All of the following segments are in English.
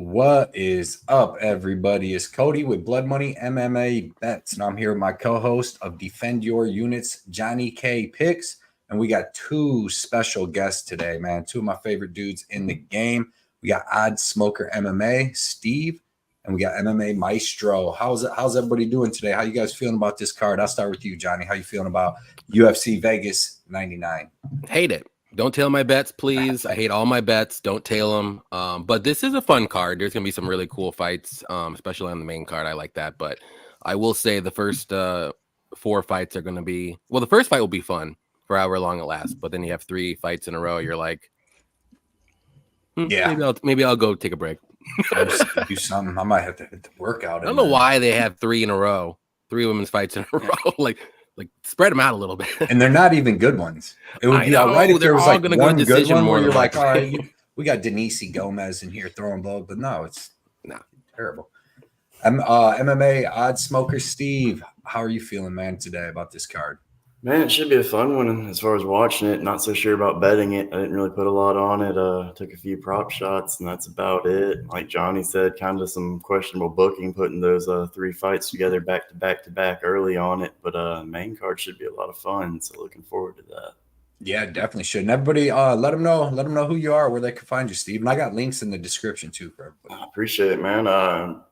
What is up, everybody? It's Cody with Blood Money MMA Bets, and I'm here with my co-host of Defend Your Units, Johnny K Picks, and we got two special guests today, man. Two of my favorite dudes in the game. We got Odd Smoker MMA, Steve, and we got MMA Maestro. How's everybody doing today? How you guys feeling about this card? I'll start with you, Johnny. How you feeling about UFC Vegas 99? Hate it. Don't tail my bets, please. I hate all my bets. Don't tail them. But this is a fun card. There's going to be some really cool fights, especially on the main card. I like that. But I will say the first four fights are going to be – well, the first fight will be fun for however long it lasts. But then you have three fights in a row. You're like, maybe I'll go take a break. Do something. I might have to hit the workout. I don't know why they have three in a row, three women's fights in a row. Like spread them out a little bit. And they're not even good ones. It would be all right if there was like one good one where you're like, all right, we got Denise Gomez in here throwing blow, but no, it's terrible. MMA Odd Smoker Steve, how are you feeling, man, today about this card? Man, it should be a fun one as far as watching it. Not so sure about betting it. I didn't really put a lot on it. Took a few prop shots, and that's about it. Like Johnny said, kind of some questionable booking, putting those three fights together back to back early on it. But main card should be a lot of fun, so looking forward to that. Yeah, definitely should. And everybody, let them know who you are, where they can find you, Steve. And I got links in the description too for everybody. I appreciate it, man.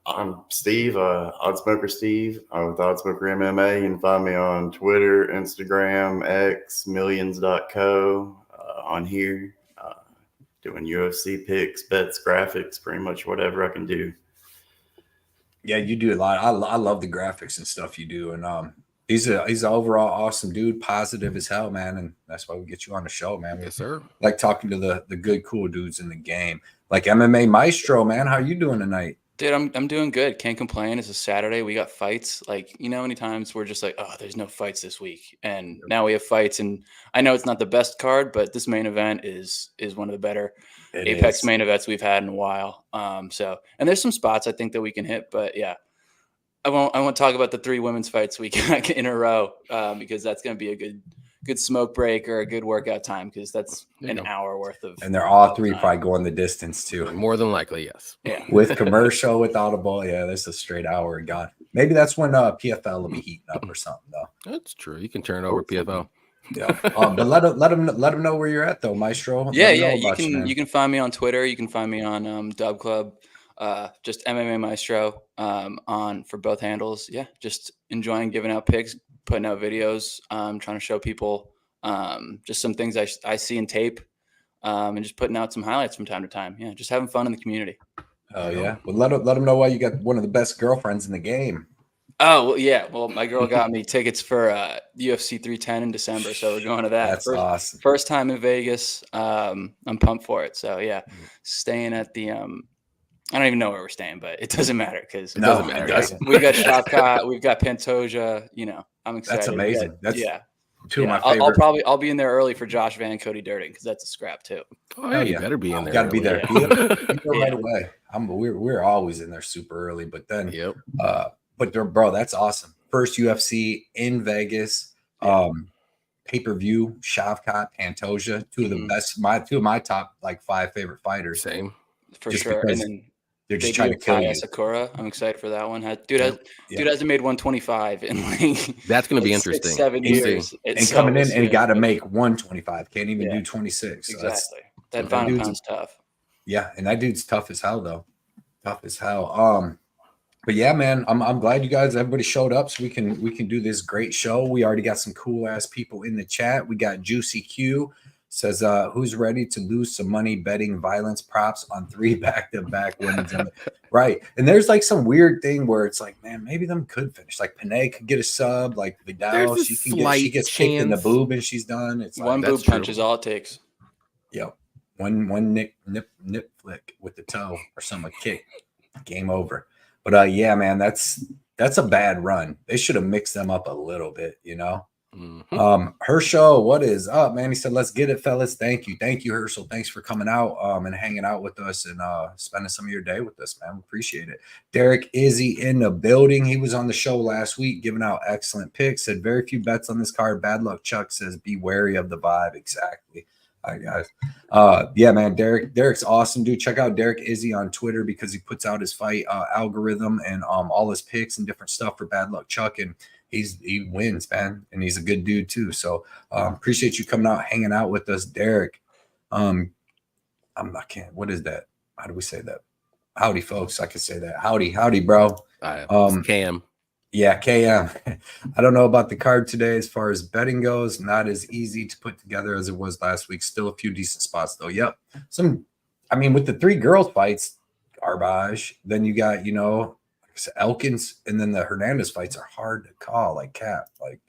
I'm Steve, Odd Smoker Steve. I'm with Odd Smoker MMA. You can find me on Twitter, Instagram, X, millions.co. On here, doing UFC picks, bets, graphics, pretty much whatever I can do. Yeah, you do a lot. I love the graphics and stuff you do, and he's an overall awesome dude, positive as hell, man, and that's why we get you on the show, man. Yes, sir. Like talking to the good, cool dudes in the game. Like MMA Maestro, man, how are you doing tonight? Dude, I'm doing good. Can't complain. It's a Saturday. We got fights. Like, many times we're just like, oh, there's no fights this week, and now we have fights. And I know it's not the best card, but this main event is one of the better Apex main events we've had in a while. And there's some spots I think that we can hit, but yeah. I won't talk about the three women's fights we got in a row because that's going to be a good smoke break or a good workout time because that's an hour worth of. And they're all three probably going the distance too. More than likely, yes. Yeah. With commercial, with audible, yeah, that's a straight hour gone. Maybe that's when PFL will be heating up or something though. That's true. You can turn it over PFL. Yeah, but let them know where you're at though, Maestro. Yeah. You can find me on Twitter. You can find me on Dub Club. Just MMA Maestro for both handles. Yeah, just enjoying giving out picks, putting out videos, trying to show people just some things I see in tape, and just putting out some highlights from time to time. Yeah, just having fun in the community. Oh yeah, well let them know why you got one of the best girlfriends in the game. Oh well, yeah. Well, my girl got me tickets for UFC 310 in December, so we're going to that. That's awesome. First time in Vegas. I'm pumped for it. So yeah, staying at the I don't even know where we're staying, but it doesn't matter because it doesn't matter. We've got Shavkat, we've got Pantoja. I'm excited. That's amazing. That's two of my favorite. I'll be in there early for Josh Van Cody Durden because that's a scrap too. Oh yeah, you better be in there. Got to be there. Right away. We're always in there super early, but then but bro, that's awesome. First UFC in Vegas. Pay-per-view, Shavkat, Pantoja, two of the best. Two of my top like 5 favorite fighters. Same. For sure. And then they're just trying to kill you. Sakura. I'm excited for that one. Dude hasn't made 125 in like that's going to be interesting. 7 years. And coming in and got to make 125. Can't even do 26. So exactly. That pound's tough. Yeah, and that dude's tough as hell though. Tough as hell. But yeah, man, I'm glad everybody showed up so we can do this great show. We already got some cool ass people in the chat. We got Juicy Q. Says, who's ready to lose some money betting violence props on 3 back-to-back women's? Right. And there's like some weird thing where it's like, man, maybe them could finish. Like Penne could get a sub. Like Vidal, she gets kicked in the boob and she's done. It's one boob punch is all it takes. Yep. One nip flick with the toe or something, kick. Game over. But yeah, man, that's a bad run. They should have mixed them up a little bit, Mm-hmm. Herschel, what is up, man? He said, let's get it, fellas. Thank you, Herschel. Thanks for coming out and hanging out with us and spending some of your day with us, man. We appreciate it. Derek Izzy in the building. He was on the show last week giving out excellent picks. Said very few bets on this card. Bad luck. Chuck says be wary of the vibe. Exactly. Hi guys. Yeah, man, Derek's awesome, dude. Check out Derek Izzy on Twitter because he puts out his fight algorithm and all his picks and different stuff for Bad Luck Chuck, and he wins, man, and he's a good dude too. So appreciate you coming out, hanging out with us, Derek. I can't. What is that? How do we say that? Howdy, folks. I can say that. Howdy, bro. Cam. Yeah, KM. I don't know about the card today as far as betting goes. Not as easy to put together as it was last week. Still a few decent spots though. Yep. With the 3 girls fights, garbage. Then you got, Elkins, and then the Hernandez fights are hard to call, like Cap. Like,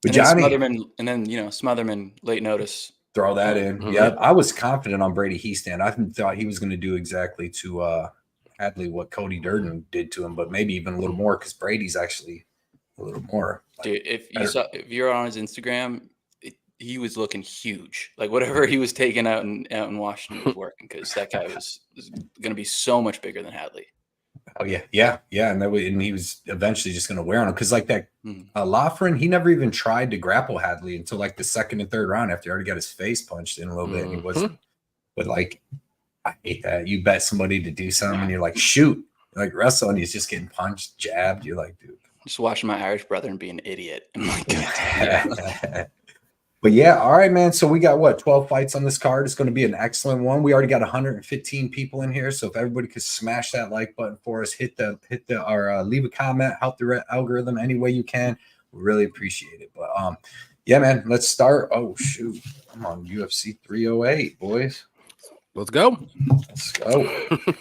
but Johnny, Smotherman late notice. throw that in. Mm-hmm. Yeah, I was confident on Brady Heastand. I thought he was going to do exactly to Hadley what Cody Durden did to him, but maybe even a little more because Brady's actually a little more. Dude, if you're on his Instagram, he was looking huge. Like whatever he was taking out in Washington was working because that guy was going to be so much bigger than Hadley. Oh yeah, and he was eventually just going to wear on him because like that Loughran, he never even tried to grapple Hadley until like the 2nd and 3rd round after he already got his face punched in a little bit, and he wasn't. But like, I hate that you bet somebody to do something and you're like, shoot, like wrestle, and he's just getting punched, jabbed. You're like, dude, just watching my Irish brother and be an idiot. I'm like, yeah. But yeah, all right, man. So we got 12 fights on this card. It's going to be an excellent one. We already got 115 people in here. So if everybody could smash that like button for us, hit the leave a comment, help the algorithm any way you can. We really appreciate it. But yeah, man, let's start. Oh shoot, I'm on UFC 308, boys. Let's go.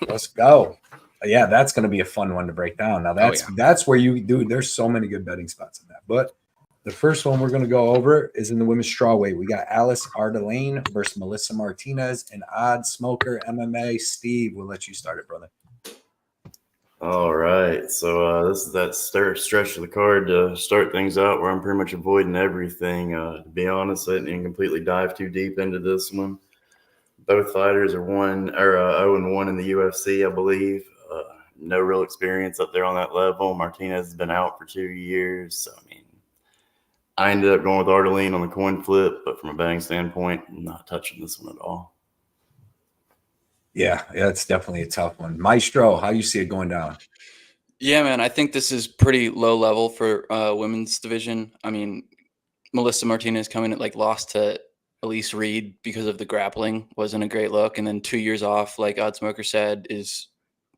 Let's go. Yeah, that's going to be a fun one to break down. Now that's where you do. There's so many good betting spots in that, but. The first one we're going to go over is in the women's strawweight. We got Alice Arlene versus Melissa Martinez, and Odd Smoker MMA. Steve, we'll let you start it, brother. All right. So this is that stretch of the card to start things out where I'm pretty much avoiding everything. To be honest, I didn't completely dive too deep into this one. Both fighters are 0-1 in the UFC, I believe. No real experience up there on that level. Martinez has been out for 2 years. So, I ended up going with Arlene on the coin flip, but from a betting standpoint, I'm not touching this one at all. Yeah, it's definitely a tough one. Maestro, how you see it going down? Yeah, man, I think this is pretty low level for women's division. Melissa Martinez coming at lost to Elise Reed because of the grappling wasn't a great look, and then 2 years off, like Odd Smoker said, is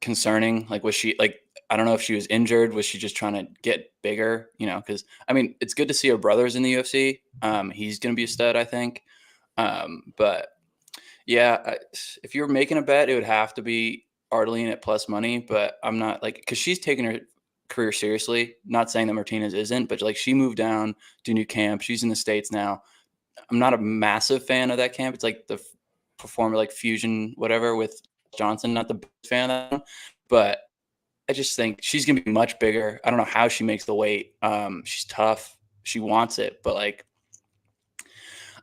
concerning. Like, was she I don't know if she was injured. Was she just trying to get bigger? Because it's good to see her brothers in the UFC. He's going to be a stud, I think. But yeah, if you're making a bet, it would have to be Arlene at plus money. But I'm not because she's taking her career seriously. Not saying that Martinez isn't, but she moved down to new camp. She's in the States now. I'm not a massive fan of that camp. It's like the performer Fusion, whatever, with Johnson. Not the biggest fan of that one, but I just think she's going to be much bigger. I don't know how she makes the weight. She's tough. She wants it, but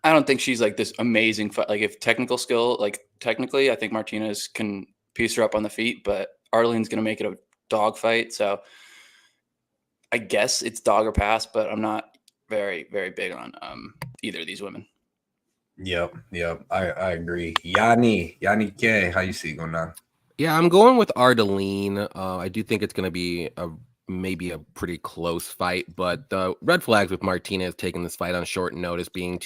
I don't think she's this amazing fight. If technical skill, technically, I think Martinez can piece her up on the feet, but Arlene's going to make it a dog fight. So I guess it's dog or pass, but I'm not very, very big on either of these women. Yep. I agree. Yanni K, how you see it going down? Yeah, I'm going with Arlene. I do think it's going to be maybe a pretty close fight, but the red flags with Martinez taking this fight on short notice, being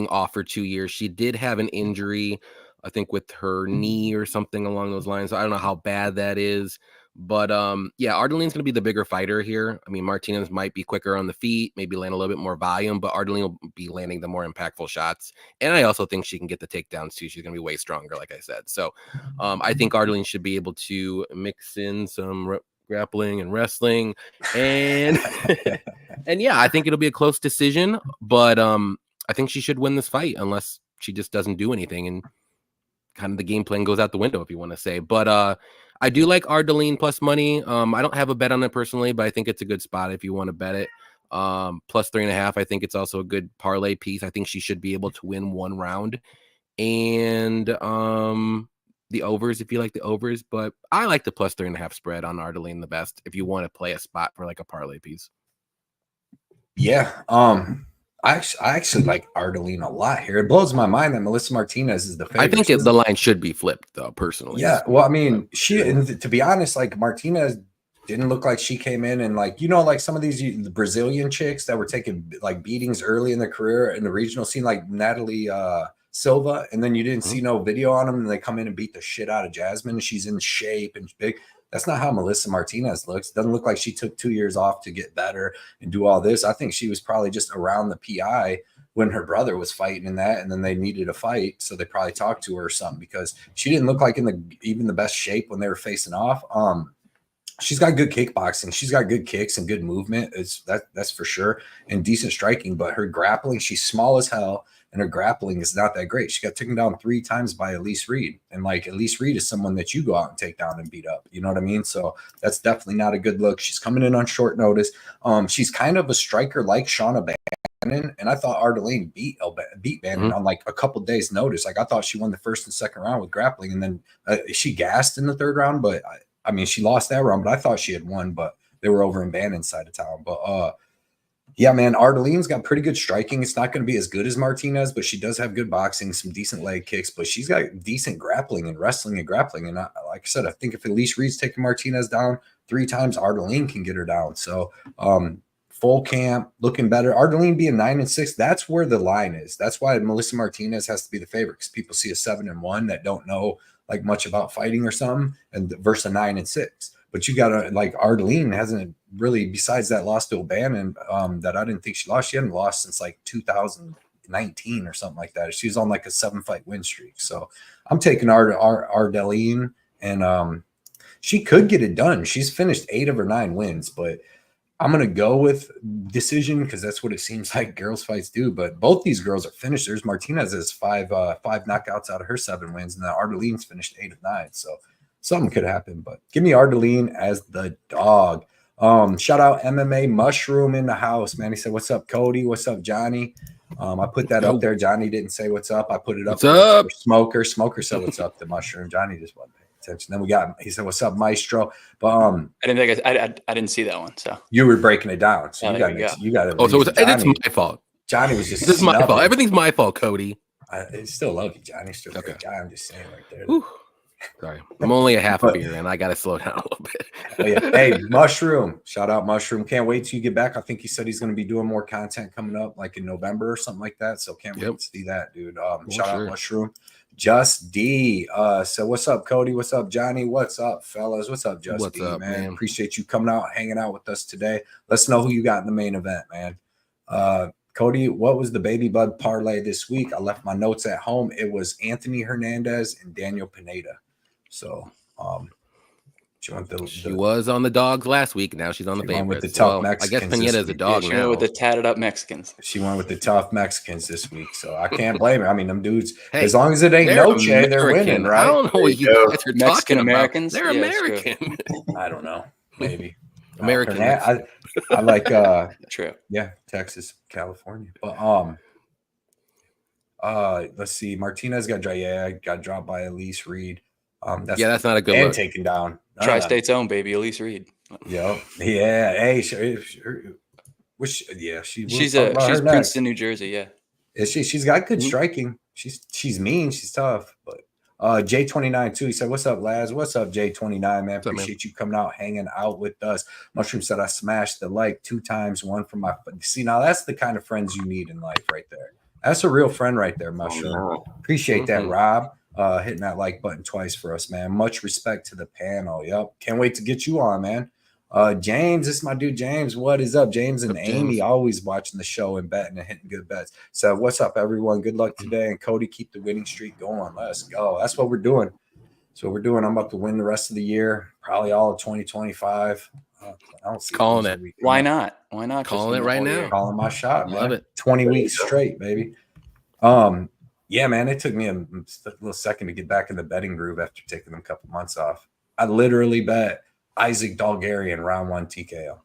off for 2 years. She did have an injury, I think, with her knee or something along those lines. So I don't know how bad that is. But yeah, Arlene's going to be the bigger fighter here. Martinez might be quicker on the feet, maybe land a little bit more volume, but Arlene will be landing the more impactful shots. And I also think she can get the takedowns too. She's going to be way stronger, like I said. So I think Arlene should be able to mix in some grappling and wrestling. And and yeah, I think it'll be a close decision, but I think she should win this fight unless she just doesn't do anything and kind of the game plan goes out the window, if you want to say. But I do like Arlene plus money. I don't have a bet on it personally, but I think it's a good spot if you want to bet it. Plus 3.5. I think it's also a good parlay piece. I think she should be able to win one round. And the overs, if you like the overs, but I like the plus 3.5 spread on Arlene the best if you want to play a spot for a parlay piece. Yeah. I actually like Arlene a lot here. It blows my mind that Melissa Martinez is the favorite. I think the line should be flipped, though, personally. Yeah, well, I mean, to be honest, like Martinez didn't look like she came in and like, like some of these the Brazilian chicks that were taking like beatings early in their career in the regional scene, like Natalie Silva, and then you didn't see no video on them, and they come in and beat the shit out of Jasmine. She's in shape and big. That's not how Melissa Martinez looks. Doesn't look like she took 2 years off to get better and do all this. I think she was probably just around the PI when her brother was fighting in that, and then they needed a fight, so they probably talked to her or something, because she didn't look like even the best shape when they were facing off. She's got good kickboxing. She's got good kicks and good movement. That's for sure, and decent striking. But her grappling, she's small as hell, and her grappling is not that great. She got taken down 3 times by Elise Reed, and like Elise Reed is someone that you go out and take down and beat up. You know what I mean? So that's definitely not a good look. She's coming in on short notice. She's kind of a striker like Shauna Bannon, and I thought Arlene beat Bannon on like a couple days' notice. Like I thought she won the first and second round with grappling, and then she gassed in the third round. But I mean, she lost that round, but I thought she had won. But they were over in Bannon's side of town. But yeah, man, Arlene's got pretty good striking. It's not going to be as good as Martinez, but she does have good boxing, some decent leg kicks. But she's got decent grappling and wrestling and grappling. And like I said, I think if Elise Reed's taking Martinez down 3 times, Arlene can get her down. So full camp, looking better. Arlene being 9-6, that's where the line is. That's why Melissa Martinez has to be the favorite, because people see a 7-1 that don't know like much about fighting or something, and versus a 9-6. But you got to like Arlene hasn't really, besides that loss to O'Bannon, that I didn't think she lost. She hadn't lost since like 2019 or something like that. She was on like a 7-fight win streak. So I'm taking Arlene, and she could get it done. She's finished 8 of her 9 wins, but I'm going to go with decision because that's what it seems like girls fights do. But both these girls are finished. There's Martinez has 5 knockouts out of her 7 wins, and then Arlene's finished 8 of 9. So something could happen, but give me Arlene as the dog. Shout out MMA Mushroom in the house, man. He said, "What's up, Cody? What's up, Johnny?" I put that up there. Johnny didn't say what's up. I put it up. What's up? Smoker said, "What's up?" to Mushroom. Johnny just wasn't paying attention. Then he said, "What's up, Maestro?" But I didn't think I didn't see that one. So you were breaking it down. So you got it. Oh, so it's my fault. Johnny was just. This is my fault. Everything's my fault, Cody. I still love you, Johnny. Still a great guy. I'm just saying right there. Whew. Sorry, I'm only a half a beer, and I got to slow down a little bit. Oh, yeah. Hey, Mushroom. Shout out Mushroom. Can't wait till you get back. I think he said he's going to be doing more content coming up like in November or something like that. So can't wait to see that, dude. Shout out Mushroom. Just D. So what's up, Cody? What's up, Johnny? What's up, fellas? What's up, Just D, man? Appreciate you coming out, hanging out with us today. Let's know who you got in the main event, man. Cody, what was the baby bud parlay this week? I left my notes at home. It was Hernandez and Daniel Pineda. So, she was on the dogs last week. Now she's on the favorites. With the tough Mexicans. I guess Pineda is a dog now. She went with the tatted up Mexicans. She went with the tough Mexicans this week, so I can't blame her. I mean, them dudes. As long as it ain't Noche, they're winning, right? I don't know what you guys are Mexican talking Americans. About. They're American. I don't know. Maybe American. I like. True. Yeah, Texas, California, but let's see. Martinez got dropped by Elise Reed. That's not a good look. Taken down. Tri-State's own baby, Elise Reed. Yep. Yeah. Hey, she's Princeton, New Jersey. Yeah. Is she? She's got good striking. She's mean. She's tough. But J29 too. He said, "What's up, lads? What's up, J29, man? Appreciate you coming out, hanging out with us." Mushroom said, "I smashed the like 2 times, one from my." See, now that's the kind of friends you need in life, right there. That's a real friend right there, Mushroom. Appreciate that, Rob. Hitting that like button twice for us, man. Much respect to the panel. Yep. Can't wait to get you on, man. James, this is my dude, James. What is up? James and Amy always watching the show and betting and hitting good bets. So what's up, everyone? Good luck today. And Cody, keep the winning streak going. Let's go. That's what we're doing. I'm about to win the rest of the year, probably all of 2025. I don't see calling it. Why not? Why not? Calling it right now. Calling my shot, man. Love it. 20 weeks straight, baby. Yeah, man, it took me a little second to get back in the betting groove after taking them a couple months off. I literally bet Isaac Dalgarian round 1 TKO.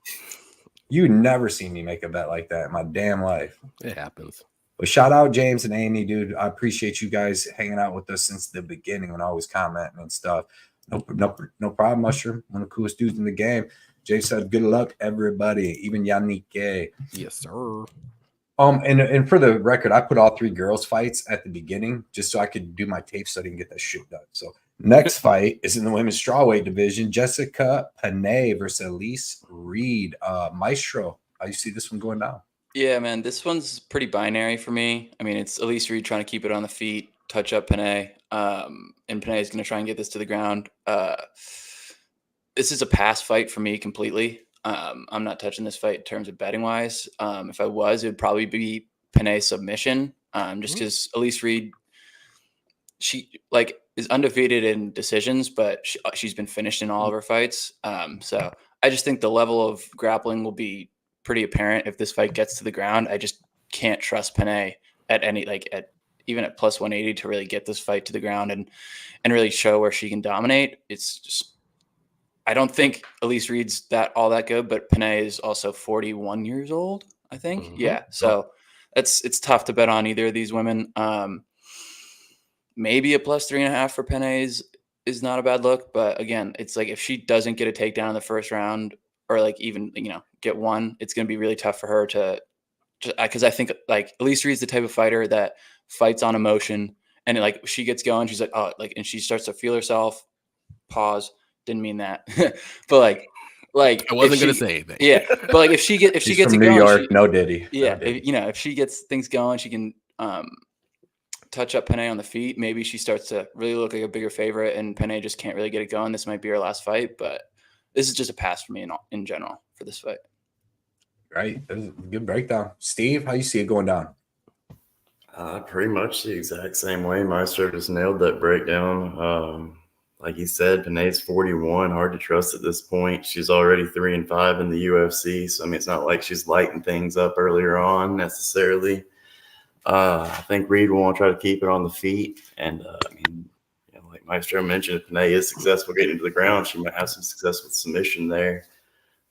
You never seen me make a bet like that in my damn life. It happens. But shout out James and Amy, dude. I appreciate you guys hanging out with us since the beginning and always commenting and stuff. No problem, Mushroom. One of the coolest dudes in the game. Jay said, "Good luck, everybody." Even Yannick. Yes, sir. And for the record, I put all 3 girls fights at the beginning just so I could do my tape study and get that shit done. So next fight is in the women's strawweight division. Jessica Penne versus Elise Reed. Maestro, how you see this one going down? Yeah, man, this one's pretty binary for me. I mean, it's Elise Reed trying to keep it on the feet, touch up Penne, and Penne is going to try and get this to the ground. This is a pass fight for me completely. I'm not touching this fight in terms of betting wise. If I was, it would probably be Penne submission, just because Elise Reed, she is undefeated in decisions, but she's been finished in all of her fights. So I just think the level of grappling will be pretty apparent if this fight gets to the ground. I just can't trust Penne at any even at plus 180 to really get this fight to the ground and really show where she can dominate. It's just, I don't think Elise Reed's all that good, but Penne is also 41 years old, I think. Mm-hmm. Yeah. So it's tough to bet on either of these women. Maybe a plus 3.5 for Penne is not a bad look, but again, it's like if she doesn't get a takedown in the first round or even, get one, it's going to be really tough for her to because I think Elise Reed's the type of fighter that fights on emotion, and she gets going, she's and she starts to feel herself. Pause. Didn't mean that, but I wasn't gonna say anything. Yeah, but if she gets from it New going, York, no Diddy. Yeah, no Diddy. if she gets things going, she can touch up Penne on the feet. Maybe she starts to really look like a bigger favorite, and Penne just can't really get it going. This might be her last fight, but this is just a pass for me in general for this fight. Right, that was a good breakdown. Steve, how you see it going down? Pretty much the exact same way. Maestro just nailed that breakdown. Like he said, Penne's 41. Hard to trust at this point. She's already 3-5 in the UFC. So, I mean, it's not like she's lighting things up earlier on necessarily. I think Reed will want to try to keep it on the feet. And, like Maestro mentioned, if Penne is successful getting into the ground, she might have some success with submission there.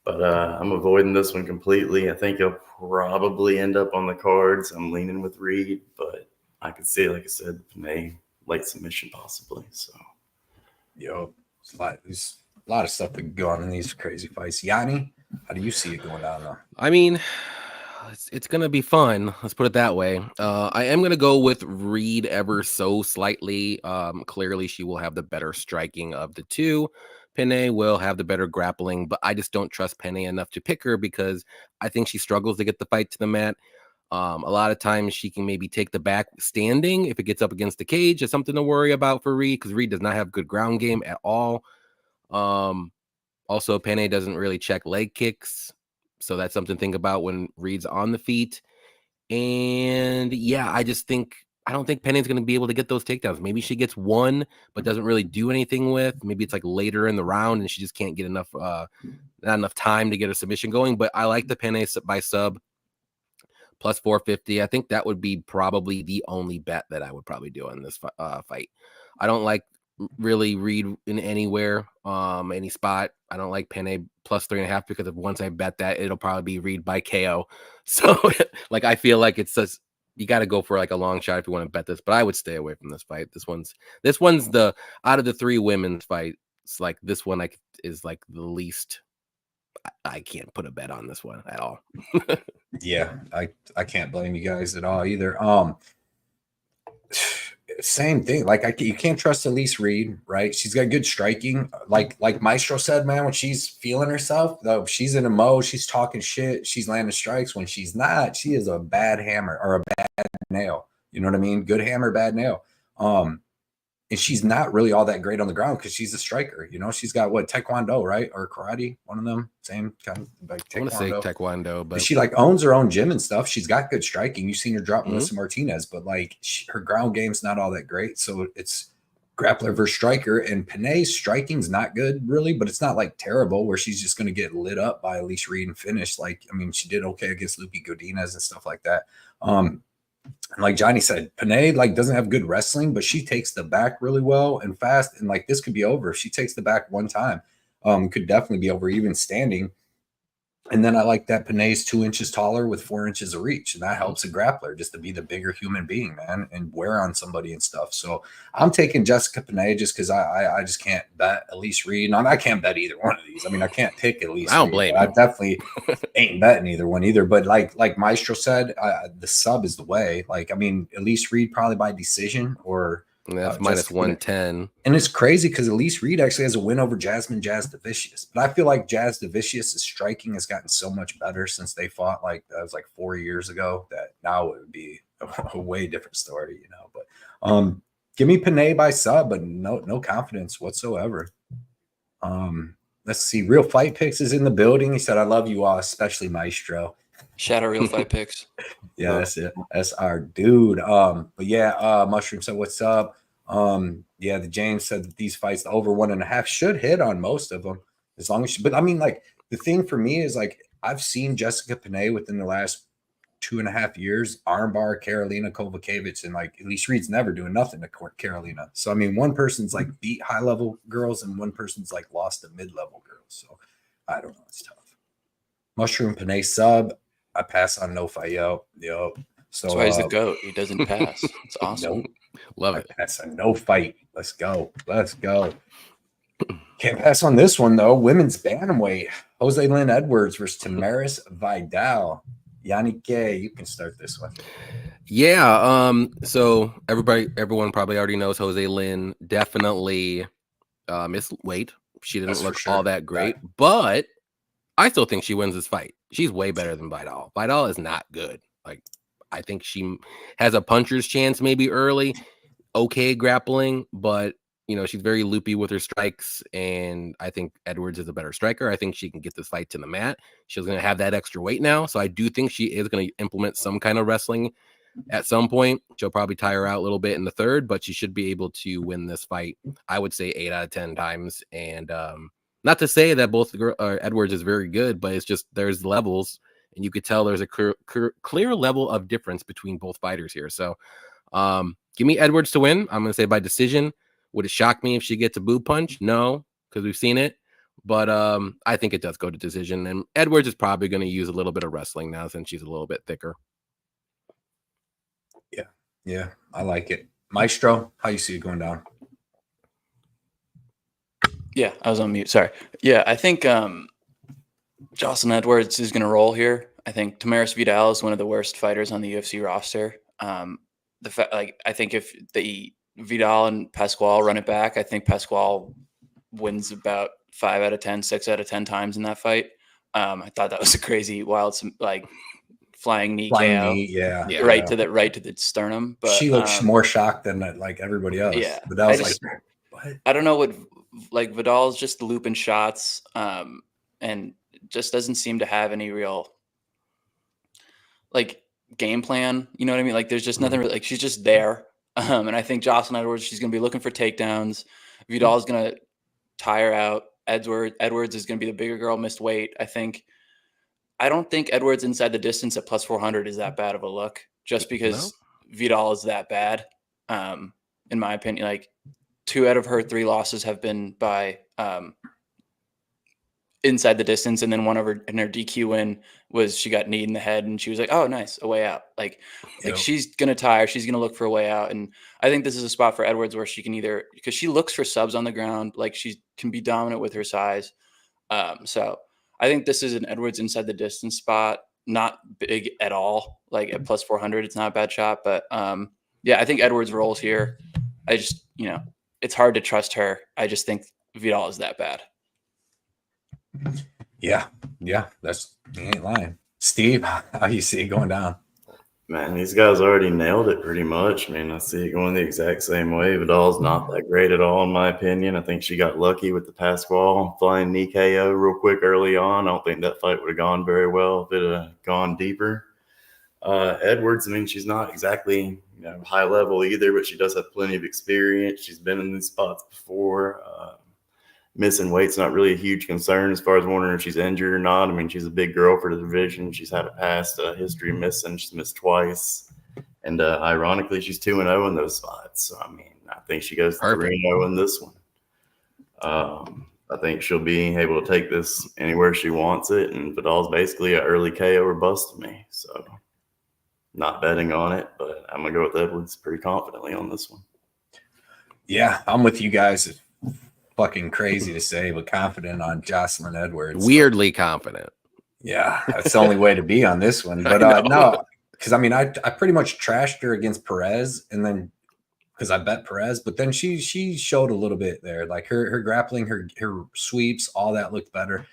But I'm avoiding this one completely. I think he'll probably end up on the cards. I'm leaning with Reed, but I could see, like I said, Penne late submission possibly. So. There's a lot of stuff that can go on in these crazy fights. Yanni, how do you see it going down though? I mean, it's gonna be fun. Let's put it that way. I am gonna go with Reed ever so slightly. Clearly, she will have the better striking of the two. Penne will have the better grappling, but I just don't trust Penne enough to pick her because I think she struggles to get the fight to the mat. A lot of times she can maybe take the back standing if it gets up against the cage. It's something to worry about for Reed because Reed does not have good ground game at all. Also, Penne doesn't really check leg kicks, so that's something to think about when Reed's on the feet. And yeah, I don't think Penne's going to be able to get those takedowns. Maybe she gets one, but doesn't really do anything with. Maybe it's later in the round and she just can't get enough, not enough time to get a submission going. But I like the Penne by sub plus 450. I think that would be probably the only bet that I would probably do on this fight. I don't like really Reed in anywhere, any spot. I don't like Penne plus 3.5 because if once I bet that, it'll probably be Reed by KO. So I feel like it's just, you got to go for a long shot if you want to bet this, but I would stay away from this fight. This one's the out of the 3 women's fights, this one is the least. I can't put a bet on this one at all. Yeah, I can't blame you guys at all either. Same thing. You can't trust Elise Reed, right? She's got good striking. Like Maestro said, man, when she's feeling herself, though, she's in a mode, she's talking shit, she's landing strikes. When she's not, she is a bad hammer or a bad nail. You know what I mean? Good hammer, bad nail. And she's not really all that great on the ground because she's a striker. She's got Taekwondo, right? Or karate, one of them. Same kind of Taekwondo. I want to say Taekwondo, but she owns her own gym and stuff. She's got good striking. You've seen her drop Melissa Martinez, but her ground game's not all that great. So it's grappler versus striker, and Penne's striking's not good really, but it's not terrible where she's just going to get lit up by Elise Reed and finish. She did okay against Lupi Godinez and stuff like that. And like Johnny said, Penne doesn't have good wrestling, but she takes the back really well and fast. And this could be over if she takes the back one time. Could definitely be over even standing. And then I like that Pene's 2 inches taller with 4 inches of reach. And that helps a grappler just to be the bigger human being, man, and wear on somebody and stuff. So I'm taking Jessica Penne just because I just can't bet Elise Reed. I can't bet either one of these. I mean, I can't pick Elise I don't Reed. blame I you. definitely ain't betting either one either. But like Maestro said, the sub is the way. Like, I mean, Elise Reed probably by decision or And that's minus Jessica Penne. 110. And it's crazy because Elise Reed actually has a win over Jasmine Jazz Devicious. But I feel like Jazz Devicious's striking has gotten so much better since they fought. Like that was like 4 years ago. That now it would be a way different story, you know. But give me Penne by sub, but no confidence whatsoever. Let's see. Real Fight Picks is in the building. He said, "I love you all, especially Maestro." Shout out Real Fight Picks. Yeah, that's it. That's our dude. But yeah, Mushroom said, "What's up?" Yeah, the James said that these fights, the over 1.5, should hit on most of them as long as but I mean, like the thing for me is like I've seen Jessica Penne within the last 2.5 years armbar Karolina Kovacevic, and like Elise Reed's never doing nothing to Karolina. So I mean, one person's like beat high level girls and one person's like lost to mid level girls. So I don't know, it's tough. Mushroom Penne sub. I pass on no fight. Yo. So That's why he's the GOAT. He doesn't pass. It's awesome. Nope. Love I it. pass on no fight. Let's go. Can't pass on this one though. Women's bantamweight. Jose Lynn Edwards versus Tamaris Vidal. Yannick, you can start this one. Yeah. So everyone probably already knows Jose Lynn definitely missed weight. She didn't look all that great, but I still think she wins this fight. She's way better than Vidal. Vidal is not good. Like, I think she has a puncher's chance maybe early. Okay grappling, but you know, she's very loopy with her strikes, and I think Edwards is a better striker. I think she can get this fight to the mat. She's going to have that extra weight now, so I do think she is going to implement some kind of wrestling at some point. She'll probably tire out a little bit in the third, but she should be able to win this fight, I would say 8 out of 10 times. And not to say that both Edwards is very good, but it's just there's levels, and you could tell there's a clear level of difference between both fighters here. So give me Edwards to win. I'm going to say by decision. Would it shock me if she gets a boob punch? No, because we've seen it. But I think it does go to decision. And Edwards is probably going to use a little bit of wrestling now since she's a little bit thicker. Yeah, I like it. Maestro, how you see it going down? Yeah, I was on mute. Sorry. Yeah, I think Jocelyn Edwards is going to roll here. I think Tamaris Vidal is one of the worst fighters on the UFC roster. I think if the Vidal and Pasquale run it back, I think Pasquale wins about 5 out of 10, 6 out of 10 times in that fight. I thought that was a crazy, wild, like flying knee KO. Yeah, right to the sternum. But she looks more shocked than like everybody else. Yeah, but that was like, what? I don't know what, like Vidal's just looping shots, and just doesn't seem to have any real like game plan. You know what I mean? Like there's just nothing really, like she's just there. And I think Jocelyn Edwards, she's going to be looking for takedowns. Vidal's going to tire out. Edwards is going to be the bigger girl, missed weight. I don't think Edwards inside the distance at plus 400 is that bad of a look, just because Vidal is that bad. In my opinion, like 2 out of her 3 losses have been by inside the distance, and then one of her in her DQ win was she got kneed in the head, and she was like, "Oh, nice, a way out." Like she's gonna tire, she's gonna look for a way out, and I think this is a spot for Edwards where she can either, because she looks for subs on the ground, like she can be dominant with her size. So I think this is an Edwards inside the distance spot, not big at all. Like at plus 400, it's not a bad shot, but yeah, I think Edwards rolls here. I just, it's hard to trust her. I just think Vidal is that bad. Yeah, he ain't lying. Steve, how you see it going down? Man, these guys already nailed it pretty much. I mean, I see it going the exact same way. Vidal's not that great at all, in my opinion. I think she got lucky with the Pasquale flying knee KO real quick early on. I don't think that fight would have gone very well if it had gone deeper. Edwards, I mean, she's not exactly high level either, but she does have plenty of experience. She's been in these spots before. Missing weight's not really a huge concern as far as wondering if she's injured or not. I mean, she's a big girl for the division. She's had a past history of missing. She's missed twice. And ironically, she's 2-0 in those spots. So, I mean, I think she goes 3-0 in this one. I think she'll be able to take this anywhere she wants it. And Vidal's basically an early KO or bust to me. So not betting on it, but I'm going to go with Edwards pretty confidently on this one. Yeah, I'm with you guys. Fucking crazy to say, but confident on Jocelyn Edwards. Weirdly confident. Yeah, that's the only way to be on this one. But no, because I mean, I pretty much trashed her against Perez, and then because I bet Perez, but then she showed a little bit there, like her grappling, her sweeps, all that looked better.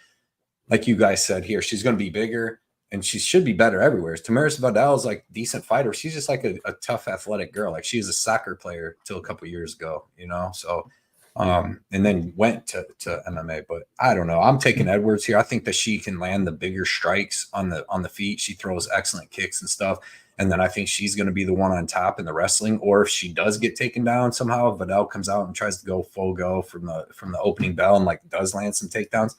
Like you guys said here, she's going to be bigger, and she should be better everywhere. Tamaris Vidal is like a decent fighter. She's just like a tough athletic girl. Like she was a soccer player till a couple years ago, you know. So. And then went to MMA, but I don't know. I'm taking Edwards here. I think that she can land the bigger strikes on the feet. She throws excellent kicks and stuff. And then I think she's going to be the one on top in the wrestling. Or if she does get taken down somehow, if Vidal comes out and tries to go full go from the opening bell and like does land some takedowns,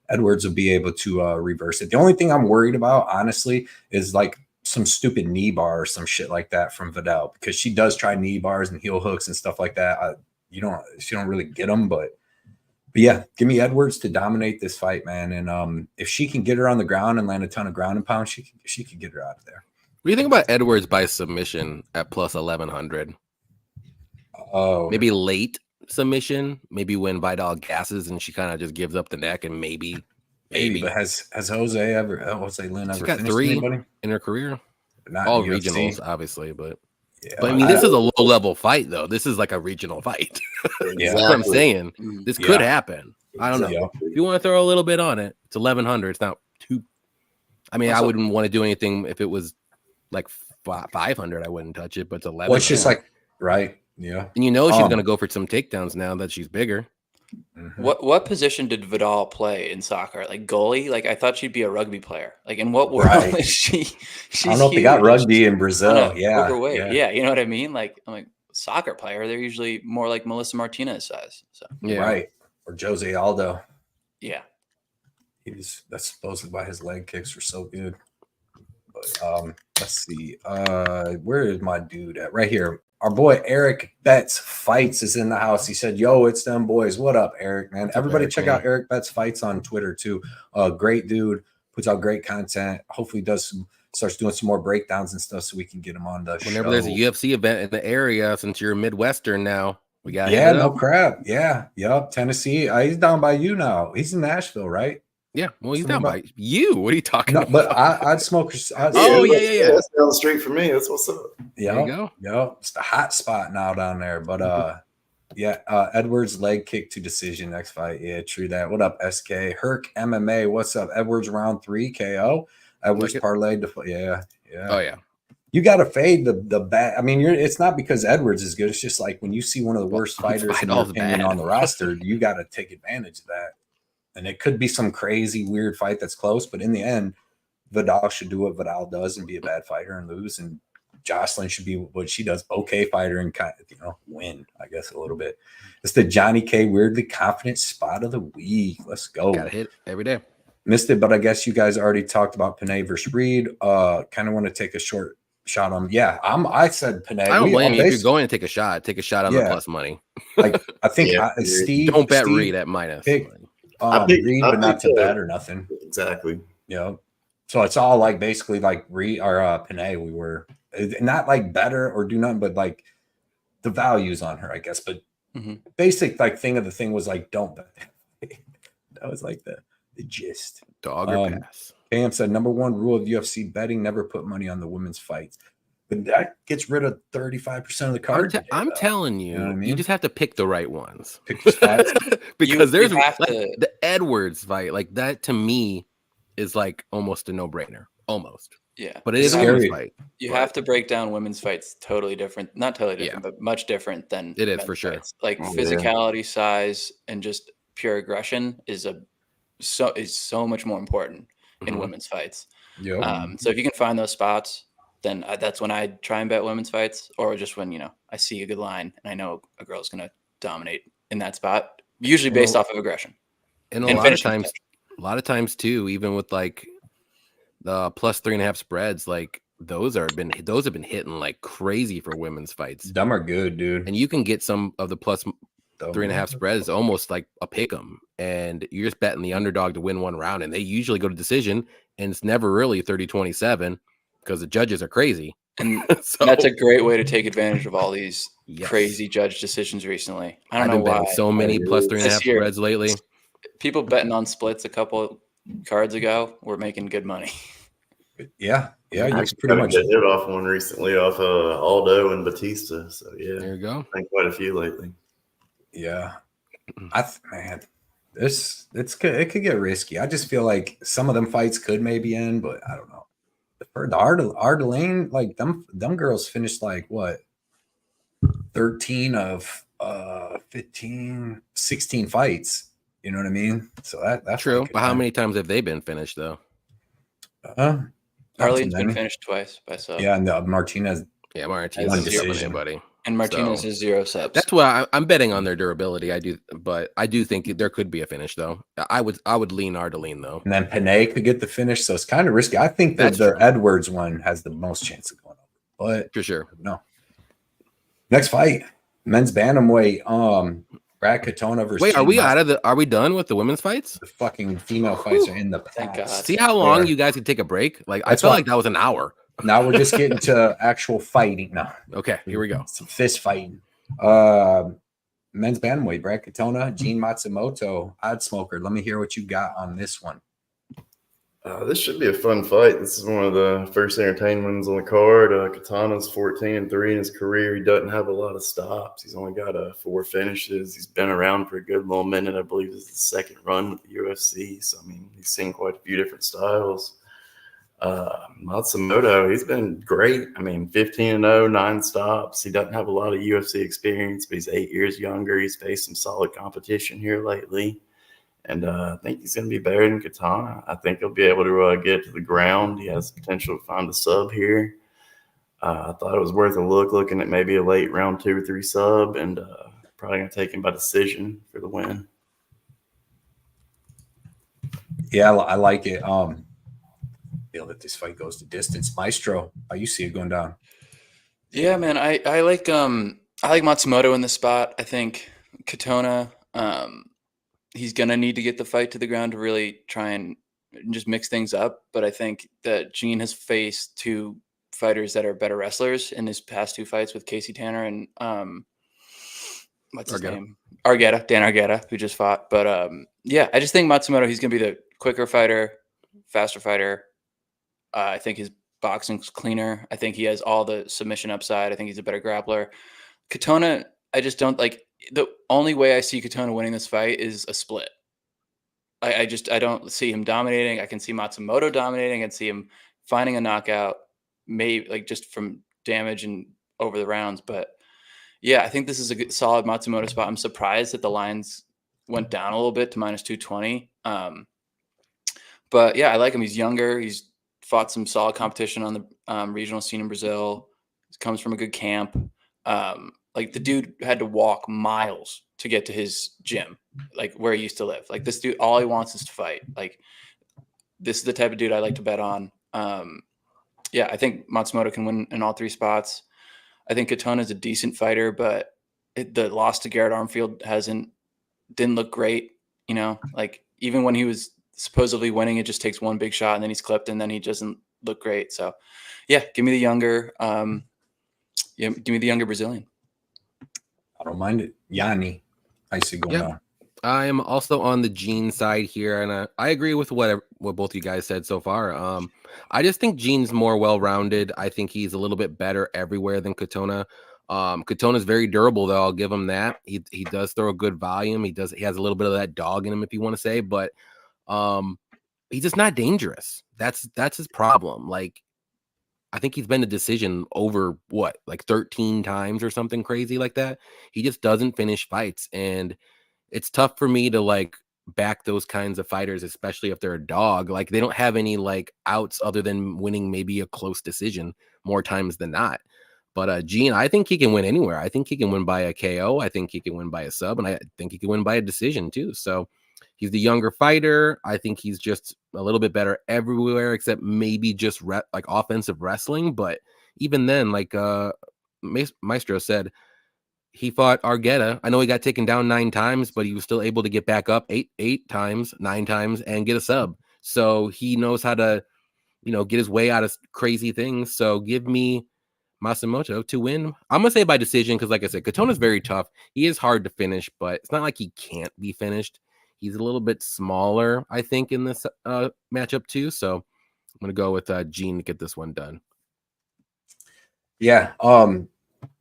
Edwards will be able to reverse it. The only thing I'm worried about, honestly, is like some stupid knee bar or some shit like that from Vidal, because she does try knee bars and heel hooks and stuff like that. She don't really get them, but yeah, give me Edwards to dominate this fight, man. And if she can get her on the ground and land a ton of ground and pound, she can get her out of there. What do you think about Edwards by submission at plus 1100? Oh, Maybe late submission, maybe when Vidal gasses and she kind of just gives up the neck, and maybe. But has Jose Lynn ever She's got finished 3 anybody? In her career? Not All UFC. regionals, obviously, but. Yeah, But I mean, this is a low-level fight, though. This is like a regional fight. Yeah. That's what I'm saying. This could happen. I don't know. Yeah. If you want to throw a little bit on it, it's 1100. It's not too. I mean, I wouldn't want to do anything if it was like 500. I wouldn't touch it, but it's 11. Well, it's just like right. Yeah. And she's going to go for some takedowns now that she's bigger. Mm-hmm. What position did Vidal play in soccer? Like goalie? Like I thought she'd be a rugby player. Like in what world is she? She's I don't know if they got rugby in Brazil. Yeah, overweight. Yeah, you know what I mean. Like I'm like soccer player. They're usually more like Melissa Martinez size. So Yeah, right. Or Jose Aldo. Yeah, that's supposedly why his leg kicks are so good. But let's see. Where is my dude at? Right here. Our boy Eric Betts Fights is in the house. He said, "Yo, it's them boys. What up, Eric? Man, everybody check out Eric Betts Fights on Twitter too. Great dude, puts out great content. Hopefully, starts doing some more breakdowns and stuff so we can get him on the Whenever show. there's a UFC event in the area, since you're Midwestern now, we got no crap. Yeah, yep. Tennessee. He's down by you now. He's in Nashville, right? Yeah, well, he's down by you. What are you talking about? But I'd smoke. Yeah. That's down the street for me. That's what's up. Yeah, there you go. Yep, it's the hot spot now down there. But Edwards leg kick to decision next fight. Yeah, true that. What up, SK Herc MMA? What's up, Edwards? Round 3 KO. Edwards parlayed to yeah. Oh yeah. You got to fade the bad. I mean, it's not because Edwards is good. It's just like when you see one of the worst fighters in your opinion on the roster, you got to take advantage of that. And it could be some crazy, weird fight that's close, but in the end, Vidal should do what Vidal does and be a bad fighter and lose. And Jocelyn should be what she does, okay fighter and kind of, win, I guess, a little bit. It's the Johnny K weirdly confident spot of the week. Let's go. Got to hit every day. Missed it, but I guess you guys already talked about Penne versus Reed. Kind of want to take a short shot on. Yeah, I said Penne. I don't blame you. If you're going to take a shot on the plus money. Like I think Steve. Don't bet Reed at minus. Reed, but not to bet or nothing. Exactly. Yeah. So it's all like basically like Reed or Penne. We were not like better or do nothing, but like the values on her, I guess. But basic like thing of the thing was like don't bet. That was like the gist. Dog or pass. Cam said number 1 rule of UFC betting: never put money on the women's fights. But that gets rid of 35% of the card. I'm telling you, I mean? You just have to pick the right ones. Pick the spots. Because there's like the Edwards fight, like that to me is like almost a no-brainer. Almost. Yeah. But it is a women's fight. You have to break down women's fights totally different. Not totally different, but much different than it is for sure. Fights. Like physicality, size, and just pure aggression is so much more important in women's fights. Yep. So if you can find those spots, then that's when I try and bet women's fights, or just when, I see a good line and I know a girl's going to dominate in that spot, usually based off of aggression. And a lot of times too, even with like the plus 3.5 spreads, like those have been hitting like crazy for women's fights. Them are good, dude. And you can get some of the plus though. 3.5 spread is almost like a pick 'em, and you're just betting the underdog to win one round, and they usually go to decision, and it's never really 30-27 because the judges are crazy. And So that's a great way to take advantage of all these yes. crazy judge decisions recently. I don't I've know been betting why. so many plus This 3.5 year. spreads lately. People betting on splits a couple cards ago were making good money. Yeah, you I can actually pretty got a much. good hit off one recently off Aldo and Batista. So yeah, There you go. I think quite a few lately. Yeah, man, it could get risky. I just feel like some of them fights could maybe end, but I don't know. For the Arlene, like them girls finished like what 13 of 15, 16 fights. You know what I mean? So that's True, but how many times have they been finished though? Not too Arlene's been many. finished twice by sub. Yeah, and Martinez. Yeah, Martinez One isn't subbing decision. anybody. And Martinez So is 0 subs. that's why I'm betting on their durability. I do, but I do think there could be a finish though. I would lean Arlene though. And then Penne could get the finish, so it's kind of risky. I think that That's the true. Edwards one has the most chance of going over, but For sure. no. Next fight, men's bantamweight. Brad Katona versus. Wait, are Gene we Matsumoto. Are we done with the women's fights? The fucking female fights are in the Thank past. God. See how long There. you guys could take a break? Like I That's felt why- like that was an hour. Now we're just getting to actual fighting now. Okay, here we go. Some fist fighting. Men's bantamweight, Brad Katona, Gene Matsumoto, Odd Smoker. Let me hear what you got on this one. This should be a fun fight. This is one of the first entertaining ones on the card. Katana's 14-3 in his career. He doesn't have a lot of stops. He's only got 4 finishes. He's been around for a good little minute. I believe this is his second run with the UFC. So, I mean, he's seen quite a few different styles. Matsumoto, he's been great. I mean, 15-0, 9 stops. He doesn't have a lot of UFC experience, but he's 8 years younger. He's faced some solid competition here lately. And I think he's going to be better than Katana. I think he'll be able to get to the ground. He has potential to find a sub here. I thought it was worth a look, looking at maybe a late round 2 or 3 sub, and probably going to take him by decision for the win. Yeah, I like it. Feel that this fight goes to distance. Maestro, how you see it going down? Yeah, man. I like Matsumoto in this spot. I think Katona, he's gonna need to get the fight to the ground to really try and just mix things up. But I think that Gene has faced 2 fighters that are better wrestlers in his past 2 fights with Casey Tanner and what's his name? Dan Argueta, who just fought. But yeah, I just think Matsumoto, he's gonna be the quicker fighter, faster fighter. I think his boxing's cleaner. I think he has all the submission upside. I think he's a better grappler. Katona, I just don't like. The only way I see Katona winning this fight is a split. I don't see him dominating. I can see Matsumoto dominating and see him finding a knockout, maybe like just from damage and over the rounds. But yeah, I think this is a good, solid Matsumoto spot. I'm surprised that the lines went down a little bit to -220. But yeah, I like him. He's younger. He's fought some solid competition on the regional scene in Brazil. He comes from a good camp. Like the dude had to walk miles to get to his gym, like where he used to live. Like this dude, all he wants is to fight. Like this is the type of dude I like to bet on. Yeah, I think Matsumoto can win in all 3 spots. I think Katona is a decent fighter, but the loss to Garrett Armfield didn't look great. You know, like even when he was supposedly winning, it just takes one big shot and then he's clipped and then he doesn't look great. So yeah, give me the younger Brazilian. I don't mind it. Yanni, I see going down. I am also on the Gene side here, and I agree with what both you guys said so far. I just think Gene's more well-rounded. I think he's a little bit better everywhere than Katona. Katona's very durable, though. I'll give him that. He does throw a good volume. He has a little bit of that dog in him, if you want to say, but he's just not dangerous. That's his problem. Like, I think he's been a decision over like 13 times or something crazy like that. He just doesn't finish fights, and it's tough for me to like back those kinds of fighters, especially if they're a dog. Like they don't have any like outs other than winning maybe a close decision more times than not. But Gene, I think he can win anywhere. I think he can win by a KO. I think he can win by a sub, and I think he can win by a decision too. So he's the younger fighter. I think he's just a little bit better everywhere except maybe just like offensive wrestling. But even then, like Maestro said, he fought Argueta. I know he got taken down 9 times, but he was still able to get back up 8 times, 9 times, and get a sub. So he knows how to, get his way out of crazy things. So give me Matsumoto to win. I'm gonna say by decision because, like I said, Katona's very tough. He is hard to finish, but it's not like he can't be finished. He's a little bit smaller, I think, in this matchup too. So I'm gonna go with Gene to get this one done. Yeah.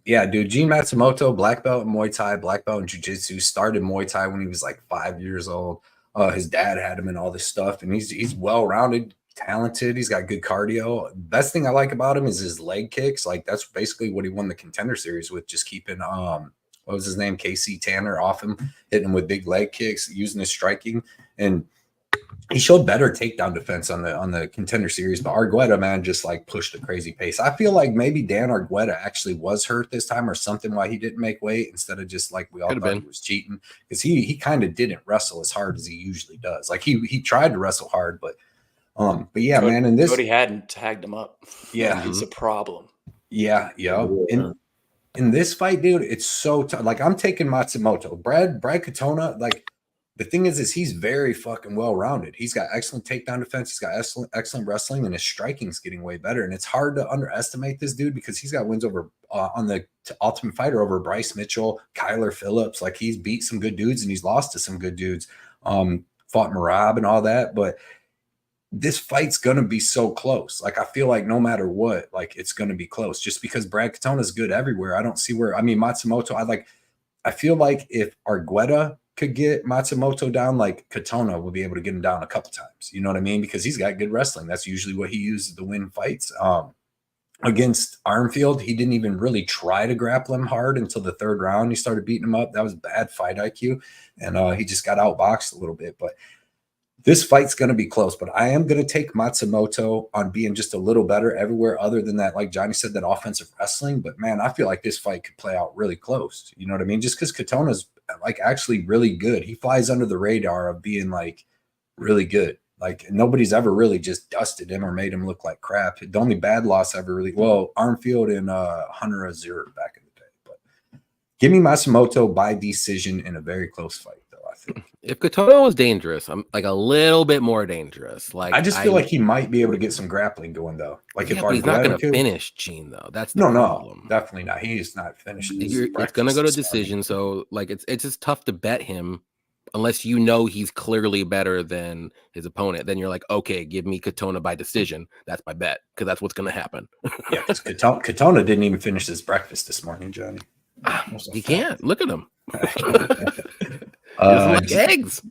Yeah, dude. Gene Matsumoto, black belt in Muay Thai, black belt in Jiu-Jitsu, started Muay Thai when he was like 5 years old. His dad had him in all this stuff, and he's well-rounded, talented. He's got good cardio. Best thing I like about him is his leg kicks. Like that's basically what he won the Contender Series with, just keeping what was his name, KC Tanner, off him, hitting him with big leg kicks, using his striking, and he showed better takedown defense on the Contender Series, but Argueta, man, just like pushed a crazy pace. I feel like maybe Dan Argueta actually was hurt this time or something, why he didn't make weight instead of just like we all thought he was cheating, because he kind of didn't wrestle as hard as he usually does. Like he tried to wrestle hard, but yeah, man, and this Cody hadn't tagged him up. Yeah, it's a problem. Yeah. In this fight, dude, it's so tough. Like I'm taking Matsumoto. Brad Katona, like the thing is he's very fucking well-rounded. He's got excellent takedown defense. He's got excellent wrestling, and his striking's getting way better. And it's hard to underestimate this dude because he's got wins over on the Ultimate Fighter over Bryce Mitchell, Kyler Phillips. Like he's beat some good dudes and he's lost to some good dudes. Fought Marab and all that, but this fight's gonna be so close. Like I feel like no matter what, like it's gonna be close. Just because Brad Katona is good everywhere, I don't see where. I mean, Matsumoto. I feel like if Argueta could get Matsumoto down, like Katona will be able to get him down a couple times. You know what I mean? Because he's got good wrestling. That's usually what he uses to win fights. Against Armfield, he didn't even really try to grapple him hard until the 3rd round. He started beating him up. That was bad fight IQ, and he just got outboxed a little bit. But this fight's going to be close, but I am going to take Matsumoto on being just a little better everywhere other than that, like Johnny said, that offensive wrestling. But, man, I feel like this fight could play out really close. You know what I mean? Just because Katona's, like, actually really good. He flies under the radar of being, like, really good. Like, nobody's ever really just dusted him or made him look like crap. The only bad loss ever really – well, Armfield and Hunter Azure back in the day. But give me Matsumoto by decision in a very close fight. If Katona was dangerous, I'm like a little bit more dangerous. Like I just feel like he might be able to get some grappling going though. Like if he's not going to finish Gene though. That's the problem. No, definitely not. He is not finishing. It's going to go to decision. So like it's just tough to bet him unless you know he's clearly better than his opponent. Then you're like, okay, give me Katona by decision. That's my bet because that's what's going to happen. Yeah, because Katona didn't even finish his breakfast this morning, Johnny. He can't. Look at him. Like eggs.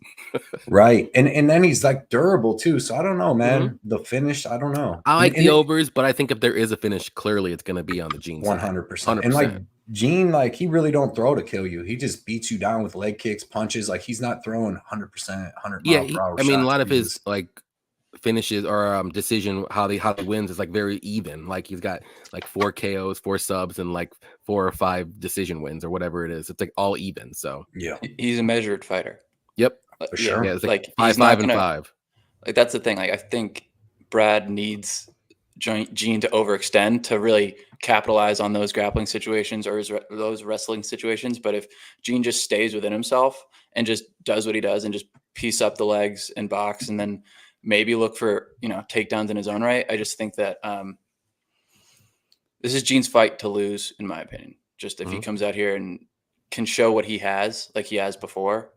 Right. And then he's like durable too. So I don't know, man. The finish, I don't know. I like the overs, but I think if there is a finish, clearly it's going to be on the Gene 100%. And like Gene, like he really don't throw to kill you. He just beats you down with leg kicks, punches. Like he's not throwing 100%, 100 mile per hour. I mean, a lot of his like finishes or decision how he wins is like very even. Like he's got like 4 KOs, 4 subs, and like 4 or 5 decision wins or whatever it is. It's like all even. So yeah, he's a measured fighter. Yep, for sure. Yeah, it's like 5 and 5. Like that's the thing. Like I think Brad needs Gene to overextend to really capitalize on those grappling situations or those wrestling situations. But if Gene just stays within himself and just does what he does and just piece up the legs and box and then maybe look for, takedowns in his own right. I just think that this is Gene's fight to lose, in my opinion. Just if he comes out here and can show what he has, like he has before,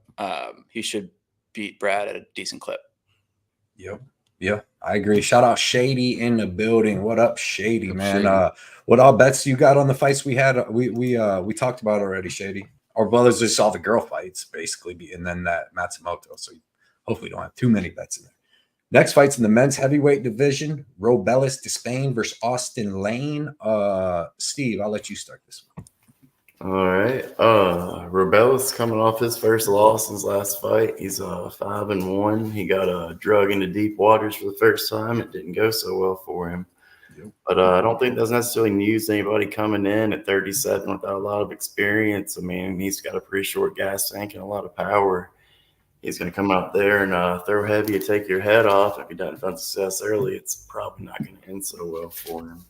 he should beat Brad at a decent clip. Yep. Yeah, I agree. Shout out Shady in the building. What up, Shady, man? Shady. What all bets you got on the fights we had? We talked about already, Shady. Our brothers just all the girl fights, basically, and then that Matsumoto. So hopefully don't have too many bets in there. Next fight's in the men's heavyweight division. Robellis to Spain versus Austin Lane. Steve, I'll let you start this one. All right. Robellis coming off his first loss in his last fight. He's 5-1. He got drug into deep waters for the first time. It didn't go so well for him. Yep. But I don't think that's necessarily news to anybody coming in at 37 without a lot of experience. I mean, he's got a pretty short gas tank and a lot of power. He's going to come out there and throw heavy and take your head off. If he doesn't find success early, it's probably not going to end so well for him.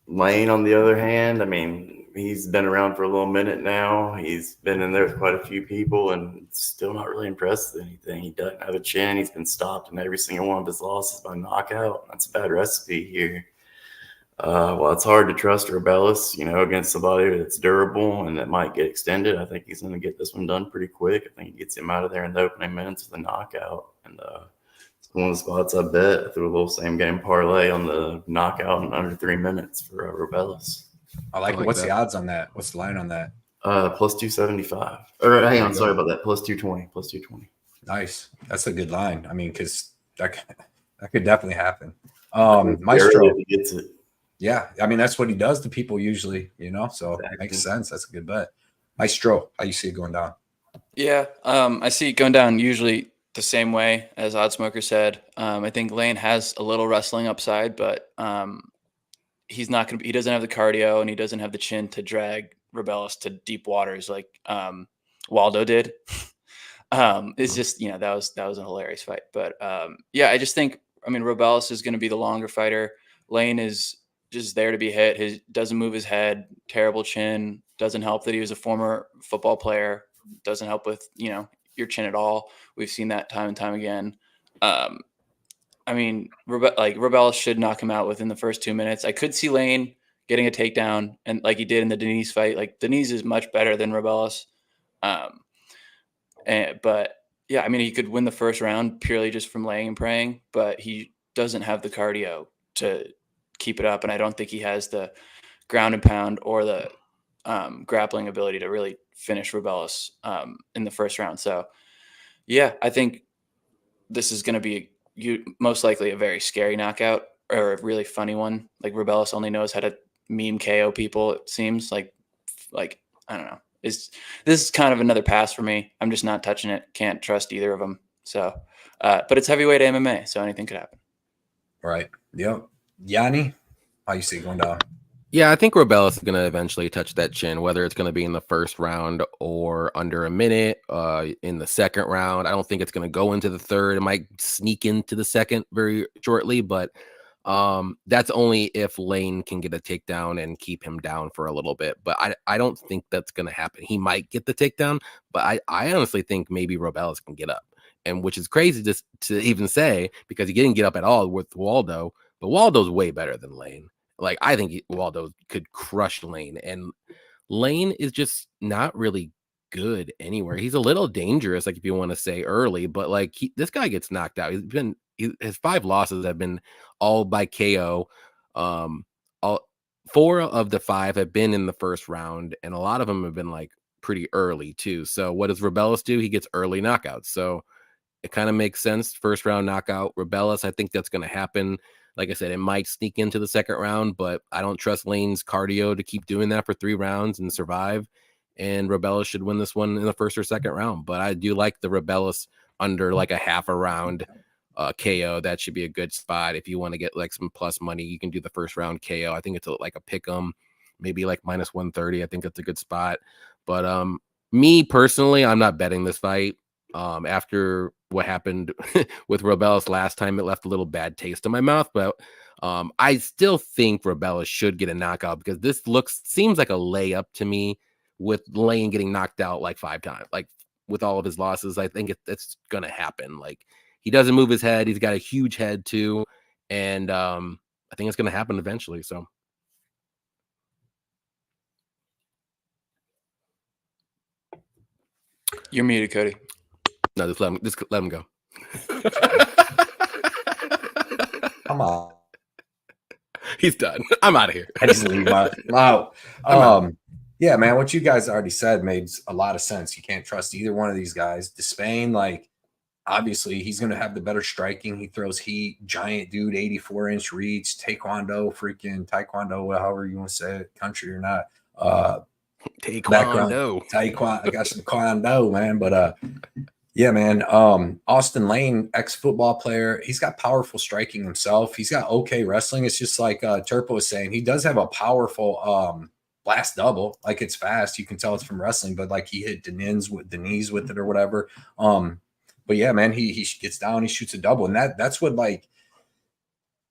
Lane, on the other hand, I mean, he's been around for a little minute now. He's been in there with quite a few people and still not really impressed with anything. He doesn't have a chin. He's been stopped in every single one of his losses by knockout. That's a bad recipe here. Well, it's hard to trust Robellis, against somebody that's durable and that might get extended. I think he's going to get this one done pretty quick. I think he gets him out of there in the opening minutes with a knockout. And it's one of the spots I bet. I threw a little same game parlay on the knockout in under 3 minutes for Robellis. I like it. What's the odds on that? What's the line on that? Plus 275. Or hang on, sorry about that. Plus 220. Plus 220. Nice. That's a good line. I mean, because that could definitely happen. Maestro gets it. Yeah, I mean that's what he does to people usually, so Exactly. It makes sense. That's a good bet. Maestro, how you see it going down? Yeah, I see it going down usually the same way as Oddsmoker said. I think Lane has a little wrestling upside, but he's not going to. He doesn't have the cardio and he doesn't have the chin to drag Robellis to deep waters like Waldo did. It's just that was a hilarious fight, but I just think Robellis is going to be the longer fighter. Lane is just there to be hit. He doesn't move his head, terrible chin. Doesn't help that he was a former football player. Doesn't help with, your chin at all. We've seen that time and time again. Robellis should knock him out within the first 2 minutes. I could see Lane getting a takedown and like he did in the Denise fight. Like Denise is much better than Robellis. But he could win the first round purely just from laying and praying, but he doesn't have the cardio to keep it up, and I don't think he has the ground and pound or the grappling ability to really finish Robellis in the first round. So I think this is going to be most likely a very scary knockout or a really funny one. Like Robellis only knows how to meme KO people, it seems like I don't know. This is kind of another pass for me. I'm just not touching it. Can't trust either of them. So but it's heavyweight MMA, so anything could happen. Right. Yep. Yanni, how you see it going down? Yeah, I think Robellis is going to eventually touch that chin, whether it's going to be in the first round or under a minute in the second round. I don't think it's going to go into the third. It might sneak into the second very shortly, but that's only if Lane can get a takedown and keep him down for a little bit. But I don't think that's going to happen. He might get the takedown, but I honestly think maybe Robellis can get up, and which is crazy to even say because he didn't get up at all with Waldo. But Waldo's way better than Lane. Like, I think Waldo could crush Lane. And Lane is just not really good anywhere. He's a little dangerous, like if you want to say early, but like this guy gets knocked out. His 5 losses have been all by KO. 4 of the 5 have been in the first round, and a lot of them have been like pretty early too. So what does Robellis do? He gets early knockouts. So it kind of makes sense. First round knockout, Robellis. I think that's going to happen. Like I said, it might sneak into the second round, but I don't trust Lane's cardio to keep doing that for 3 rounds and survive. And Robellis should win this one in the first or second round. But I do like the Robellis under like a half a round KO. That should be a good spot. If you want to get like some plus money, you can do the first round KO. I think it's like a pick 'em, maybe like minus 130. I think that's a good spot. But me personally, I'm not betting this fight. After what happened with Robellis last time, it left a little bad taste in my mouth, but I still think Robellis should get a knockout because this seems like a layup to me with Lane getting knocked out like 5 times. Like with all of his losses, I think it's going to happen. Like he doesn't move his head. He's got a huge head too. And I think it's going to happen eventually. So. You're muted, Cody. No, just let him go. Come on. He's done. I'm out of here. I just leave my out. Yeah, man, what you guys already said made a lot of sense. You can't trust either one of these guys. Despain, like, obviously, he's going to have the better striking. He throws heat, giant dude, 84-inch reach, taekwondo, however you want to say it, country or not. Taekwondo. I got some taekwondo, man. But yeah, man. Austin Lane, ex-football player. He's got powerful striking himself. He's got okay wrestling. It's just like Turpo was saying. He does have a powerful blast double. Like it's fast. You can tell it's from wrestling, but like he hit Denise with it or whatever. But yeah, man, he gets down, he shoots a double, and that's what like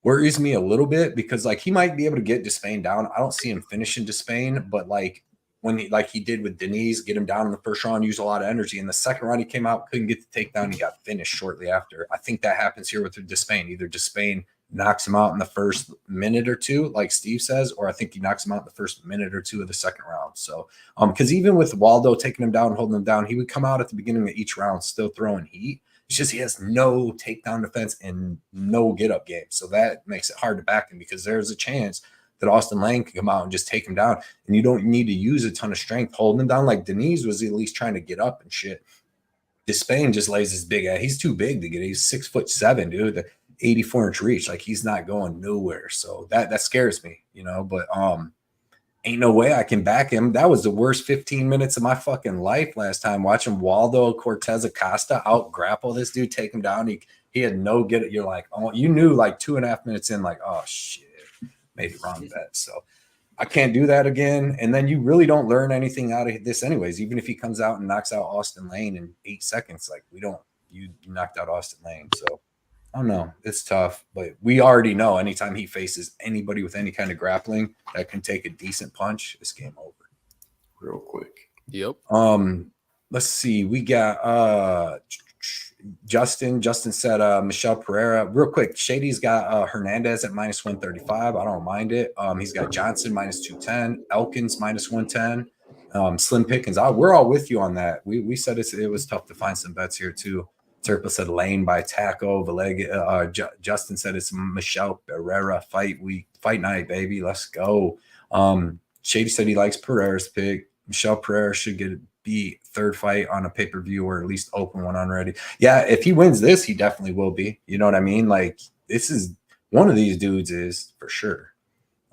worries me a little bit because like he might be able to get Despain down. I don't see him finishing Despain, but like when he did with Denise, get him down in the first round, use a lot of energy. In the second round, he came out, couldn't get the takedown. He got finished shortly after. I think that happens here with Despain. Either Despain knocks him out in the first minute or two, like Steve says, or I think he knocks him out in the first minute or two of the second round. So, because even with Waldo taking him down, holding him down, he would come out at the beginning of each round still throwing heat. It's just he has no takedown defense and no get-up game. So that makes it hard to back him because there's a chance that Austin Lane can come out and just take him down. And you don't need to use a ton of strength holding him down like Denise was at least trying to get up and shit. Despain just lays his big ass. He's too big to get. He's 6'7", dude. The 84-inch reach. Like he's not going nowhere. So that scares me, you know, but ain't no way I can back him. That was the worst 15 minutes of my fucking life last time watching Waldo Cortez Acosta out grapple this dude, take him down. He had no get it. You're like, oh, you knew like 2.5 minutes in, like, oh shit, made it wrong bet. So I can't do that again. And then you really don't learn anything out of this anyways. Even if he comes out and knocks out Austin Lane in 8 seconds, like you knocked out Austin Lane. So I don't know. It's tough, but we already know anytime he faces anybody with any kind of grappling that can take a decent punch, it's game over. Real quick. Yep. Let's see. We got Justin. Justin said Michelle Pereira. Real quick, Shady's got Hernandez at -135. I don't mind it. He's got Johnson -210, Elkins -110, Slim Pickens. We're all with you on that. We said it was tough to find some bets here too. Serpa said Lane by Taco. Justin said it's Michelle Pereira fight night, baby. Let's go. Shady said he likes Pereira's pick. Michelle Pereira should get be third fight on a pay-per-view or at least open one already. Yeah, if he wins this, he definitely will be. You know what I mean? Like this is one of these dudes is for sure.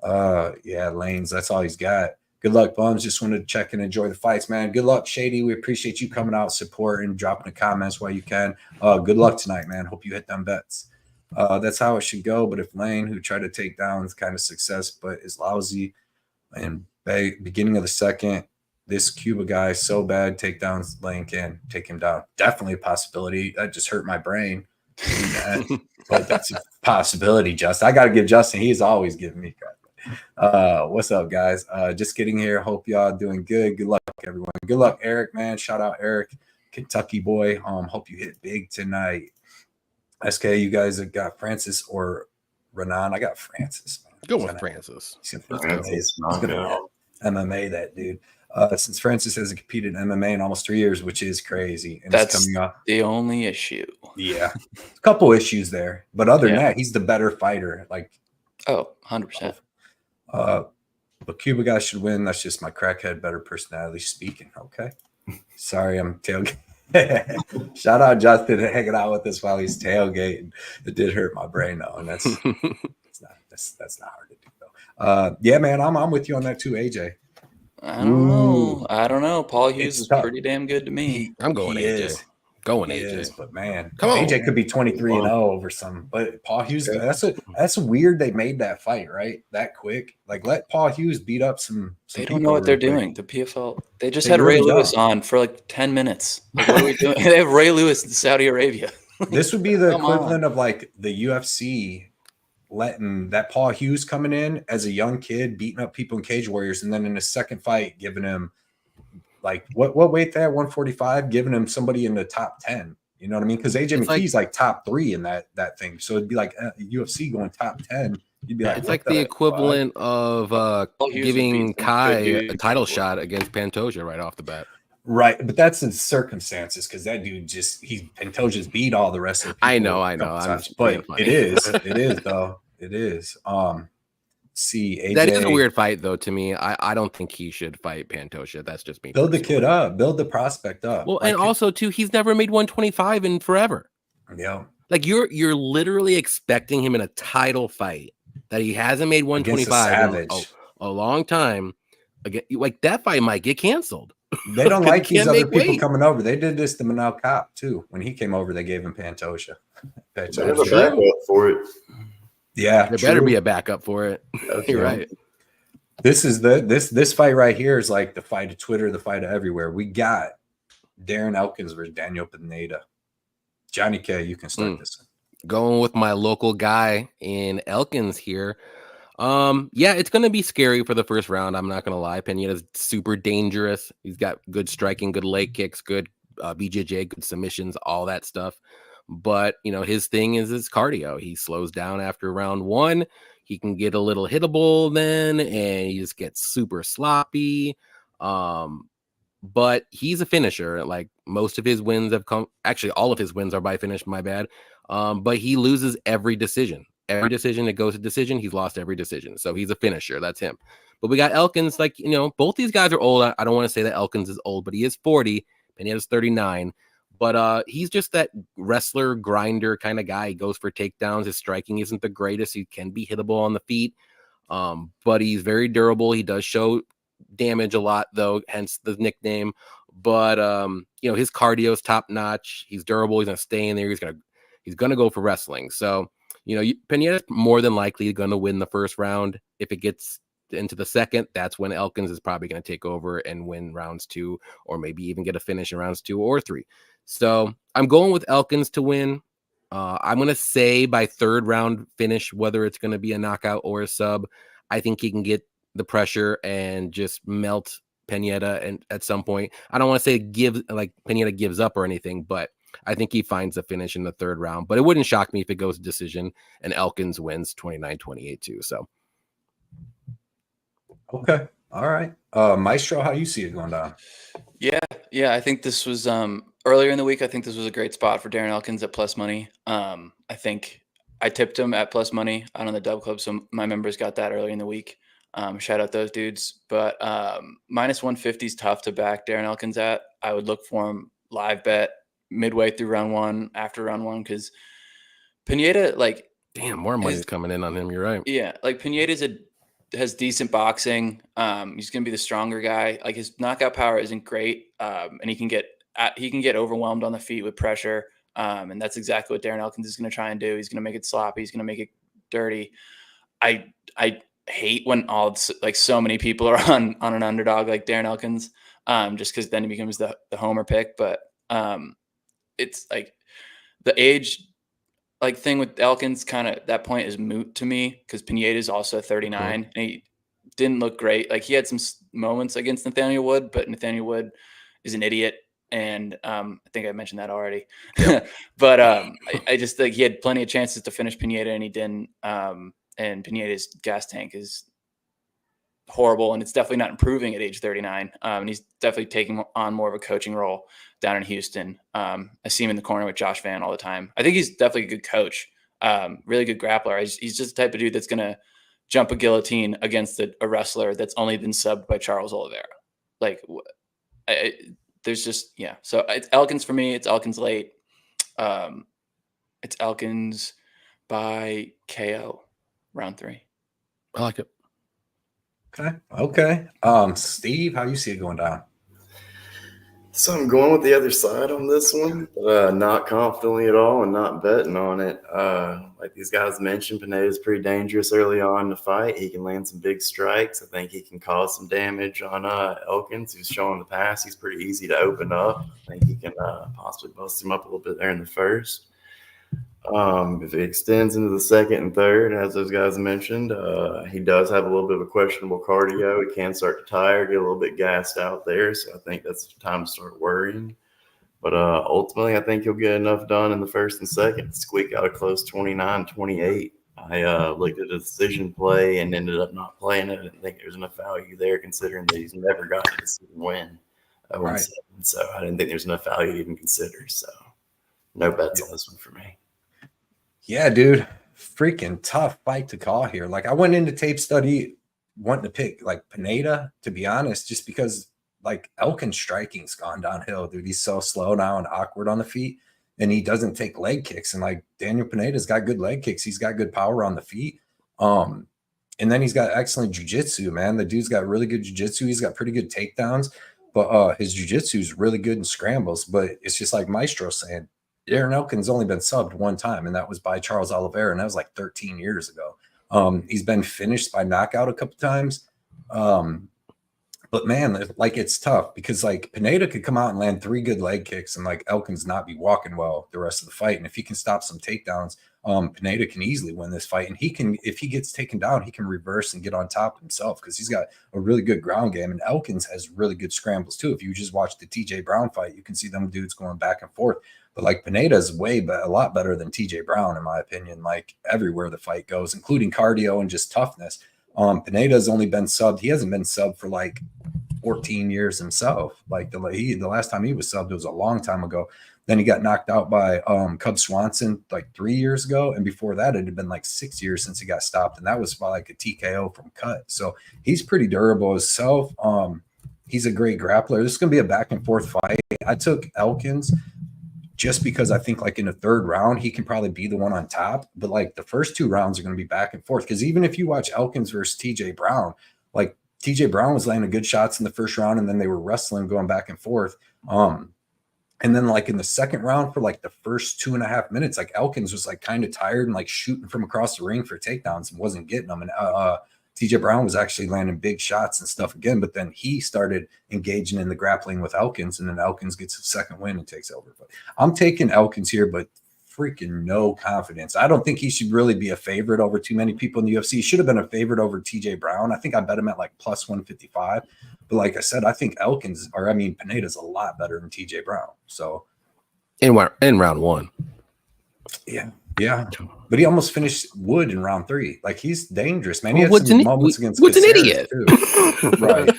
Yeah, Lanes, that's all he's got. Good luck, Bums. Just wanted to check and enjoy the fights, man. Good luck, Shady. We appreciate you coming out, supporting, dropping the comments while you can. Good luck tonight, man. Hope you hit them bets. That's how it should go. But if Lane, who tried to take down, is kind of success, but is lousy, and beginning of the second, this Cuba guy so bad, takedowns, Lane can take him down. Definitely a possibility. That just hurt my brain. But that's a possibility, Justin. I got to give Justin. He's always giving me credit. What's up, guys? Just getting here. Hope y'all doing good. Good luck, everyone. Good luck, Eric, man. Shout out Eric, Kentucky boy. Hope you hit big tonight. SK, you guys have got Francis or Renan. I got Francis, man. Go with Francis. He's gonna MMA that dude. Since Francis hasn't competed in MMA in almost 3 years, which is crazy. And that's coming up. The only issue. Yeah. A couple issues there. But other than that, he's the better fighter. Like, 100%. But Cuba guy should win. That's just my crackhead better personality speaking. Okay. Sorry, I'm tailgating. Shout out Justin hanging out with us while he's tailgating. It did hurt my brain though, and that's not hard to do though. Yeah, man, I'm with you on that too, AJ. I don't know. Paul Hughes is pretty damn good to me. I'm going AJ. Going AJ. But man, come on. AJ could be 23-0 over some. But Paul Hughes, that's weird. They made that fight right that quick. Like let Paul Hughes beat up some. They don't know what they're doing. The PFL. They just had Ray Lewis on for like 10 minutes. Like, what are we doing? They have Ray Lewis in Saudi Arabia. This would be the equivalent of like the UFC letting that Paul Hughes coming in as a young kid beating up people in Cage Warriors, and then in his second fight giving him. Like what weight that 145, giving him somebody in the top 10. You know what I mean? Because AJ McKee's like top 3 in that thing. So it'd be like UFC going top 10. You'd be like, it's like the equivalent of giving Kai a title shot against Pantoja right off the bat. Right, but that's in circumstances because that dude Pantoja's beat all the rest of the people. I know. But it is though. It is. See, AJ, that is a weird fight though to me. I don't think he should fight Pantoja. That's just me. Build the kid up, build the prospect up. Well, and also too, he's never made 125 in forever. Yeah, like you're literally expecting him in a title fight that he hasn't made 125 in a long time. Again, like that fight might get canceled. They don't like these other people coming over. They did this to Manel Kopp too. When he came over, they gave him Pantoja. There's a backup for it. Yeah, there better be a backup for it. You're right. This is this fight right here is like the fight of Twitter, the fight of everywhere. We got Darren Elkins versus Daniel Pineda. Johnny K, you can start this one. Going with my local guy in Elkins here. Yeah, it's gonna be scary for the first round. I'm not gonna lie. Pineda's super dangerous. He's got good striking, good leg kicks, good BJJ, good submissions, all that stuff. But his thing is his cardio. He slows down after round one. He can get a little hittable then, and he just gets super sloppy. But he's a finisher. Like most of his wins have come, actually, all of his wins are by finish, my bad. But he loses every decision. Every decision that goes to decision, he's lost every decision. So he's a finisher. That's him. But we got Elkins, like, both these guys are old. I don't want to say that Elkins is old, but he is 40, Pineda's 39. But he's just that wrestler, grinder kind of guy. He goes for takedowns. His striking isn't the greatest. He can be hittable on the feet. But he's very durable. He does show damage a lot, though, hence the nickname. But his cardio is top notch. He's durable. He's gonna stay in there. He's gonna go for wrestling. So Pineda's more than likely gonna win the first round. If it gets into the second, that's when Elkins is probably gonna take over and win rounds 2, or maybe even get a finish in rounds 2 or 3. So I'm going with Elkins to win. I'm gonna say by third round finish, whether it's gonna be a knockout or a sub. I think he can get the pressure and just melt Pineda, and at some point, I don't want to say Pineda gives up or anything, but I think he finds a finish in the third round. But it wouldn't shock me if it goes to decision and Elkins wins 29-28 too. So Okay. All right. Maestro, how you see it going down? Yeah. I think this was earlier in the week. I think this was a great spot for Darren Elkins at plus money. I think I tipped him at plus money out on the Dub Club, so my members got that early in the week. Shout out those dudes. But minus 150 is tough to back Darren Elkins at. I would look for him live bet midway through round 1, after round 1, because Pineda, like, damn, more money's coming in on him. You're right. Yeah, like Pineda has decent boxing. He's gonna be the stronger guy. Like, his knockout power isn't great, and he can get overwhelmed on the feet with pressure. And that's exactly what Darren Elkins is gonna try and do. He's gonna make it sloppy. He's gonna make it dirty. I hate when so many people are on an underdog like Darren Elkins, just because then he becomes the homer pick. But it's like the age thing with Elkins, kind of that point is moot to me, because Pineda is also 39 and he didn't look great. Like, he had some moments against Nathaniel Wood, but Nathaniel Wood is an idiot. And I think I mentioned that already. Yep. But I just think he had plenty of chances to finish Pineda and he didn't. And Pineda's gas tank is horrible, and it's definitely not improving at age 39. And he's definitely taking on more of a coaching role down in Houston. I see him in the corner with Josh Van all the time. I think he's definitely a good coach, really good grappler. He's just the type of dude that's going to jump a guillotine against a wrestler that's only been subbed by Charles Oliveira. Like, there's just, yeah. So it's Elkins for me. It's Elkins late. It's Elkins by KO. Round 3. I like it. Okay. Steve, how you see it going down? So I'm going with the other side on this one, but not confidently at all and not betting on it. Like these guys mentioned, Pineda is pretty dangerous early on in the fight. He can land some big strikes. I think he can cause some damage on Elkins, who's shown in the past he's pretty easy to open up. I think he can possibly bust him up a little bit there in the first. If it extends into the second and third, as those guys mentioned, he does have a little bit of a questionable cardio. He can start to tire, get a little bit gassed out there. So I think that's the time to start worrying. But ultimately, I think he'll get enough done in the first and second to squeak out a close 29-28. I looked at a decision play and ended up not playing it. I didn't think there's enough value there, considering that he's never got a decision win. Right. So I didn't think there's enough value to even consider. So no bets on this one for me. Yeah, dude, freaking tough fight to call here. Like, I went into tape study wanting to pick like Pineda, to be honest, just because like Elkins striking's gone downhill, dude. He's so slow now and awkward on the feet, and he doesn't take leg kicks. And like Daniel Pineda's got good leg kicks. He's got good power on the feet. And then he's got excellent jiu-jitsu, man. The dude's got really good jiu-jitsu. He's got pretty good takedowns, but his jiu-jitsu is really good in scrambles. But it's just like Maestro saying, Darren Elkins only been subbed one time, and that was by Charles Oliveira, and that was like 13 years ago. He's been finished by knockout a couple times. But man, like it's tough because like Pineda could come out and land 3 good leg kicks and like Elkins not be walking well the rest of the fight. And if he can stop some takedowns, Pineda can easily win this fight. And he can, if he gets taken down, he can reverse and get on top himself because he's got a really good ground game. And Elkins has really good scrambles too. If you just watch the TJ Brown fight, you can see them dudes going back and forth. But like Pineda is a lot better than TJ Brown, in my opinion, like everywhere the fight goes, including cardio and just toughness. Pineda's only been subbed. He hasn't been subbed for like 14 years himself. Like the last time he was subbed, it was a long time ago. Then he got knocked out by Cub Swanson like 3 years ago. And before that, it had been like 6 years since he got stopped. And that was by like a TKO from cut. So he's pretty durable himself. He's a great grappler. This is going to be a back and forth fight. I took Elkins just because I think like in the 3rd round, he can probably be the one on top. But like the first 2 rounds are going to be back and forth. Because even if you watch Elkins versus TJ Brown, like TJ Brown was landing good shots in the 1st round, and then they were wrestling, going back and forth. And then like in the 2nd round for like the first 2.5 minutes, like Elkins was like kind of tired and like shooting from across the ring for takedowns and wasn't getting them. And TJ Brown was actually landing big shots and stuff again, but then he started engaging in the grappling with Elkins, and then Elkins gets a 2nd win and takes over. But I'm taking Elkins here, but freaking no confidence. I don't think he should really be a favorite over too many people in the UFC. He should have been a favorite over TJ Brown. I think I bet him at like plus 155. But like I said, I think Pineda's a lot better than TJ Brown. So in round 1. Yeah. But he almost finished Wood in round 3. Like he's dangerous, man. He Well, had some moments against Wood's an Caceres, idiot. too. Right.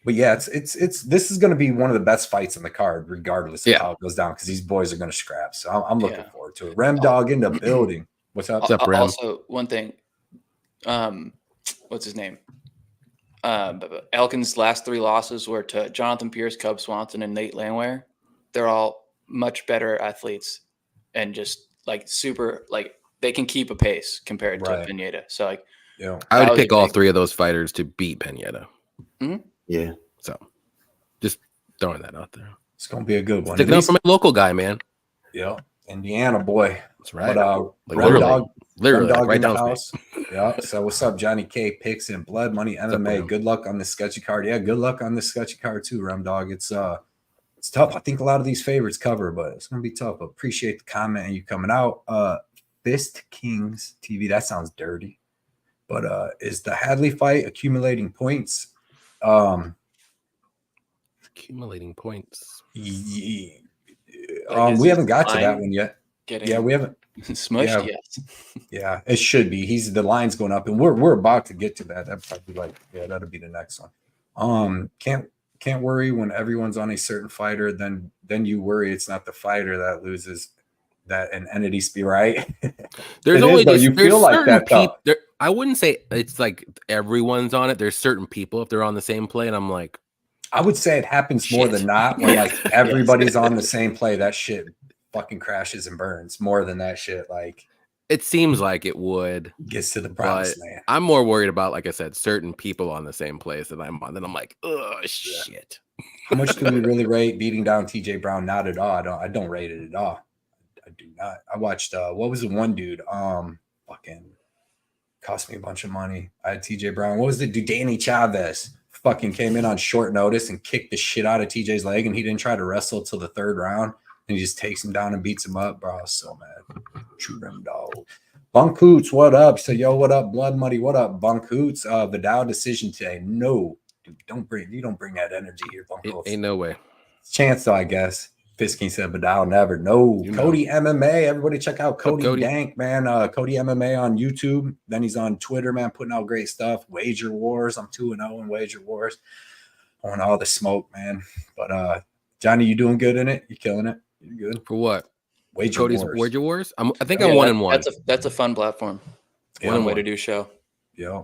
But yeah, it's this is going to be one of the best fights in the card, regardless of how it goes down, because these boys are going to scrap. So I'm looking forward to it. Rem Dog in the building. What's up? What's up, Rem? Also, one thing. What's his name? Elkins' last 3 losses were to Jonathan Pierce, Cub Swanson, and Nate Landwehr. They're all much better athletes and just like super, like they can keep a pace compared to Pineda. So like, I would pick all 3 of those fighters to beat Pineda. Mm-hmm. Yeah. So just throwing that out there. It's going to be a good one. Sticking up for my local guy, man. Yeah. Indiana boy. That's right. But literally Dog right in the down house. Yeah. So what's up, Johnny K? Picks and Blood Money MMA. Good luck on this sketchy card. Yeah, good luck on this sketchy card too, Rem Dog. It's tough. I think a lot of these favorites cover, but it's gonna be tough. Appreciate the comment and you coming out. Fist Kings TV. That sounds dirty. But is the Hadley fight accumulating points? Accumulating points. We haven't got to that one yet. Yeah, we haven't. Smushed, yes. Yeah, it should be. The line's going up, and we're about to get to that. That'd probably that'll be the next one. Can't worry when everyone's on a certain fighter. Then you worry it's not the fighter that loses, that an entity speed, right? There's only you feel like that. I wouldn't say it's like everyone's on it. There's certain people if they're on the same play, and I'm like, I would say it happens more than not when like everybody's on the same play. That shit fucking crashes and burns more than that shit. Like it seems like it would gets to the promised land. I'm more worried about, like I said, certain people on the same place that I'm on. Then I'm like, oh shit. How much do we really rate beating down TJ Brown? Not at all. I don't rate it at all. I do not. I watched what was the one dude? Fucking cost me a bunch of money. I had TJ Brown. What was the dude? Danny Chavez fucking came in on short notice and kicked the shit out of TJ's leg, and he didn't try to wrestle till the 3rd round. And he just takes him down and beats him up, bro. I was so mad. True Rem Dog. Bunk Hoots, what up? So, yo, what up? Blood Muddy, what up? Bunk Hoots. Vidal decision today. No, dude, you don't bring that energy here, Bunk Hoots. Ain't no way. Chance, though, I guess. Fisking said Vidal never. No. Cody MMA. Everybody check out Cody Dank, man. Cody MMA on YouTube. Then he's on Twitter, man, putting out great stuff. Wager Wars. I'm 2-0 in Wager Wars. I want all the smoke, man. But Johnny, you doing good in it? You killing it? You good? For what? Cody's Wager Wars? I think I'm 1-1. That's a fun platform. One way to do show. Yeah.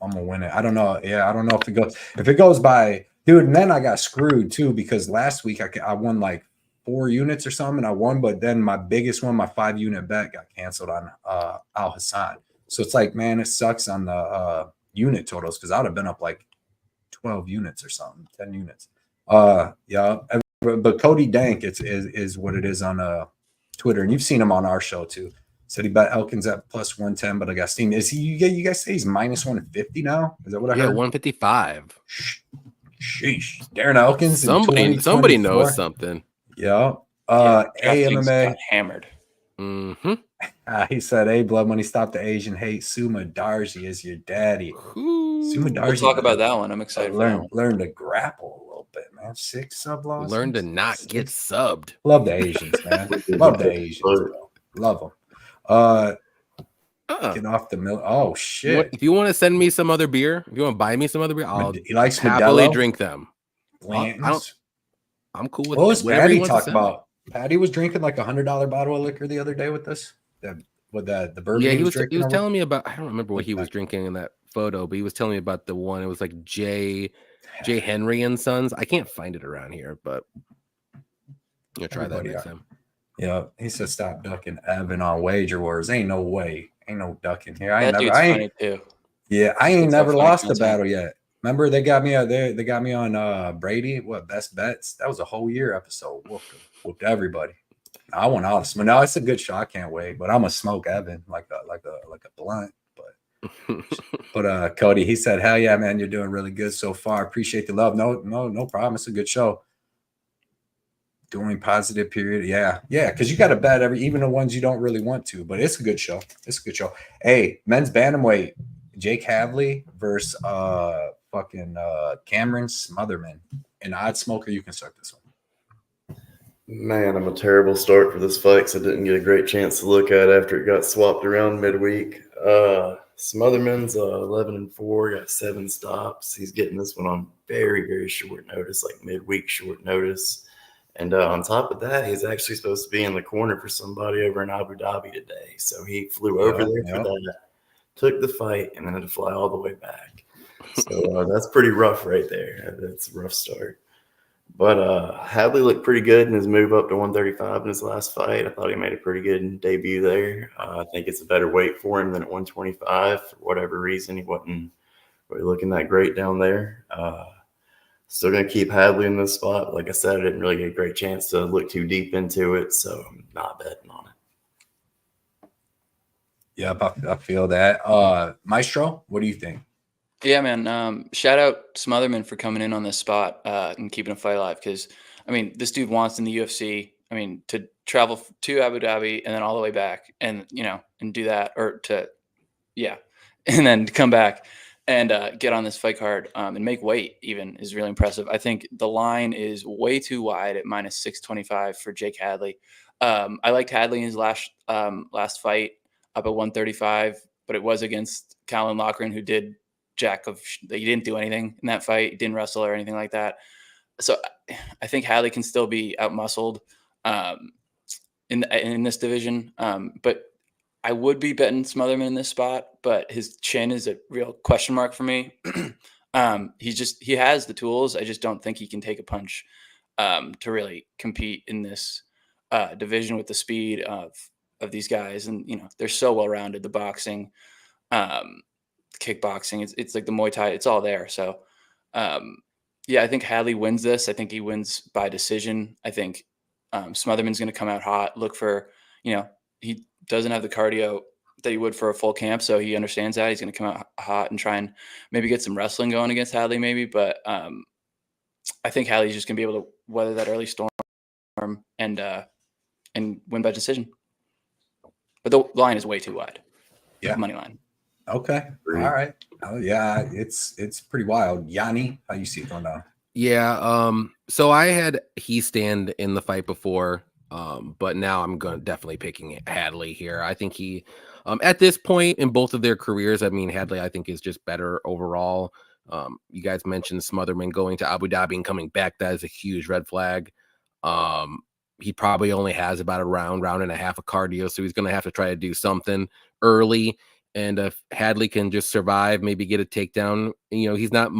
I'm gonna win it. I don't know. Yeah, I don't know if it goes by, dude. And then I got screwed too, because last week I won like 4 units or something. I won, but then my biggest one, my 5-unit bet, got canceled on Al Hassan. So it's like, man, it sucks on the unit totals, because I'd have been up like 12 units or something, 10 units. Yeah. But Cody Dank is what it is on Twitter, and you've seen him on our show too. Said he bet Elkins at plus 110, but I got steam. Is he? You guys say he's minus 150 now? Is that what I Yeah, heard? 155. Sheesh. Darren Elkins in Somebody knows 2024. something. Yeah. DraftKings AMMA. got hammered. Mm-hmm. He said, "Hey, blood money, stop the Asian hate. Mudaerji is your daddy." Mudaerji, We'll talk about that one. I'm excited for that one. learn to grapple a little bit, man. 6 sub losses. Learn to not get subbed. Love the Asians, man. Love the Asians, bro. Love them. Get off the mill. Oh shit! If you want to send me some other beer, if you want to buy me some other beer, I'll He likes happily Modelo? drink them. Blanton's. I'm cool with What was whatever Patty you want to talk send me. about? Patty was drinking like $100 bottle of liquor the other day with us. With the bourbon. Yeah, he was drinking. telling me about. I don't remember what he was drinking in that photo, but he was telling me about the one. It was like J. Henry and Sons. I can't find it around here, but you'll try that next time. Yeah, he said stop ducking Evan on Wager Wars. Ain't no way. Ain't no ducking here. That dude's funny too. Yeah, I ain't It's never so funny lost a content. battle yet. Remember they got me out there. They got me on Brady. What best bets? That was a whole year episode. Whooped everybody. I want all this. No, it's a good show. I can't wait. But I'm gonna smoke Evan like a blunt. But Cody, he said, "Hell yeah, man, you're doing really good so far. Appreciate the love. No problem. It's a good show. Doing positive period. Yeah, because you got to bet even the ones you don't really want to. But it's a good show. It's a good show. Hey, men's bantamweight, Jake Hadley versus Cameron Smotherman. An odd smoker. You can start this one. Man, I'm a terrible start for this fight because I didn't get a great chance to look at it after it got swapped around midweek. Smotherman's 11-4, got 7 stops. He's getting this one on very, very short notice, like midweek short notice. And on top of that, he's actually supposed to be in the corner for somebody over in Abu Dhabi today. So he flew over there for that, took the fight, and then had to fly all the way back. So that's pretty rough right there. That's a rough start. But Hadley looked pretty good in his move up to 135 in his last fight. I thought he made a pretty good debut there. I think it's a better weight for him than at 125. For whatever reason, he wasn't really looking that great down there. Still going to keep Hadley in this spot. Like I said, I didn't really get a great chance to look too deep into it, so I'm not betting on it. Yeah, I feel that. Maestro, what do you think? Yeah, man. Shout out Smotherman for coming in on this spot and keeping a fight alive. Because I mean, this dude wants in the UFC. I mean, to travel to Abu Dhabi and then all the way back, and and do that, and then come back and get on this fight card and make weight even is really impressive. I think the line is way too wide at minus 625 for Jake Hadley. I liked Hadley in his last fight up at 135, but it was against Callan Loughran, who did he didn't do anything in that fight. He didn't wrestle or anything like that. So I think Hadley can still be outmuscled in this division. But I would be betting Smotherman in this spot, but his chin is a real question mark for me. He has the tools. I just don't think he can take a punch to really compete in this division with the speed of these guys. And, they're so well-rounded, the boxing, kickboxing, it's like the Muay Thai, it's all there. So, I think Hadley wins this. I think he wins by decision. I think Smotherman's going to come out hot, look for, he doesn't have the cardio that he would for a full camp. So he understands that he's going to come out hot and try and maybe get some wrestling going against Hadley maybe. But I think Hadley's just going to be able to weather that early storm and win by decision. But the line is way too wide. Yeah. Money line. Okay. All right. Oh yeah, it's pretty wild. Yanni, how you see it going down? Yeah. So I had stand in the fight before, but now I'm definitely picking Hadley here. I think he, at this point in both of their careers, I mean, Hadley, I think is just better overall. You guys mentioned Smotherman going to Abu Dhabi and coming back. That is a huge red flag. He probably only has about a round and a half of cardio, so he's going to have to try to do something early. And if Hadley can just survive, maybe get a takedown, he's not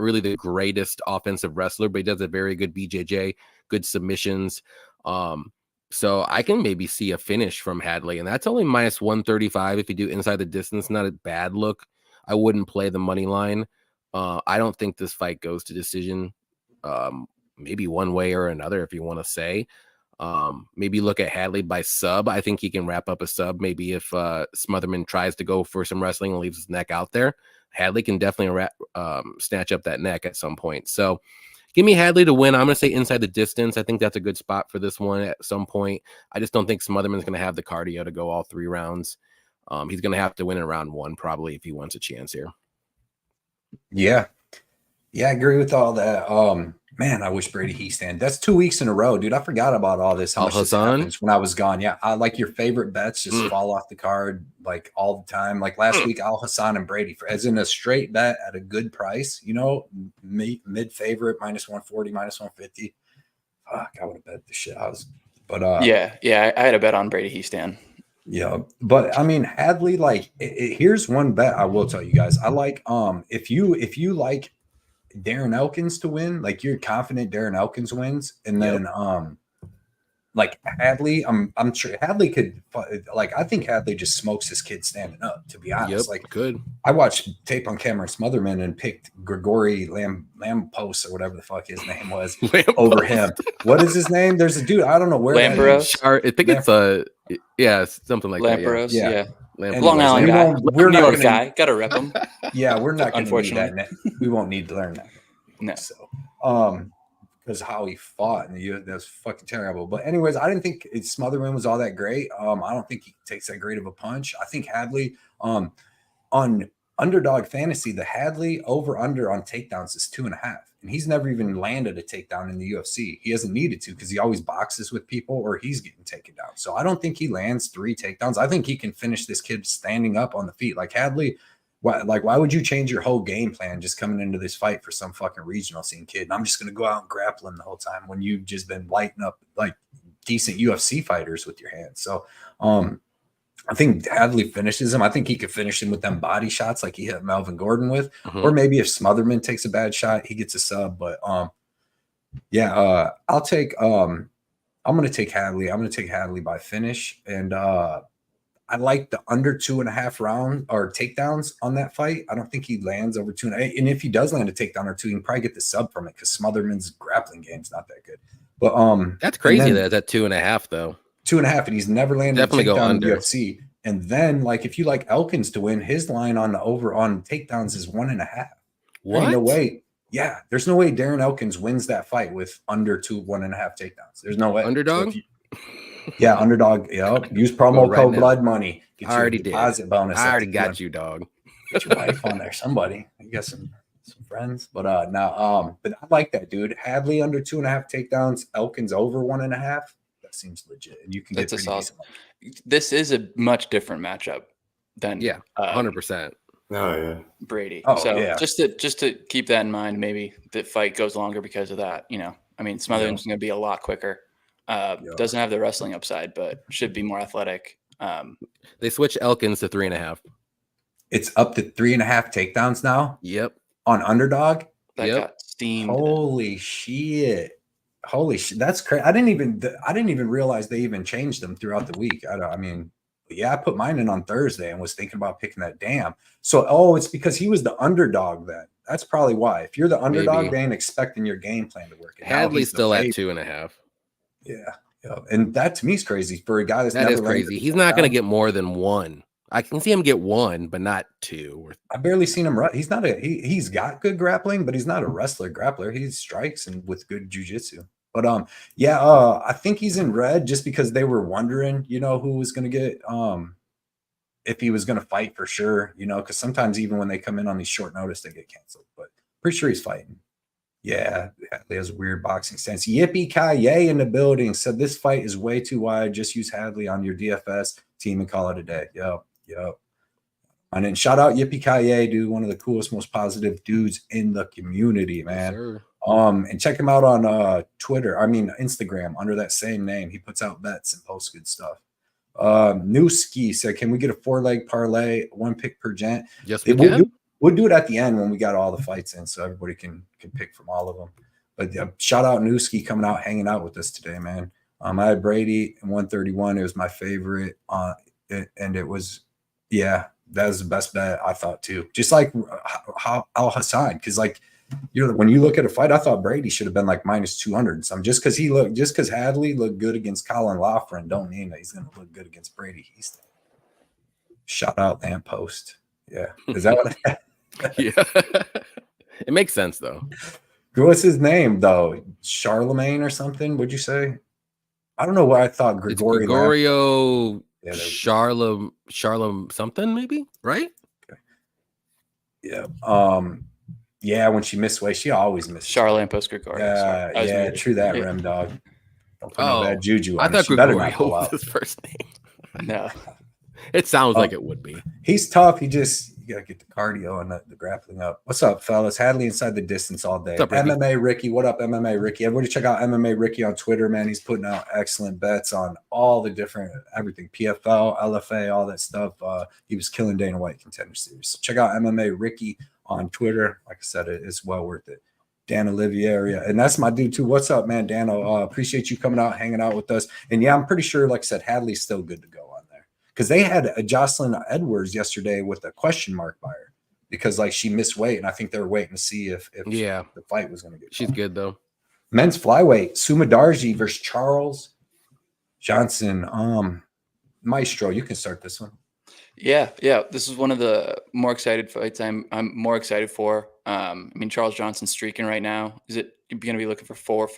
really the greatest offensive wrestler, but he does a very good BJJ, good submissions. So I can maybe see a finish from Hadley, and that's only minus 135 if you do inside the distance. Not a bad look. I wouldn't play the money line. I don't think this fight goes to decision, maybe one way or another, if you want to say. Maybe look at Hadley by sub. I think he can wrap up a sub. Maybe if Smotherman tries to go for some wrestling and leaves his neck out there, Hadley can definitely snatch up that neck at some point. So give me Hadley to win. I'm going to say inside the distance. I think that's a good spot for this one at some point. I just don't think Smotherman's going to have the cardio to go all 3 rounds. He's going to have to win in round 1 probably if he wants a chance here. Yeah. Yeah, I agree with all that. Man, I wish Brady Heastand. That's 2 weeks in a row, dude. I forgot about all this. How much this happens when I was gone. Yeah, I like your favorite bets just fall off the card like all the time. Like last week, Al Hassan and Brady for as in a straight bet at a good price. You know, mid favorite minus 140, minus 150. Fuck, I would have bet the shit. But yeah, I had a bet on Brady Heastand. Yeah, but I mean Hadley. Like, here's one bet I will tell you guys. I like if you like Darren Elkins to win, like you're confident Darren Elkins wins, and then like Hadley, I'm sure Hadley could, like, I think Hadley just smokes this kid standing up, to be honest. Like, good. I watched tape on camera Smotherman and picked Grigory Lampos or whatever the fuck his name was over him. What is his name? There's a dude, I don't know where Lamperos. I think it's something like Lamperos, that. Yeah. Long Island guy. We're New not York gonna, guy. Gotta rep him. Yeah, we're not going to need Unfortunately. that. We won't need to learn that. No. So, because how he fought in the U.S. that was fucking terrible. But anyways, I didn't think Smotherman was all that great. I don't think he takes that great of a punch. I think Hadley on Underdog Fantasy, the Hadley over under on takedowns is 2.5, and he's never even landed a takedown in the UFC. He hasn't needed to because he always boxes with people or he's getting taken down. So I don't think he lands 3 takedowns. I think he can finish this kid standing up on the feet. Like Hadley. Why would you change your whole game plan just coming into this fight for some fucking regional scene kid? And I'm just going to go out and grapple him the whole time when you've just been lighting up like decent UFC fighters with your hands. So I think Hadley finishes him. I think he could finish him with them body shots like he hit Melvin Gordon with. Or maybe if Smotherman takes a bad shot, he gets a sub. But I'll take I'm going to take Hadley. I'm going to take Hadley by finish. And I like the under 2.5 round or takedowns on that fight. I don't think he lands over 2.5. And if he does land a takedown or 2, he can probably get the sub from it because Smotherman's grappling game's not that good. But that's crazy that at 2.5 though. 2.5, and he's never landed Definitely a takedown go in under. the UFC. And then, like, if you like Elkins to win, his line on the over on takedowns is 1.5. What? Ain't no way. Yeah, there's no way Darren Elkins wins that fight with under 1.5 takedowns. There's no way. Underdog? So yeah, Underdog. Yeah, use promo right code now. Blood Money. Get I your already deposit did. bonus. I already got you, dog. Get your wife on there. Somebody. You got some friends. But but I like that, dude. Hadley under 2.5 takedowns. Elkins over 1.5. That seems legit. And you can That's get a pretty solid. decent. This is a much different matchup than 100%. Oh yeah, Brady. Oh, so yeah. just to keep that in mind, maybe the fight goes longer because of that. You know, I mean, Smotherman's going to be a lot quicker. Doesn't have the wrestling upside, but should be more athletic. They switched Elkins to 3.5. It's up to 3.5 takedowns now. Yep. On Underdog. That got steamed. Holy shit. That's crazy. I didn't even realize they even changed them throughout the week. I mean, I put mine in on Thursday and was thinking about picking that. Damn. So, it's because he was the underdog then. That's probably why. If you're the underdog, they ain't expecting your game plan to work. Hadley's still at 2.5. Yeah. And that to me is crazy for a guy that's never crazy. He's not going to get more than 1. I can see him get 1, but not 2. I barely seen him. He's not he's got good grappling, but he's not a wrestler grappler. He strikes and with good jiu-jitsu. But I think he's in red just because they were wondering, who was going to get if he was going to fight for sure, because sometimes even when they come in on these short notice, they get canceled. But pretty sure he's fighting. Yeah, Hadley has a weird boxing stance. Yippee Kaye in the building said this fight is way too wide. Just use Hadley on your DFS team and call it a day. Yep. And then shout out Yippee Kaye, dude, one of the coolest, most positive dudes in the community, man. Sure. And check him out on Instagram under that same name. He puts out bets and posts good stuff. Newski said, can we get a 4-leg parlay, 1 pick per gent? Yes, we can. We'll do it at the end when we got all the fights in, so everybody can pick from all of them. But shout out Newski coming out, hanging out with us today, man. I had Brady in 131. It was my favorite. And it was, that was the best bet I thought too. Just like Al Hassan, because like When you look at a fight, I thought Brady should have been like minus 200 some, just because Hadley looked good against Colin Loughran don't mean that he's going to look good against Brady. He's shout out Lamppost. Yeah, is that what? Yeah, it makes sense though. What's his name though? Charlemagne or something? Would you say? I don't know what I thought. It's Gregorio Yeah, Charlem something maybe, right? Yeah. Yeah, when she missed weight, she always misses. Charlene Post Gregorio. Yeah, true that, Rem Dog. Don't put no bad juju on I thought she better not Gregorio pull was out. his first name. No. It sounds like it would be. He's tough. You gotta get the cardio and the grappling up. What's up, fellas? Hadley inside the distance all day. What's up, Ricky? MMA Ricky. What up, MMA Ricky? Everybody check out MMA Ricky on Twitter, man. He's putting out excellent bets on all the different everything. PFL, LFA, all that stuff. He was killing Dana White Contender Series. So check out MMA Ricky on Twitter. Like I said, it's well worth it. Dan Olivier, and that's my dude too. What's up, man? Dan, appreciate you coming out, hanging out with us. And yeah, I'm pretty sure, like I said, Hadley's still good to go on there because they had a Jocelyn Edwards yesterday with a question mark by her because like she missed weight, and I think they were waiting to see if the fight was going to get. She's good though. Men's flyweight, Mudaerji versus Charles Johnson. Maestro, you can start this one. Yeah. This is one of the more excited fights I'm more excited for. I mean, Charles Johnson's streaking right now. Is it going to be looking for 4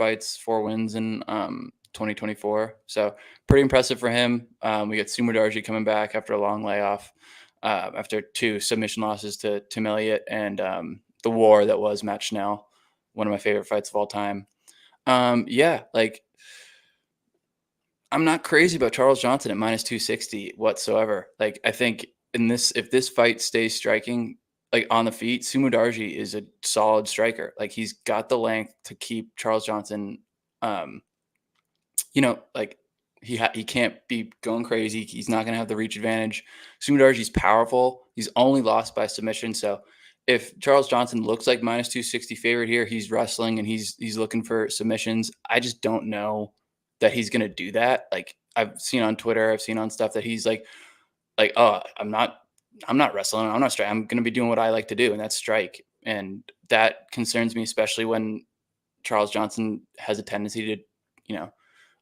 wins in 2024? So pretty impressive for him. We got Mudaerji coming back after a long layoff, after 2 submission losses to Tim Elliott and the war that was Matt Schnell, one of my favorite fights of all time. I'm not crazy about Charles Johnson at minus 260 whatsoever. Like, I think if this fight stays striking, like on the feet, Mudaerji is a solid striker. Like, he's got the length to keep Charles Johnson, like he can't be going crazy. He's not going to have the reach advantage. Mudaerji's powerful. He's only lost by submission. So if Charles Johnson looks like minus 260 favorite here, he's wrestling and he's looking for submissions. I just don't know that he's going to do that. Like, I've seen on Twitter, I've seen on stuff that he's like, oh, I'm not wrestling. I'm not striking. I'm going to be doing what I like to do, and that's strike. And that concerns me, especially when Charles Johnson has a tendency to,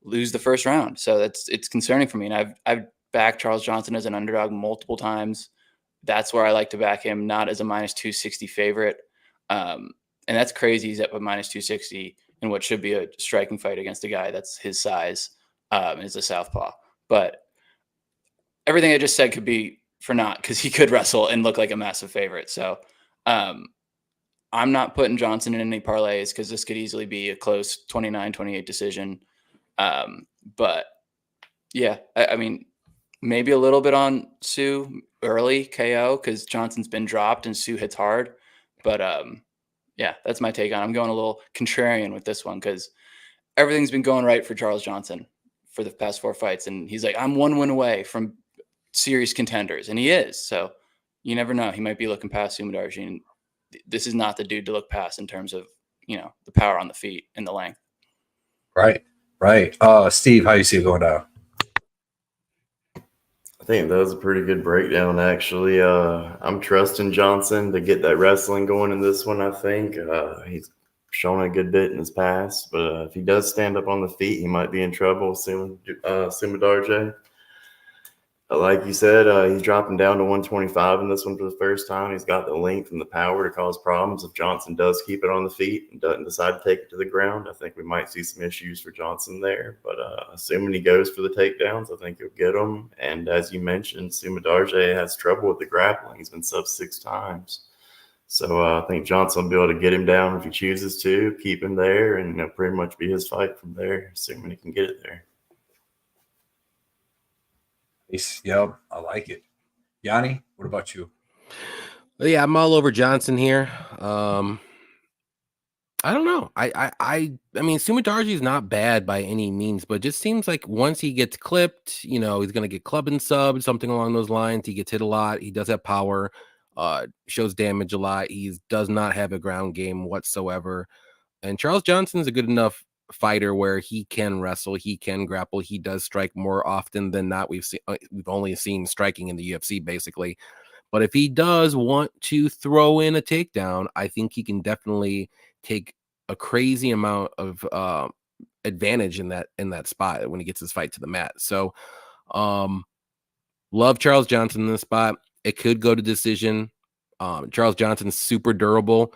lose the first round. So it's concerning for me. And I've backed Charles Johnson as an underdog multiple times. That's where I like to back him, not as a minus 260 favorite. And that's crazy. He's at minus 260 in what should be a striking fight against a guy that's his size, and is a southpaw. But everything I just said could be for naught because he could wrestle and look like a massive favorite. So I'm not putting Johnson in any parlays because this could easily be a close 29-28 decision. But yeah, I mean, maybe a little bit on Sue early KO because Johnson's been dropped and Sue hits hard. But yeah, that's my take on it. I'm going a little contrarian with this one because everything's been going right for Charles Johnson for the past 4 fights. And he's like, I'm 1 win away from serious contenders. And he is. So you never know. He might be looking past Mudaerji. And this is not the dude to look past in terms of, the power on the feet and the length. Right. Steve, how you see it going down? I think that was a pretty good breakdown, actually. I'm trusting Johnson to get that wrestling going in this one, I think. He's shown a good bit in his past, but if he does stand up on the feet, he might be in trouble with Mudaerji. Like you said, he's dropping down to 125 in this one for the first time. He's got the length and the power to cause problems. If Johnson does keep it on the feet and doesn't decide to take it to the ground, I think we might see some issues for Johnson there. But assuming he goes for the takedowns, I think he'll get them. And as you mentioned, Mudaerji has trouble with the grappling. He's been sub 6 times. So I think Johnson will be able to get him down if he chooses to, keep him there, and it'll pretty much be his fight from there, assuming he can get it there. Yep, I like it. Yanni, what about you? Yeah, I'm all over Johnson here. I don't know. I mean, Mudaerji is not bad by any means, but it just seems like once he gets clipped, he's going to get club and sub, something along those lines. He gets hit a lot. He does have power, shows damage a lot. He does not have a ground game whatsoever. And Charles Johnson's a good enough fighter where he can wrestle, he can grapple, he does strike more often than not. We've only seen striking in the UFC basically, But if he does want to throw in a takedown, I think he can definitely take a crazy amount of advantage in that spot when he gets his fight to the mat. So love Charles Johnson in this spot. It could go to decision. Charles Johnson's super durable.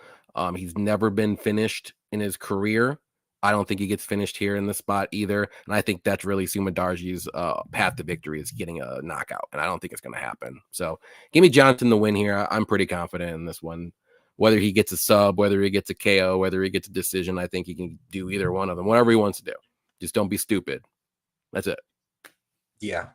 He's never been finished in his career. I don't think he gets finished here in this spot either. And I think that's really Mudaerji's path to victory is getting a knockout. And I don't think it's going to happen. So give me Johnson the win here. I'm pretty confident in this one. Whether he gets a sub, whether he gets a KO, whether he gets a decision, I think he can do either one of them, whatever he wants to do. Just don't be stupid. That's it. Yeah.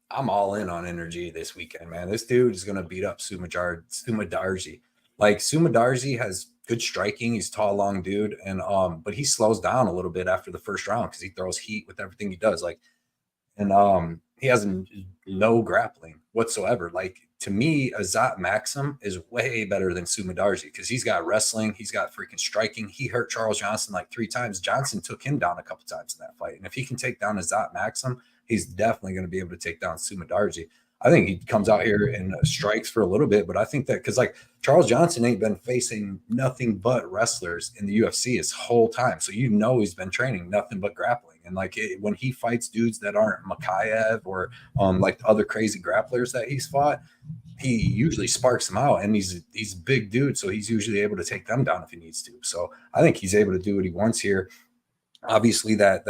I'm all in on energy this weekend, man. This dude is gonna beat up Mudaerji. Like Mudaerji has good striking. He's a tall, long dude, and but he slows down a little bit after the first round because he throws heat with everything he does. Like, and he has no grappling whatsoever. Like to me, Azat Maxim is way better than Mudaerji because he's got wrestling, he's got freaking striking. He hurt Charles Johnson like 3 times. Johnson took him down a couple times in that fight, and if he can take down Azat Maxim, he's definitely going to be able to take down Mudaerji. I think he comes out here and strikes for a little bit, but I think that because like Charles Johnson ain't been facing nothing but wrestlers in the UFC his whole time, so he's been training nothing but grappling. And like when he fights dudes that aren't Makayev or like other crazy grapplers that he's fought, he usually sparks them out, and he's a big dude, so he's usually able to take them down if he needs to. So I think he's able to do what he wants here. Obviously, that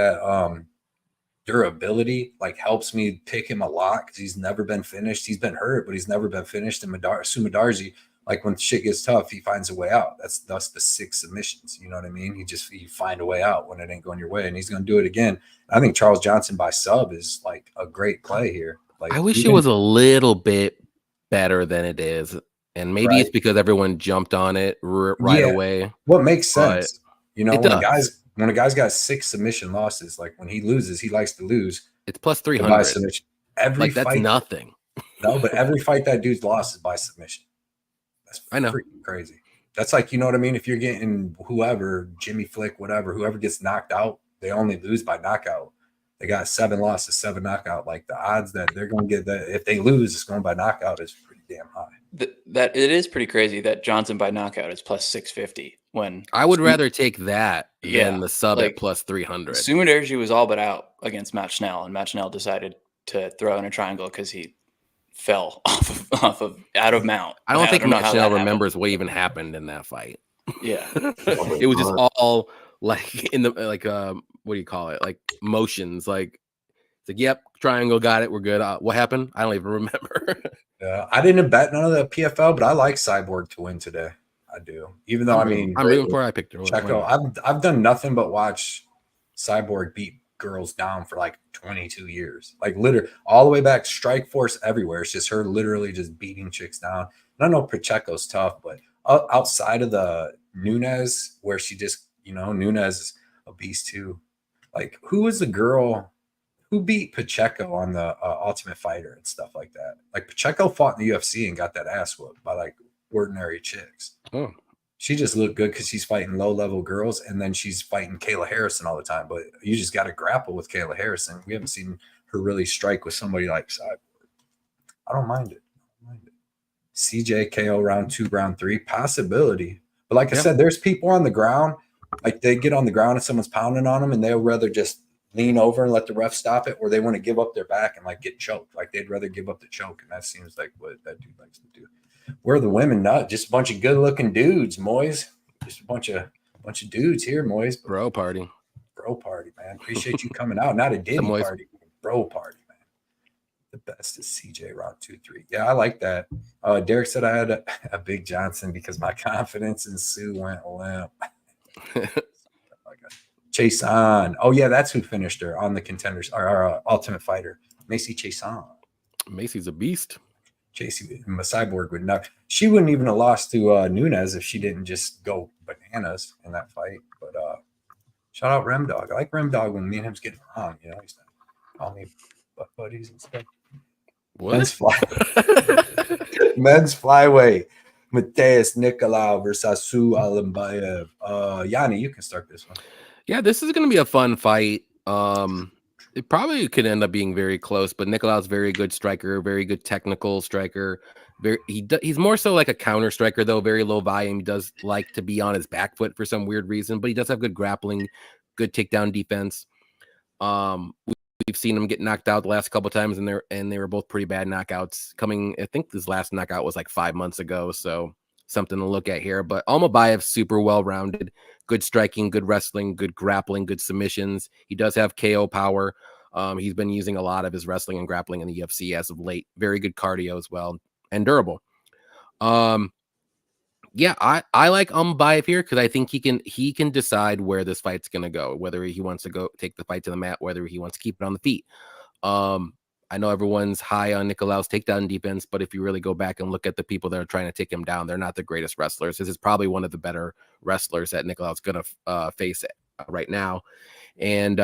durability like helps me pick him a lot because he's never been finished. He's been hurt, but he's never been finished. And Mudaerji, like when shit gets tough, he finds a way out. That's the 6 submissions. You know what I mean? You find a way out when it ain't going your way, and he's going to do it again. I think Charles Johnson by sub is like a great play here. Like I wish it was a little bit better than it is, and maybe it's because everyone jumped on it right away. What makes sense, when a guy's got 6 submission losses, like when he loses, he likes to lose. It's plus 300. Every that's fight, nothing. No, but every fight that dude's lost is by submission. That's freaking crazy. That's like, you know what I mean? If you're getting whoever, Jimmy Flick, whoever gets knocked out, they only lose by knockout. They got 7 losses, 7 knockout. Like the odds that they're going to get that if they lose, it's going by knockout is pretty damn high. That it is pretty crazy that Johnson by knockout is plus 650. When I would rather take that than the sub at plus 300. Mudaerji was all but out against Matt Schnell, and Matt Schnell decided to throw in a triangle because he fell out of mount. I don't think Matt Schnell remembers what even happened in that fight. Yeah, it was just all like in the what do you call it? Like motions. Like it's like, yep, triangle, got it, we're good. What happened? I don't even remember. Yeah, I didn't bet none of the PFL, but I like Cyborg to win today. I do, even though I'm rooting for. I picked her. Checo. I've done nothing but watch Cyborg beat girls down for like 22 years, like literally all the way back. Strike Force everywhere. It's just her literally just beating chicks down. And I know Pacheco's tough, but outside of the Nunes, where she just Nunes is a beast too. Like who was the girl who beat Pacheco on the Ultimate Fighter and stuff like that? Like Pacheco fought in the UFC and got that ass whooped by like ordinary chicks. Oh. She just looked good because she's fighting low-level girls, and then she's fighting Kayla Harrison all the time. But you just got to grapple with Kayla Harrison. We haven't seen her really strike with somebody like Cyborg. I don't mind it. CJ KO round 2, round 3, possibility. But like I said, there's people on the ground, like they get on the ground and someone's pounding on them, and they'll rather just lean over and let the ref stop it, or they want to give up their back and like get choked. Like they'd rather give up the choke, and that seems like what that dude likes to do. Where are the women? Not just a bunch of good-looking dudes, Moise. Just a bunch of dudes here, Moise. Bro party, man. Appreciate you coming out. Not a Diddy party, bro party, man. The best is CJ round 2, 3. Yeah, I like that. Derek said I had a big Johnson because my confidence in Sue went limp. Chase on. Oh yeah, that's who finished her on the Contenders or Ultimate Fighter. Macy Chason. Macy's a beast. Cyborg would not. She wouldn't even have lost to Nunes if she didn't just go bananas in that fight. But shout out Remdog. I like Remdog when me and him's getting along. He's not calling me butt buddies and stuff. What? Men's flyweight. Mateus Nicola versus Alabayev. Yanni, you can start this one. Yeah, this is going to be a fun fight. It probably could end up being very close, but Nicolao's very good striker, very good technical striker. He's more so like a counter striker, though, very low volume. He does like to be on his back foot for some weird reason, but he does have good grappling, good takedown defense. We've seen him get knocked out the last couple of times, and they were both pretty bad knockouts. I think this last knockout was like 5 months ago, so something to look at here. But Alabayev, super well-rounded, good striking, good wrestling, good grappling, good submissions. He does have KO power. He's been using a lot of his wrestling and grappling in the UFC as of late. Very good cardio as well, and durable. Yeah, I like Alabayev here because I think he can decide where this fight's gonna go, whether he wants to go take the fight to the mat, whether he wants to keep it on the feet. I know everyone's high on Nicolao's takedown defense, but if you really go back and look at the people that are trying to take him down, they're not the greatest wrestlers. This is probably one of the better wrestlers that Nicolao's gonna face right now, and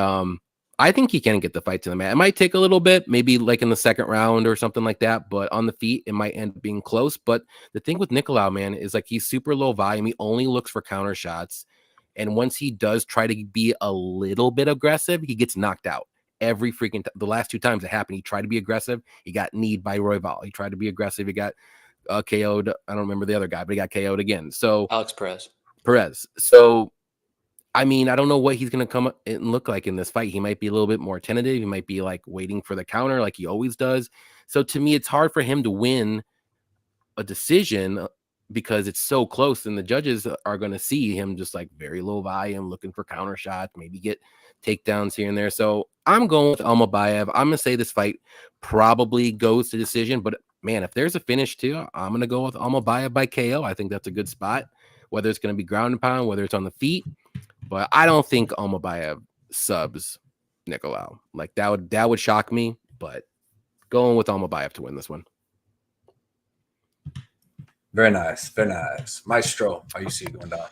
I think he can get the fight to the mat. It might take a little bit, maybe like in the second round or something like that, but on the feet, it might end up being close. But the thing with Nicola, man, is like he's super low volume. He only looks for counter shots. And once he does try to be a little bit aggressive, he gets knocked out. Every freaking the last 2 times it happened, he tried to be aggressive. He got kneed by Royval. He tried to be aggressive. He got KO'd. I don't remember the other guy, but he got KO'd again. So Alex Perez. So I mean, I don't know what he's going to come and look like in this fight. He might be a little bit more tentative. He might be like waiting for the counter like he always does. So to me, it's hard for him to win a decision because it's so close, and the judges are going to see him just like very low volume, looking for counter shots, maybe get takedowns here and there. So I'm going with Alabayev. I'm going to say this fight probably goes to decision, but man, if there's a finish too, I'm going to go with Alabayev by KO. I think that's a good spot, whether it's going to be ground and pound, whether it's on the feet. But I don't think Alabayev subs Nicola. Like that would shock me, but going with Alabayev to win this one. Very nice. Very nice. Maestro, how you see it going down?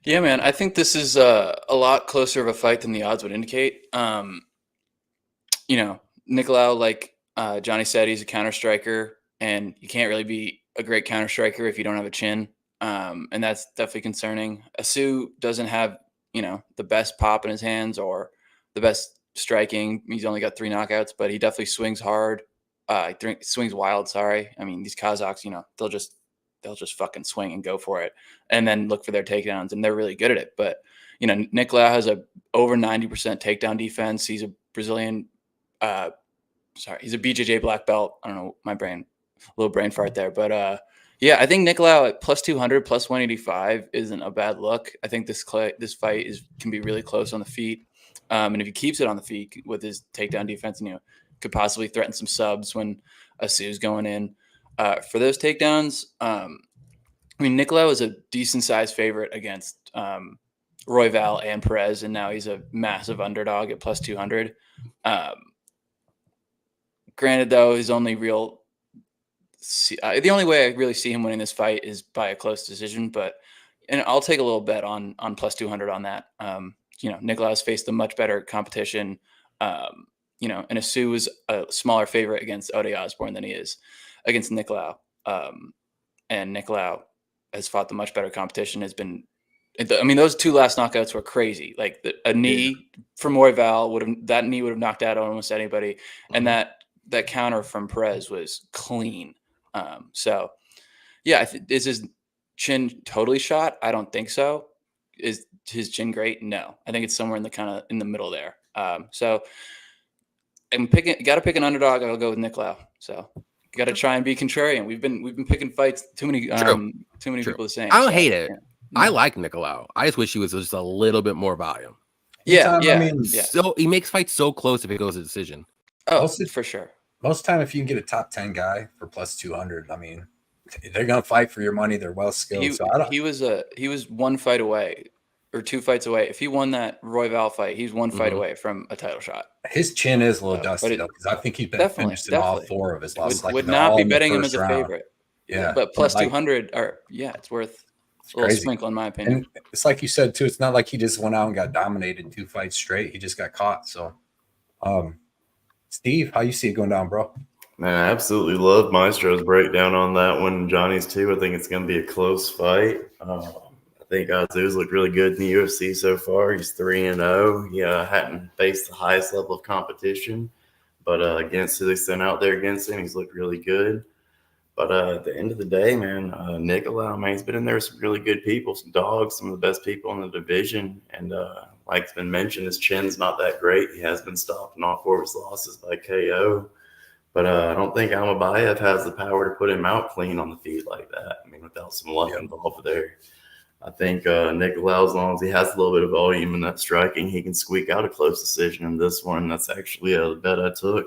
Yeah, man. I think this is a lot closer of a fight than the odds would indicate. Nicola, like Johnny said, he's a counter striker, and you can't really be a great counter striker if you don't have a chin. And that's definitely concerning. Asu doesn't have, the best pop in his hands or the best striking. He's only got 3 knockouts, but he definitely swings hard. Swings wild. Sorry. I mean, these Kazakhs, they'll just fucking swing and go for it and then look for their takedowns, and they're really good at it. But, Nicola has a over 90% takedown defense. He's a Brazilian, he's a BJJ black belt. I don't know, a little brain fart there, but, yeah, I think Nicola at plus 200, plus 185 isn't a bad look. I think this fight can be really close on the feet. And if he keeps it on the feet with his takedown defense, could possibly threaten some subs when Asu's going in. For those takedowns, Nicola was a decent-sized favorite against Royval and Perez, and now he's a massive underdog at plus 200. Granted, though, his only real the only way I really see him winning this fight is by a close decision, and I'll take a little bet on plus 200 on that. Nicola has faced a much better competition, and Asu is a smaller favorite against Ode Osborne than he is against Nicola. And Nicola has fought the much better competition, those 2 last knockouts were crazy. Like a knee from Royval that knee would have knocked out almost anybody. Mm-hmm. And that counter from Perez was clean. Is his chin totally shot? I don't think so. Is his chin great? No, I think it's somewhere in the middle there. So I'm got to pick an underdog. I'll go with Nicola. So got to try and be contrarian. We've been picking fights. Too many people the same. I don't hate it. Yeah. I like Nicola. I just wish he was just a little bit more volume. Yeah. So he makes fights so close if it goes to decision. Oh, for sure. Most time, if you can get a top 10 guy for plus 200, they're gonna fight for your money. They're well skilled. He was 1 fight away or 2 fights away. If he won that Royval fight, he's 1 fight away from a title shot. His chin is a little dusty though, because I think he's been finished in all 4 of his losses. Would not be betting him as a favorite. Yeah, but plus 200, it's worth a little sprinkle in my opinion. And it's like you said too. It's not like he just went out and got dominated 2 fights straight. He just got caught. So, Steve, how you see it going down, bro? Man, I absolutely love Maestro's breakdown on that one. Johnny's too. I think it's going to be a close fight. think Azu's looked really good in the UFC so far. He's 3-0. He hadn't faced the highest level of competition, but against who they sent out there against him, he's looked really good. But at the end of the day, man, Nicola, man, he's been in there with some really good people, some dogs, some of the best people in the division. And like it's been mentioned, his chin's not that great. He has been stopped in all 4 of his losses by KO. But I don't think Alabayev has the power to put him out clean on the feet like that. I mean, without some luck involved there. I think Nicola, as long as he has a little bit of volume in that striking, he can squeak out a close decision in this one. That's actually a bet I took.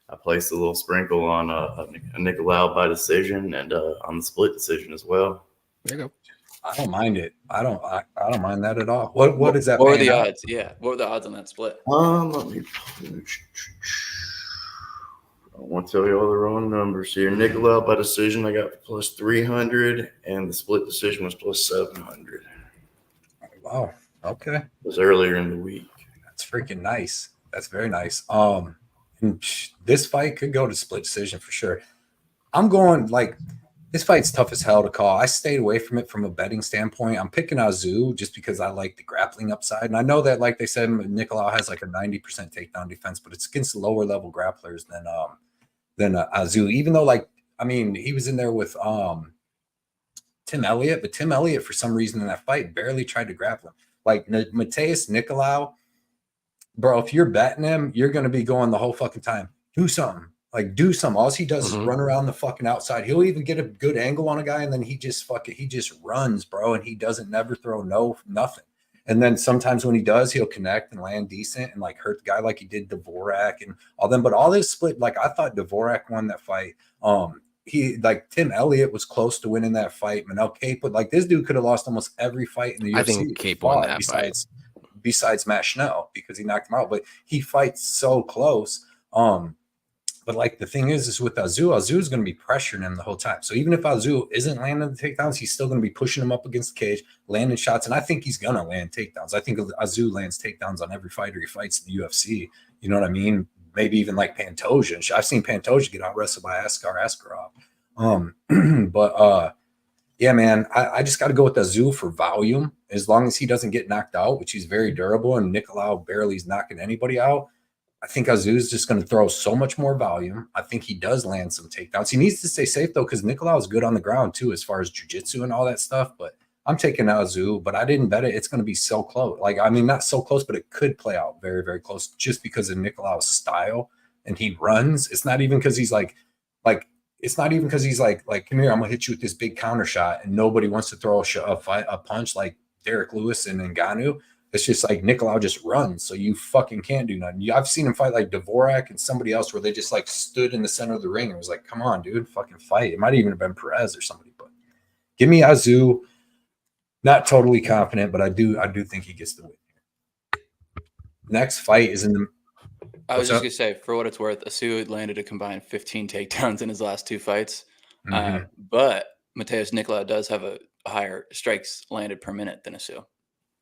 I placed a little sprinkle on a Nicola by decision and on the split decision as well. There you go. I don't mind it. I don't mind that at all. What is that? What were the out? odds? Yeah. What were the odds on that split? Let me. I don't want to tell you all the wrong numbers here. Nicola by decision, I got plus 300, and the split decision was plus 700. Wow. Okay. It was earlier in the week. That's freaking nice. That's very nice. This fight could go to split decision for sure. I'm going like this fight's tough as hell to call. I stayed away from it from a betting standpoint. I'm picking Azu just because I like the grappling upside. And I know that, like they said, Nicola has like a 90% takedown defense, but it's against lower level grapplers than Azu. Even though, like, I mean, he was in there with Tim Elliott, but Tim Elliott, for some reason in that fight, barely tried to grapple him. Like Mateus Nicolau, bro, if you're betting him, you're going to be going the whole fucking time. Do something. Like, do something. All he does is run around the fucking outside. He'll even get a good angle on a guy, and then he just runs, bro, and he doesn't never throw nothing. And then sometimes when he does, he'll connect and land decent and, like, hurt the guy like he did Dvorak and all them. But all this split, like, I thought Dvorak won that fight. Tim Elliott was close to winning that fight. Manel Cape, but, like, this dude could have lost almost every fight in the UFC. I think Cape won that besides Matt Schnell because he knocked him out. But he fights so close. But like the thing is with Azu is going to be pressuring him the whole time. So even if Azu isn't landing the takedowns, he's still going to be pushing him up against the cage, landing shots. And I think he's going to land takedowns. I think Azu lands takedowns on every fighter he fights in the UFC. You know what I mean? Maybe even like Pantoja. I've seen Pantoja get out wrestled by Askarov. Yeah, man, I just got to go with Azu for volume. As long as he doesn't get knocked out, which he's very durable, and Nicolau barely is knocking anybody out, I think Azu is just going to throw so much more volume. I think he does land some takedowns. He needs to stay safe, though, because Nicolau is good on the ground, too, as far as jiu-jitsu and all that stuff. But I'm taking Azu, but I didn't bet it. It's going to be so close. Like, I mean, not so close, but it could play out very, very close just because of Nicolau's style and he runs. It's not even because he's like, come here, I'm going to hit you with this big counter shot, and nobody wants to throw a punch like Derek Lewis and Ngannou. It's just like Nicolau just runs, so you fucking can't do nothing. I've seen him fight like Dvorak and somebody else where they just like stood in the center of the ring and was like, come on, dude, fucking fight. It might even have been Perez or somebody, but give me Azu. Not totally confident, but I do think he gets the win. Next fight is in the. I was just going to say, for what it's worth, Azu landed a combined 15 takedowns in his last 2 fights. But Mateus Nicolau does have a higher strikes landed per minute than Azu.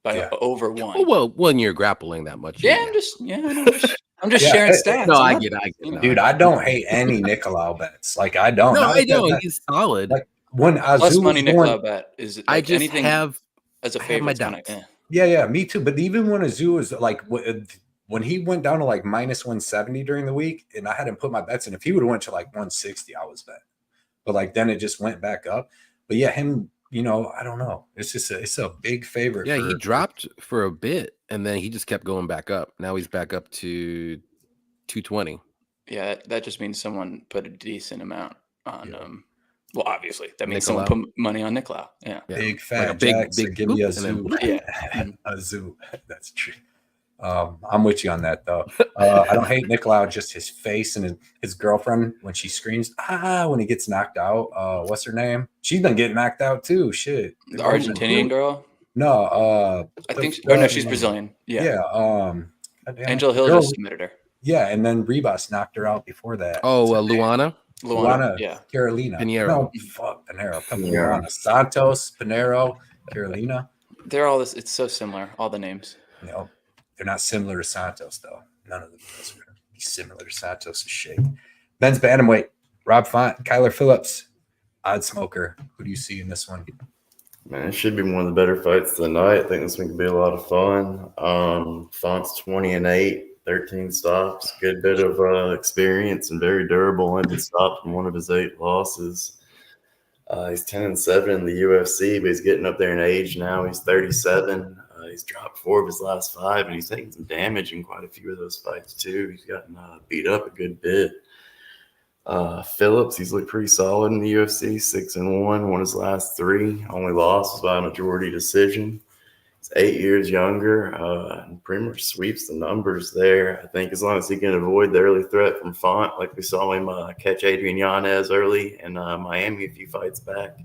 By over 1. Well, when you're grappling that much. Yeah, I'm just sharing stats. No, I get it. Dude, I don't hate any Nicolau bets. Like, I don't. No, I don't. He's solid. Like, when Azu plus money Nicolau bet is like I just anything have as a favorite. Yeah, me too. But even when Azu was like, when he went down to like minus 170 during the week, and I hadn't put my bets in, if he would have went to like 160, I was betting. But like then it just went back up. But yeah, him. You know, I don't know. It's just it's a big favorite. Yeah, he dropped for a bit, and then he just kept going back up. Now he's back up to 220. Yeah, that just means someone put a decent amount on. Well, obviously, that means Nicolau. someone put money on Nicolau. Yeah, big fat, like a big give me Azu. Azu. That's true. I'm with you on that though. I don't hate Nicolau, just his face and his girlfriend when she screams when he gets knocked out. What's her name? She's been getting knocked out too. Shit. The Argentinian girl? No, I think no, she's Brazilian. Yeah. Angel Hill just submitted her. Yeah, and then Ribas knocked her out before that. Luana, yeah. Carolina. Pinheiro. No, fuck Pinheiro. Luana. Santos, Pinheiro, Carolina. They're all this. It's so similar. All the names. You know, they're not similar to Santos though. None of them are going to be similar to Santos' shake. Men's bantamweight. Rob Font, Kyler Phillips, odd smoker. Who do you see in this one? Man, it should be one of the better fights of the night. I think this one could be a lot of fun. Font's 20-8, 13 stops, good bit of experience, and very durable. Only been stopped in one of his 8 losses. He's 10-7 in the UFC, but he's getting up there in age now. He's 37. He's dropped 4 of his last 5, and he's taken some damage in quite a few of those fights too. He's gotten beat up a good bit. Phillips, he's looked pretty solid in the UFC, 6-1, won his last 3. Only loss was by a majority decision. He's 8 years younger, and pretty much sweeps the numbers there. I think as long as he can avoid the early threat from Font, like we saw him catch Adrian Yanez early in Miami a few fights back,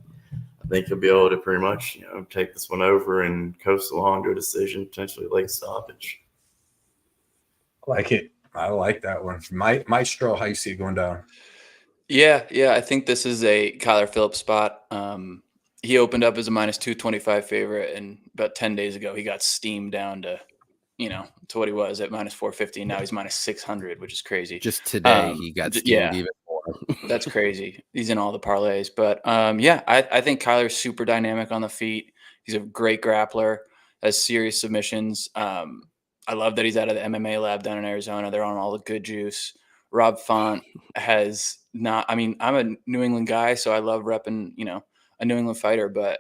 I think he'll be able to pretty much take this one over and coast along to a decision, potentially late stoppage. I like it. I like that one. Maestro, how you see it going down? Yeah. I think this is a Kyler Phillips spot. He opened up as a -225 favorite, and about 10 days ago, he got steamed down to, to what he was at -450. Now he's -600, which is crazy. Just today, he got steamed even more. That's crazy. He's in all the parlays. But I think Kyler's super dynamic on the feet. He's a great grappler, has serious submissions. I love that he's out of the MMA lab down in Arizona. They're on all the good juice. Rob Font has not, I'm a New England guy, so I love repping, a New England fighter, but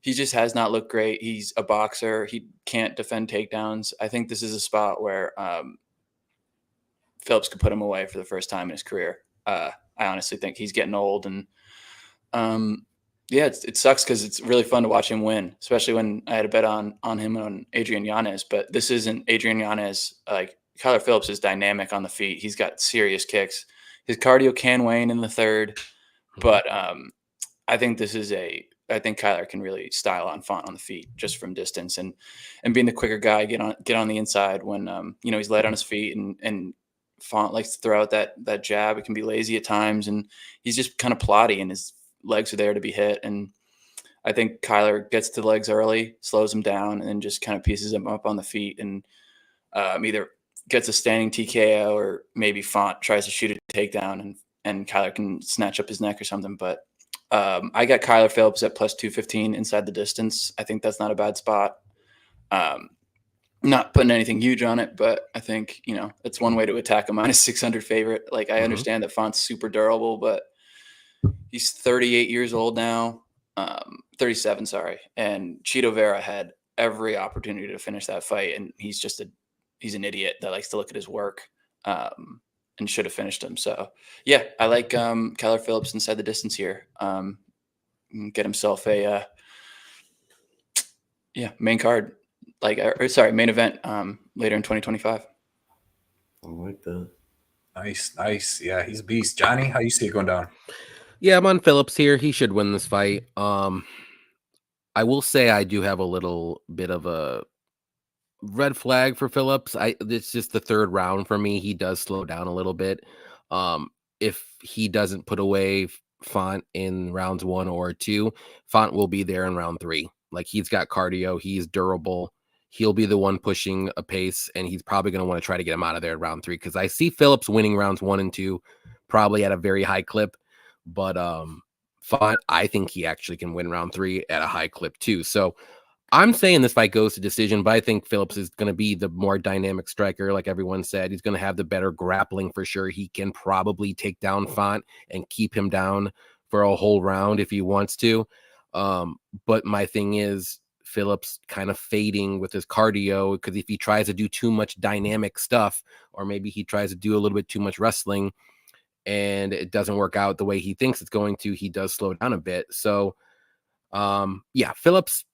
he just has not looked great. He's a boxer. He can't defend takedowns. I think this is a spot where Phillips could put him away for the first time in his career. I honestly think he's getting old, and it sucks because it's really fun to watch him win, especially when I had a bet on him on Adrian Yanez. But this isn't Adrian Yanez. Like, Kyler Phillips is dynamic on the feet. He's got serious kicks. His cardio can wane in the third, but I think Kyler can really style on Font on the feet just from distance, and being the quicker guy, get on the inside when he's light on his feet, and Font likes to throw out that jab. It can be lazy at times, and he's just kind of plotty, and his legs are there to be hit. And I think Kyler gets to the legs early, slows him down, and then just kind of pieces him up on the feet, and either gets a standing TKO or maybe Font tries to shoot a takedown, and Kyler can snatch up his neck or something. But I got Kyler Phillips at +215 inside the distance. I think that's not a bad spot. Not putting anything huge on it, but I think, it's one way to attack a -600 favorite. Like, I understand that Font's super durable, but he's 38 years old now, 37, sorry. And Cheeto Vera had every opportunity to finish that fight, and he's an idiot that likes to look at his work, and should have finished him. So, yeah, I like Kyler Phillips inside the distance here. Get himself a main card, main event later in 2025. I like that. Nice. Yeah, he's a beast. Johnny, how you see it going down? Yeah, I'm on Phillips here. He should win this fight. I will say I do have a little bit of a red flag for Phillips. It's just the third round for me. He does slow down a little bit. If he doesn't put away Font in rounds 1 or 2, Font will be there in round 3. Like, he's got cardio, he's durable. He'll be the one pushing a pace, and he's probably going to want to try to get him out of there in round 3, because I see Phillips winning rounds 1 and 2 probably at a very high clip. But Font, I think he actually can win round 3 at a high clip too. So I'm saying this fight goes to decision, but I think Phillips is going to be the more dynamic striker. Like everyone said, he's going to have the better grappling for sure. He can probably take down Font and keep him down for a whole round if he wants to. But my thing is, Phillips kind of fading with his cardio, because if he tries to do too much dynamic stuff, or maybe he tries to do a little bit too much wrestling and it doesn't work out the way he thinks it's going to, he does slow down a bit. So Phillips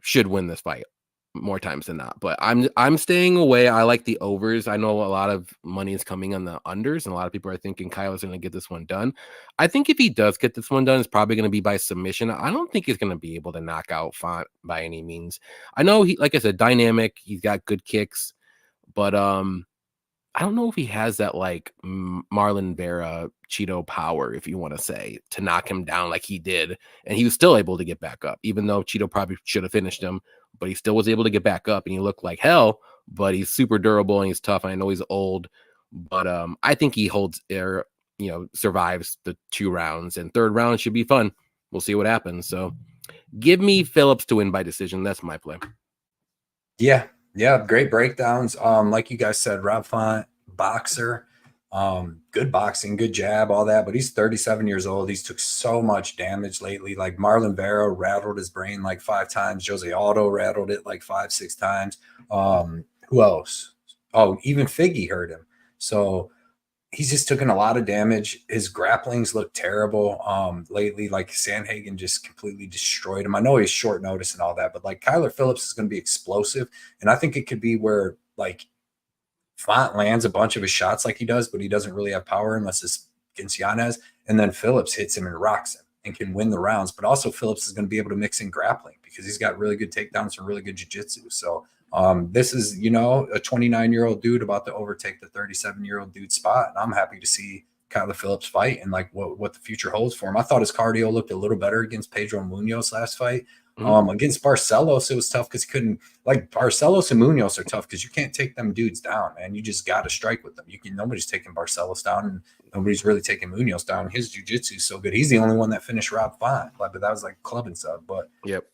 should win this fight more times than not, but I'm staying away. I like the overs. I know a lot of money is coming on the unders, and a lot of people are thinking Kyler's going to get this one done. I think if he does get this one done, it's probably going to be by submission. I don't think he's going to be able to knock out Font by any means. I know he, like I said, dynamic. He's got good kicks, but I don't know if he has that like Marlon Vera Cheeto power, if you want to say, to knock him down like he did. And he was still able to get back up, even though Cheeto probably should have finished him, but he still was able to get back up, and he looked like hell, but he's super durable and he's tough. I know he's old, but I think he holds air, survives the 2 rounds, and third round should be fun. We'll see what happens. So Give me Phillips to win by decision. That's my play. Yeah, great breakdowns. Like you guys said, Rob Font, boxer, good boxing, good jab, all that. But he's 37 years old. He's took so much damage lately. Like Marlon Vera rattled his brain like 5 times. Jose Aldo rattled it like 5-6 times. Who else? Oh, even Figgy hurt him. So he's just taken a lot of damage. His grapplings look terrible lately. Like Sandhagen just completely destroyed him. I know he's short notice and all that, but like Kyler Phillips is going to be explosive. And I think it could be where like Font lands a bunch of his shots like he does, but he doesn't really have power unless it's against Yanez. And then Phillips hits him and rocks him and can win the rounds. But also Phillips is going to be able to mix in grappling because he's got really good takedowns and really good jiu-jitsu. So this is, a 29-year-old dude about to overtake the 37-year-old dude's spot. And I'm happy to see Kyler Phillips fight and like what the future holds for him. I thought his cardio looked a little better against Pedro Munoz last fight. Against Barcelos, it was tough because Barcelos and Munoz are tough because you can't take them dudes down, man. You just got to strike with them. Nobody's taking Barcelos down and nobody's really taking Munoz down. His jiu-jitsu is so good. He's the only one that finished Rob Font, but that was like club and stuff. But yep.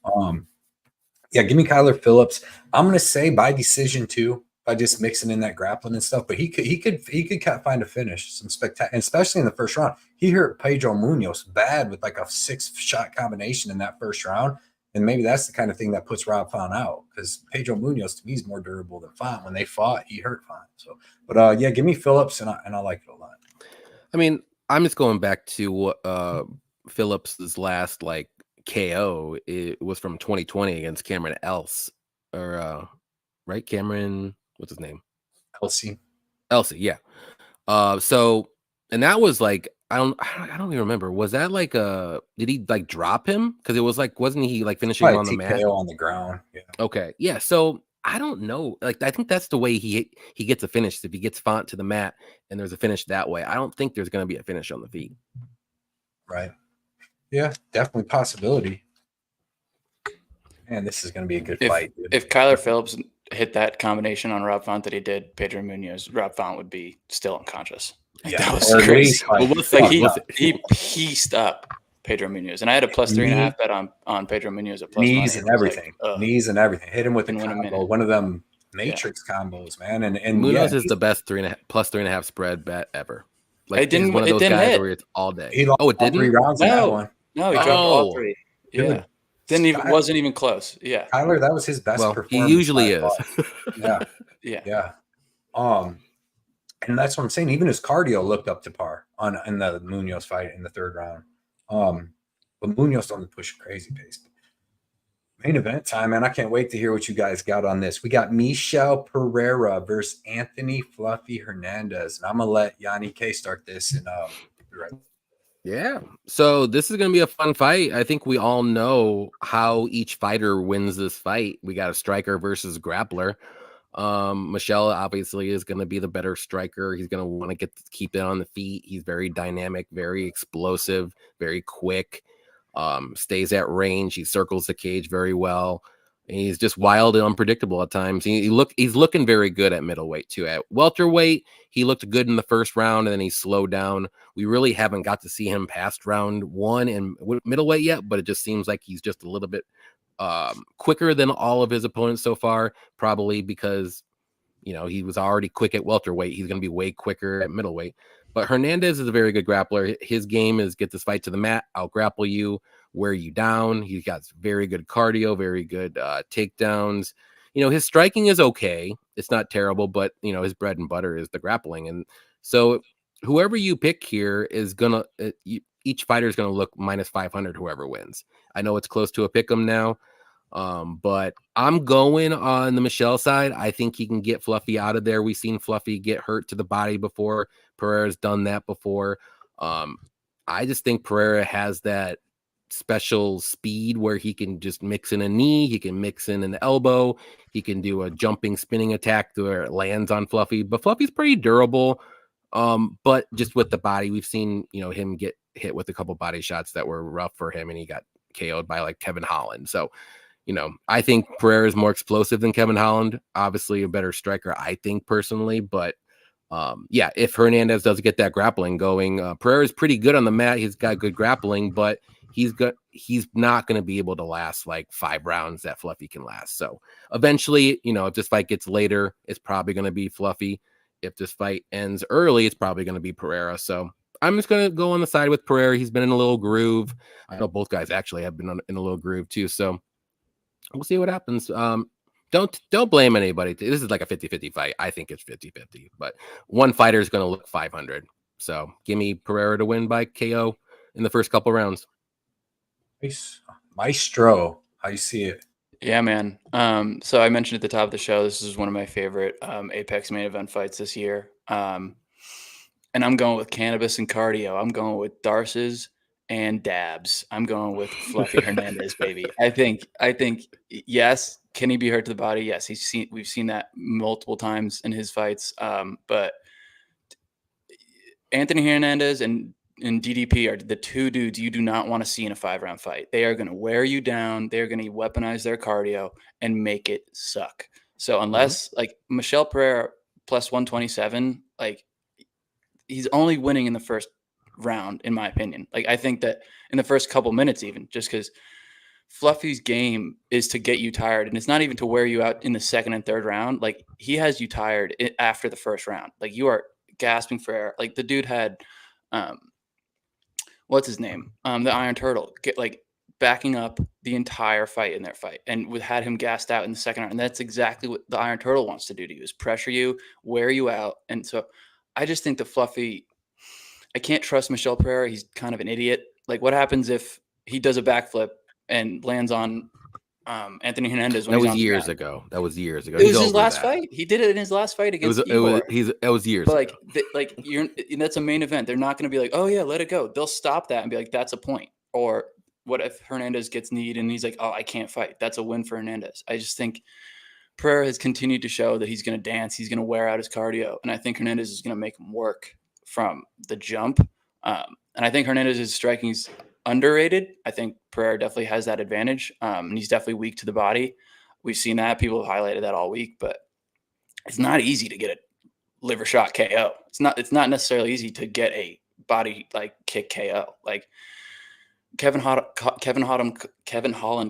Yeah, give me Kyler Phillips. I'm gonna say by decision too, by just mixing in that grappling and stuff. But he could find a finish, some spectacular, especially in the first round. He hurt Pedro Munoz bad with like a 6-shot combination in that first round. And maybe that's the kind of thing that puts Rob Font out because Pedro Munoz to me is more durable than Font. When they fought, he hurt Font. So, but yeah, give me Phillips, and I like it a lot. I mean, I'm just going back to Phillips's last like KO. It was from 2020 against Cameron Else, or right? Cameron, what's his name? Elsie, yeah. So, and that was like. I don't even remember. Was that like did he like drop him? Because it was like, wasn't he like finishing on the mat? On the ground. Yeah. Okay. Yeah. So I don't know. Like I think that's the way he gets a finish. If he gets Font to the mat and there's a finish that way, I don't think there's going to be a finish on the feet. Right. Yeah, definitely possibility. Man, this is going to be a good fight. Dude. If Kyler Phillips hit that combination on Rob Font that he did, Pedro Munoz, Rob Font would be still unconscious. Yeah, that was crazy. He pieced up Pedro Munoz, and I had a plus 3.5 bet on Pedro Munoz at plus knees money. and everything. Knees and everything. Hit him with a combo, one of them matrix combos, man. And Munoz is the best plus 3.5 spread bet ever. Like it didn't. One of those guys hit. Where it's all day. He lost it didn't. 3 rounds in that one. No, he dropped all 3. Yeah. Wasn't even close. Yeah. Kyler, that was his best performance. He usually is. Yeah. And that's what I'm saying. Even his cardio looked up to par in the Munoz fight in the 3rd round. But Munoz on the push crazy pace. Main event time, man. I can't wait to hear what you guys got on this. We got Michel Pereira versus Anthony Fluffy Hernandez. And I'm going to let Yanni K start this. And be right back. Yeah. So this is going to be a fun fight. I think we all know how each fighter wins this fight. We got a striker versus grappler. Michelle obviously is going to be the better striker. He's going to want to keep it on the feet. He's very dynamic, very explosive, very quick, stays at range. He circles the cage very well. And he's just wild and unpredictable at times. He's looking very good at middleweight too. At welterweight, he looked good in the first round and then he slowed down. We really haven't got to see him past round 1 in middleweight yet, but it just seems like he's just a little bit quicker than all of his opponents so far, probably because he was already quick at welterweight. He's going to be way quicker at middleweight. But Hernandez is a very good grappler. His game is get this fight to the mat, I'll grapple you, wear you down. He's got very good cardio, very good takedowns. His striking is okay. It's not terrible, but his bread and butter is the grappling. And so whoever you pick here is gonna each fighter is going to look minus 500 whoever wins. I know it's close to a pick 'em now, but I'm going on the Michelle side. I think he can get Fluffy out of there. We've seen Fluffy get hurt to the body before. Pereira's done that before. I just think Pereira has that special speed where he can just mix in a knee. He can mix in an elbow. He can do a jumping, spinning attack where it lands on Fluffy. But Fluffy's pretty durable. But just with the body, we've seen, him get hit with a couple body shots that were rough for him, and he got KO'd by like Kevin Holland. So, I think Pereira is more explosive than Kevin Holland. Obviously a better striker, I think personally, but if Hernandez does get that grappling going, Pereira is pretty good on the mat. He's got good grappling, but he's not going to be able to last like 5 rounds that Fluffy can last. So eventually, if this fight gets later, it's probably going to be Fluffy. If this fight ends early, it's probably going to be Pereira. So I'm just going to go on the side with Pereira. He's been in a little groove. I know both guys actually have been in a little groove too. So we'll see what happens. Don't blame anybody. This is like a 50-50 fight. I think it's 50-50, but one fighter is going to look 500. So give me Pereira to win by KO in the first couple rounds. Maestro, how you see it? Yeah, man. So I mentioned at the top of the show, this is one of my favorite Apex main event fights this year. And I'm going with cannabis and cardio. I'm going with Darces and dabs. I'm going with Fluffy Hernandez, baby. I think, yes. Can he be hurt to the body? Yes. We've seen that multiple times in his fights. But Anthony Hernandez and DDP are the two dudes you do not want to see in a 5-round fight. They are going to wear you down. They're going to weaponize their cardio and make it suck. So unless like Michel Pereira plus 127, like he's only winning in the first round, in my opinion. Like I think that in the first couple minutes, even just because Fluffy's game is to get you tired, and it's not even to wear you out in the second and third round. Like he has you tired after the first round. Like you are gasping for air. Like the dude had, what's his name? The Iron Turtle backing up the entire fight in their fight, and had him gassed out in the second round. And that's exactly what the Iron Turtle wants to do to you: is pressure you, wear you out. And so I just think the Fluffy, I can't trust Michel Pereira. He's kind of an idiot. Like what happens if he does a backflip and lands on Anthony Hernandez? That was years ago. That was years ago. It was his last fight. He did it in his last fight against Igor. It was years but ago. That's a main event. They're not going to be like, oh yeah, let it go. They'll stop that and be like, that's a point. Or what if Hernandez gets kneed and he's like, oh, I can't fight. That's a win for Hernandez. I just think Pereira has continued to show that he's going to dance. He's going to wear out his cardio. And I think Hernandez is going to make him work from the jump. And I think Hernandez's striking is underrated. I think Pereira definitely has that advantage. And he's definitely weak to the body. We've seen that. People have highlighted that all week, but it's not easy to get a liver shot KO. It's not necessarily easy to get a body kick KO. Like Kevin Holland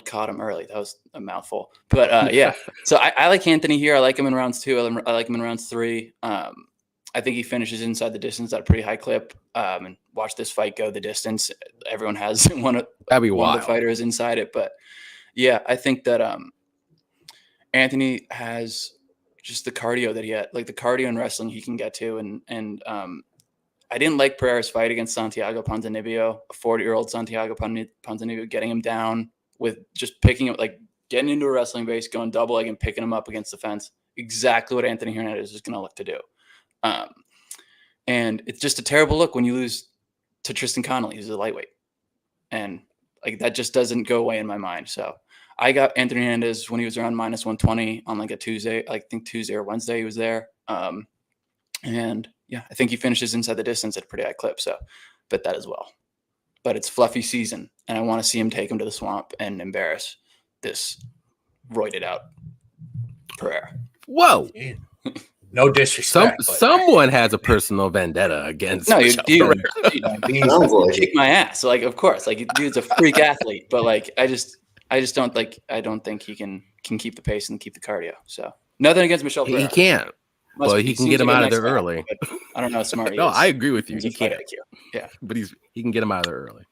caught him early. That was a mouthful, but yeah. So I like Anthony here. I like him in rounds 2. I like him in rounds 3. I think he finishes inside the distance at a pretty high clip. And watch this fight go the distance. Everyone has one of the fighters inside it. But yeah, I think that Anthony has just the cardio that he had, like the cardio in wrestling he can get to. And I didn't like Pereira's fight against Santiago Ponzinibbio, a 40-year-old Santiago Ponzinibbio, getting him down with just picking up, like getting into a wrestling base, going double leg and picking him up against the fence. Exactly what Anthony Hernandez is going to look to do. And it's just a terrible look when you lose to Tristan Connolly, who's a lightweight. And like that just doesn't go away in my mind. So I got Anthony Hernandez when he was around minus 120 on like a Tuesday. I think Tuesday or Wednesday he was there. And yeah, I think he finishes inside the distance at a pretty high clip. So bet that as well. But it's Fluffy season, and I want to see him take him to the swamp and embarrass this roided out Pereira. Whoa. No disrespect. Someone has a personal vendetta against. No, dude, kick my ass. So, like, of course, like, dude's a freak athlete, but like, I just don't think he can keep the pace and keep the cardio. So, nothing against Michel Pereira. He can't. But he can get him out of there early. I don't know how smart he is. No, I agree with you. He can't. Yeah, but he can get him out of there early.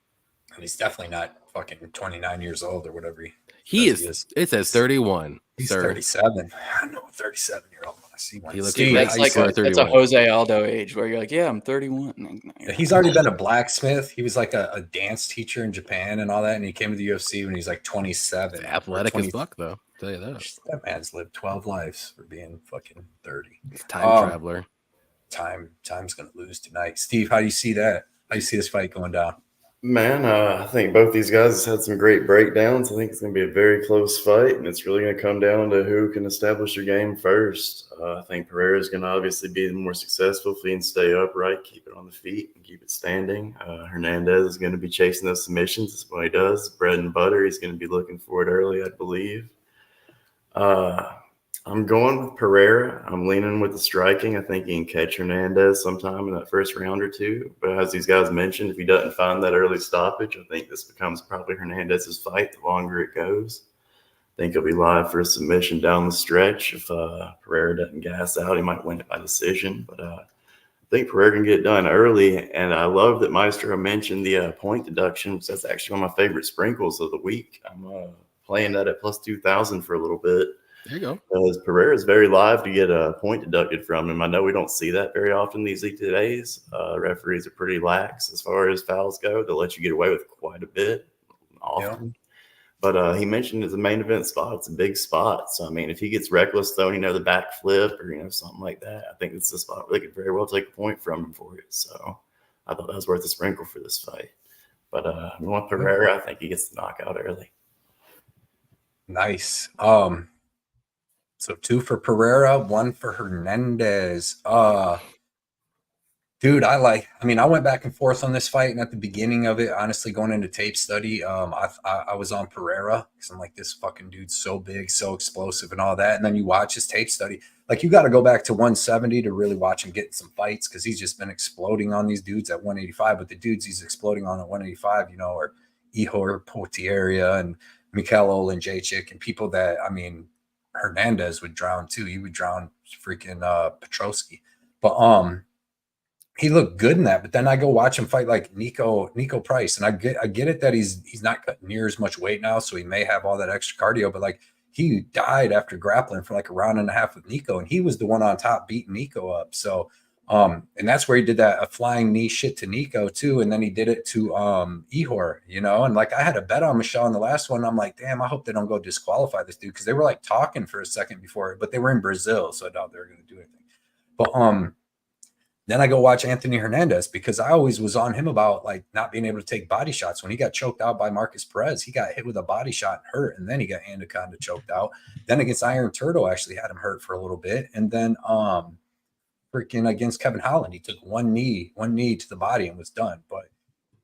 And he's definitely not fucking 29 years old or whatever he is. It says 31. He's 37. I know 37-year-old. I see one. That's a Jose Aldo age where you're like, yeah, I'm 31. Yeah, he's already been a blacksmith. He was like a dance teacher in Japan and all that, and he came to the UFC when he's like 27. He's athletic as fuck, though. I'll tell you that. That man's lived 12 lives for being fucking 30. He's a time traveler. Time's gonna lose tonight. Steve, how do you see that? How do you see this fight going down? Man, I think both these guys have had some great breakdowns. I think it's going to be a very close fight, and it's really going to come down to who can establish your game first. I think Pereira is going to obviously be the more successful if he can stay upright, keep it on the feet, and keep it standing. Hernandez is going to be chasing those submissions. That's what he does. Bread and butter. He's going to be looking for it early, I believe. I'm going with Pereira. I'm leaning with the striking. I think he can catch Hernandez sometime in that first round or two. But as these guys mentioned, if he doesn't find that early stoppage, I think this becomes probably Hernandez's fight the longer it goes. I think he'll be live for a submission down the stretch. If Pereira doesn't gas out, he might win it by decision. But I think Pereira can get it done early. And I love that Maestro mentioned the point deductions. That's actually one of my favorite sprinkles of the week. I'm playing that at plus 2,000 for a little bit. There you go. Because Pereira is very live to get a point deducted from him. I know we don't see that very often these days. Referees are pretty lax as far as fouls go. They'll let you get away with quite a bit often. Yeah. But he mentioned it's a main event spot. It's a big spot. So, I mean, if he gets reckless throwing, the back flip or, something like that, I think it's the spot where they could very well take a point from him for it. So I thought that was worth a sprinkle for this fight. But I'm going with Pereira. I think he gets the knockout early. Nice. So 2 for Pereira, 1 for Hernandez. Dude, I went back and forth on this fight, and at the beginning of it, honestly, going into tape study, I was on Pereira because I'm like, this fucking dude's so big, so explosive, and all that. And then you watch his tape study, like you got to go back to 170 to really watch him get some fights because he's just been exploding on these dudes at 185. But the dudes he's exploding on at 185, are Ihor Potieria and Mikhail Olenjacek and people that Hernandez would drown too. He would drown freaking Petrosky. But he looked good in that. But then I go watch him fight like Nico Price. And I get it that he's not cutting near as much weight now, so he may have all that extra cardio, but like he died after grappling for like a round and a half with Nico, and he was the one on top beating Nico up. So and that's where he did that a flying knee shit to Nico too, and then he did it to Ihor, and like I had a bet on Michelle in the last one. I'm like, damn, I hope they don't go disqualify this dude because they were like talking for a second before, but they were in Brazil, so I doubt they were going to do anything. But then I go watch Anthony Hernandez because I always was on him about like not being able to take body shots. When he got choked out by Marcus Perez, he got hit with a body shot and hurt, and then he got Anaconda choked out. Then against Iron Turtle, actually had him hurt for a little bit, and then freaking against Kevin Holland, he took one knee to the body and was done. But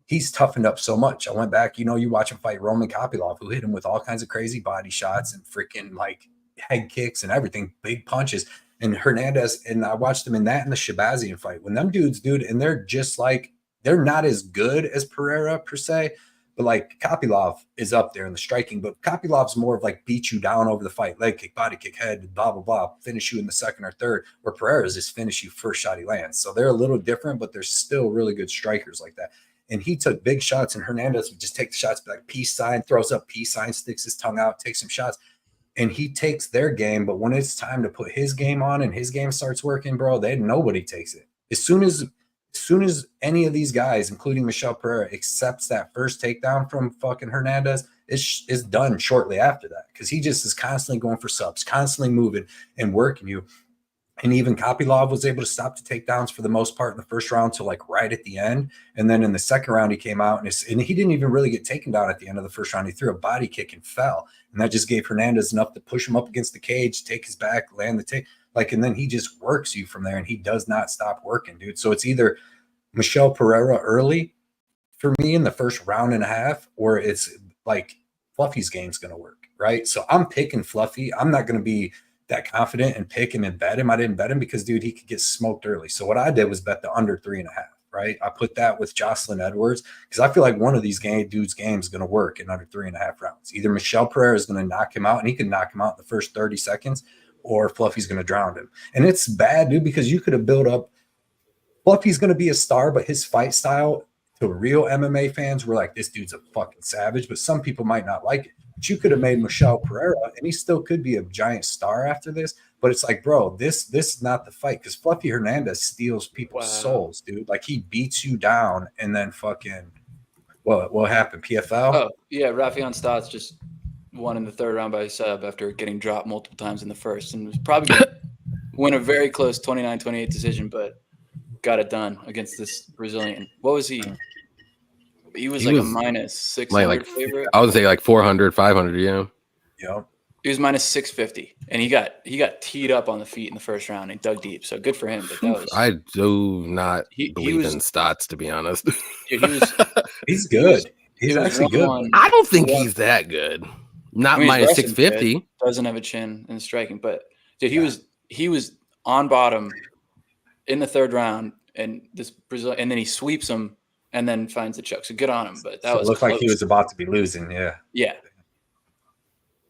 he's toughened up so much. I went back, you watch him fight Roman Kopylov, who hit him with all kinds of crazy body shots and freaking like head kicks and everything, big punches. And Hernandez, and I watched him in that and the Shabazian fight. When them dudes, dude, and they're just like, they're not as good as Pereira per se, but like Kopylov is up there in the striking. But Kopylov's more of like beat you down over the fight, leg kick, body kick, head, blah, blah, blah, finish you in the second or third, where Pereira's just finish you first shot he lands. So they're a little different, but they're still really good strikers like that. And he took big shots, and Hernandez would just take the shots, be like peace sign, throws up peace sign, sticks his tongue out, takes some shots. And he takes their game, but when it's time to put his game on and his game starts working, bro, nobody takes it. As soon as any of these guys, including Michel Pereira, accepts that first takedown from fucking Hernandez, it's done shortly after that because he just is constantly going for subs, constantly moving and working you. And even Kopylov was able to stop the takedowns for the most part in the first round till like right at the end. And then in the second round, he came out and he didn't even really get taken down at the end of the first round. He threw a body kick and fell. And that just gave Hernandez enough to push him up against the cage, take his back, land the take. And then he just works you from there, and he does not stop working, dude. So it's either Michel Pereira early for me in the first round and a half, or it's like Fluffy's game's going to work, right? So I'm picking Fluffy. I'm not going to be that confident and pick him and bet him. I didn't bet him because, dude, he could get smoked early. So what I did was bet the under 3.5, right? I put that with Jocelyn Edwards because I feel like one of these dudes' games is going to work in under 3.5 rounds. Either Michel Pereira is going to knock him out, and he can knock him out in the first 30 seconds, or Fluffy's going to drown him. And it's bad, dude, because you could have built up Fluffy's going to be a star, but his fight style to real MMA fans were like, this dude's a fucking savage, but some people might not like it. But you could have made Michel Pereira, and he still could be a giant star after this. But it's like, bro, this is not the fight because Fluffy Hernandez steals people's souls, dude. Like he beats you down, and then fucking what happened? PFL? Oh yeah, Rafion Stotts just won in the third round by a sub after getting dropped multiple times in the first, and was probably going to win a very close 29-28 decision, but got it done against this Brazilian. What was he? He was a minus 600 favorite. I would say like 400, 500, yeah. Yeah. He was minus 650, and he got teed up on the feet in the first round and dug deep. So good for him. But that was, I do not believe in Stotts, to be honest. Dude, he's good. He's actually good. I don't think he's that good. Not minus 650. Doesn't have a chin in striking, but Dude, he was on bottom in the third round, and and then he sweeps him and then finds the choke. So good on him. But that was it looked close. like he was about to be losing. Yeah. Yeah.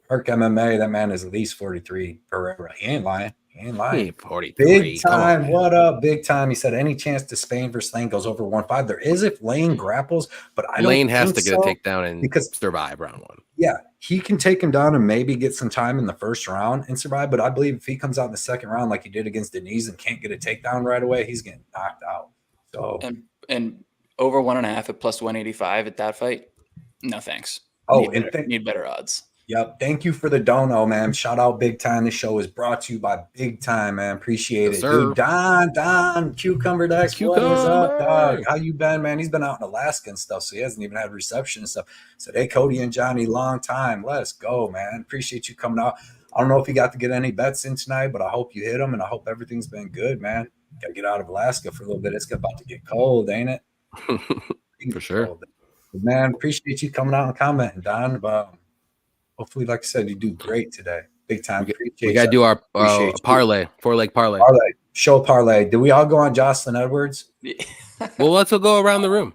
Herc MMA, that man is at least 43. Pereira. He ain't lying. He ain't lying. Hey, 43. Big Come on, time. man. What up? Big time. He said, any chance to Spain versus Lane goes over 1-5? There is if Lane grapples, but I don't Lane has think to get so, a takedown and because survive round 1. yeah, he can take him down and maybe get some time in the first round and survive. But I believe if he comes out in the second round like he did against Denise and can't get a takedown right away, he's getting knocked out. So and over 1.5 at plus 185 at that fight. No thanks. Oh, need better odds. Yep. Thank you for the dono, man. Shout out Big Time. This show is brought to you by Big Time, man. Appreciate it. Sir. Dude, Don, Cucumber Dex. What is up, dog? How you been, man? He's been out in Alaska and stuff, so he hasn't even had reception and stuff. Said, hey, Cody and Johnny, long time. Let's go, man. Appreciate you coming out. I don't know if you got to get any bets in tonight, but I hope you hit them, and I hope everything's been good, man. Got to get out of Alaska for a little bit. It's about to get cold, ain't it? For sure. Cold. But man, appreciate you coming out and commenting, Don. Hopefully, like I said, you do great today. Big time. We got to do our parlay, 4-leg parlay. Show parlay. Did we all go on Jocelyn Edwards? Well, let's go around the room.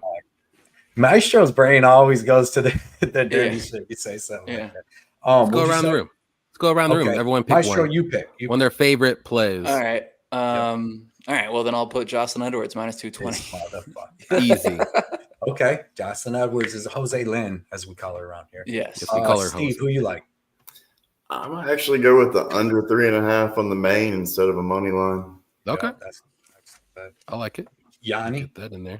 Maestro's brain always goes to the dirty shit. You say something. Yeah. Like that. Let's go around the room. Let's go around the room. Everyone pick Maestro, one. you pick. One of their favorite plays. All right. All right. Well, then I'll put Jocelyn Edwards minus 220. Easy. Okay. Jocelyn Edwards is Jose Lynn, as we call her around here. Yes. We call her Steve, Jose. who you like? I might actually go with the under 3.5 on the main instead of a money line. Okay. Yeah, that's I like it. Yanni. Get that in there.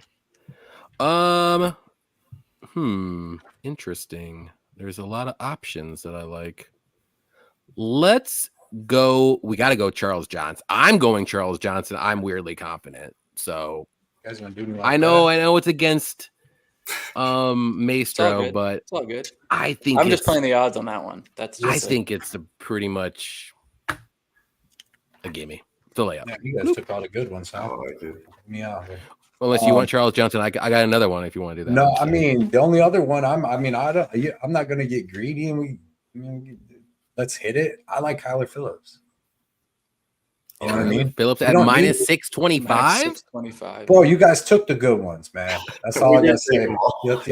Interesting. There's a lot of options that I like. Let's go. We got to go Charles Johnson. I'm going Charles Johnson. I'm weirdly confident. So You guys gonna do me like I know it's against Maestro, good. but It's all good. I think I'm just playing the odds on that one. I think it's pretty much a gimme. It's a layup. Yeah, you guys took all the good ones, I huh? like it. Me out here. Unless you want Charles Johnson, I got another one if you want to do that. No, I mean the only other one I'm not gonna get greedy and let's hit it. I like Kyler Phillips. You know what I mean? Phillips You at don't minus need- 625. 625. Bro, you guys took the good ones, man. That's all I We gotta did take say. them all. Yep,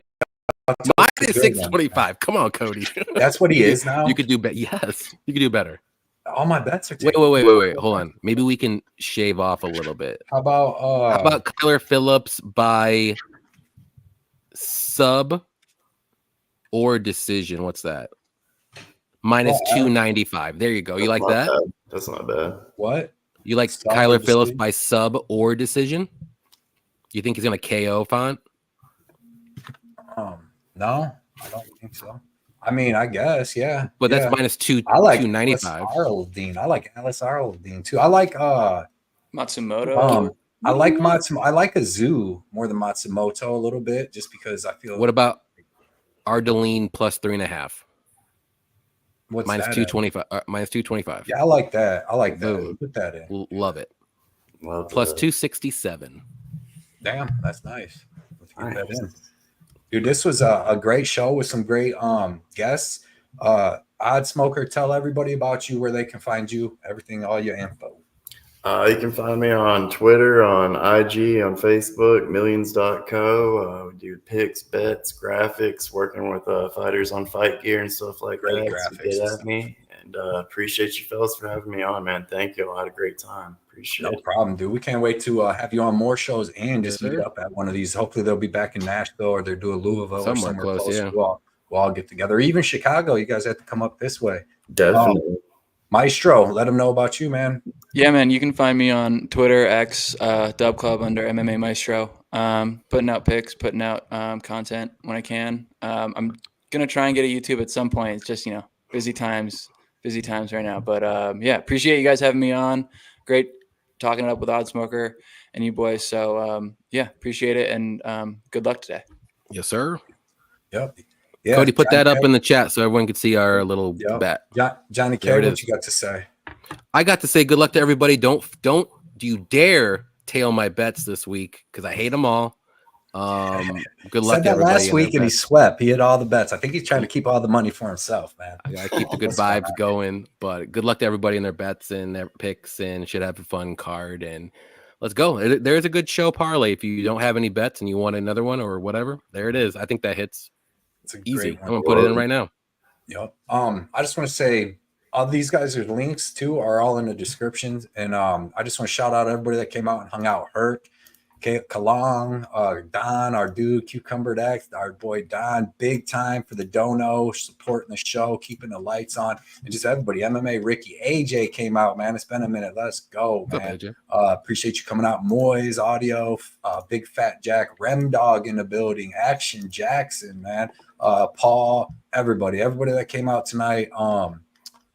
Minus 625. Come on, Cody. that's what he is now. You could do better. Yes, you could do better. All my bets are Wait. taken. Hold on. Maybe we can shave off a little bit. How about Kyler Phillips by sub or decision? What's that? Minus 295. There you go. You like Not that? bad. That's not bad. what? You like Sub or Kyler Phillips decision? by sub or decision? You think he's gonna KO Font? No, I don't think so. I mean, I guess, yeah. But yeah. that's minus I like 295. Arlene. I like Alice Arlene too. I like Matsumoto. I like Matsumoto. I like Azu more than Matsumoto a little bit, just because I feel. What about Ardeline plus 3.5? What's Minus that 225. Minus 225. at? Yeah, I like that. I like that. Boom. Put that in. Love it. Love Plus that. 267. Damn, that's nice. Let's get that Nice. in. Dude, this was a great show with some great guests. Odd Smoker, tell everybody about you, where they can find you, everything, all your info. You can find me on Twitter, on IG, on Facebook, millions.co. We do picks, bets, graphics, working with fighters on fight gear and stuff like Great that. So graphics. get at me. And appreciate you fellas for having me on, man. Thank you. I had a great time. Appreciate No it. problem, dude. We can't wait to have you on more shows and just Yes, meet sir. up at one of these. Hopefully, they'll be back in Nashville or they'll do a Louisville or Somewhere somewhere close, close. yeah. We'll all get together. Or even Chicago. You guys have to come up this way. Definitely. Maestro, let them know about you, man. Yeah, man. You can find me on Twitter, X, Dub Club under MMA Maestro. Putting out pics, putting out content when I can. I'm gonna try and get a YouTube at some point. It's just busy times right now. But yeah, appreciate you guys having me on. Great talking it up with Odd Smoker and you boys. So yeah, appreciate it and good luck today. Yes, sir. Yep. Yeah, Cody, put Johnny that up K. in the chat so everyone can see our little Yep. bet. Johnny There K, it what is. you got to say? I got to say good luck to everybody. Don't do you dare tail my bets this week because I hate them all. Good luck Said to that everybody last in their week and he bets. swept. He hit all the bets. I think he's trying to keep all the money for himself, man. I gotta keep the good What's going vibes on? going. But good luck to everybody in their bets and their picks, and should have a fun card. And let's go. There's a good show parlay. If you don't have any bets and you want another one or whatever, there it is. I think that hits It's a easy. great I'm one. gonna put it in right now. Yep. I just want to say all these guys' links too are all in the descriptions. And I just want to shout out everybody that came out and hung out. Herc, Kalong, Don, our dude, Cucumber Deck, our boy Don, big time for the dono, supporting the show, keeping the lights on, and just everybody. MMA Ricky, AJ came out, man. It's been a minute. Let's go, What's up, man. AJ? Appreciate you coming out. Moyes Audio, Big Fat Jack, Rem Dog in the building, Action Jackson, man. Paul, everybody that came out tonight.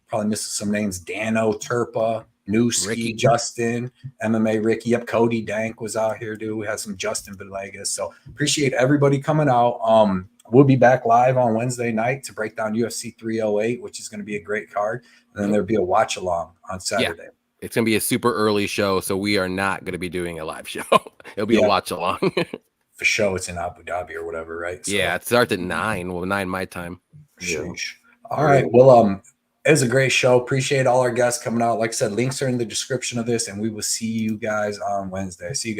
Probably missing some names. Dano, Turpa, Newski, Ricky. Justin, MMA Ricky. Yep, Cody Dank was out here, dude. We had some Justin Villegas. So appreciate everybody coming out. We'll be back live on Wednesday night to break down UFC 308, which is going to be a great card. And then there'll be a watch along on Saturday. It's gonna be a super early show, so we are not gonna be doing a live show. It'll be a Yeah. watch along. For sure, it's in Abu Dhabi or whatever, right? So, Yeah, it starts at 9. Well, 9 my time. sheesh. All right. Well, it was a great show. Appreciate all our guests coming out. Like I said, links are in the description of this, and we will see you guys on Wednesday. See you guys.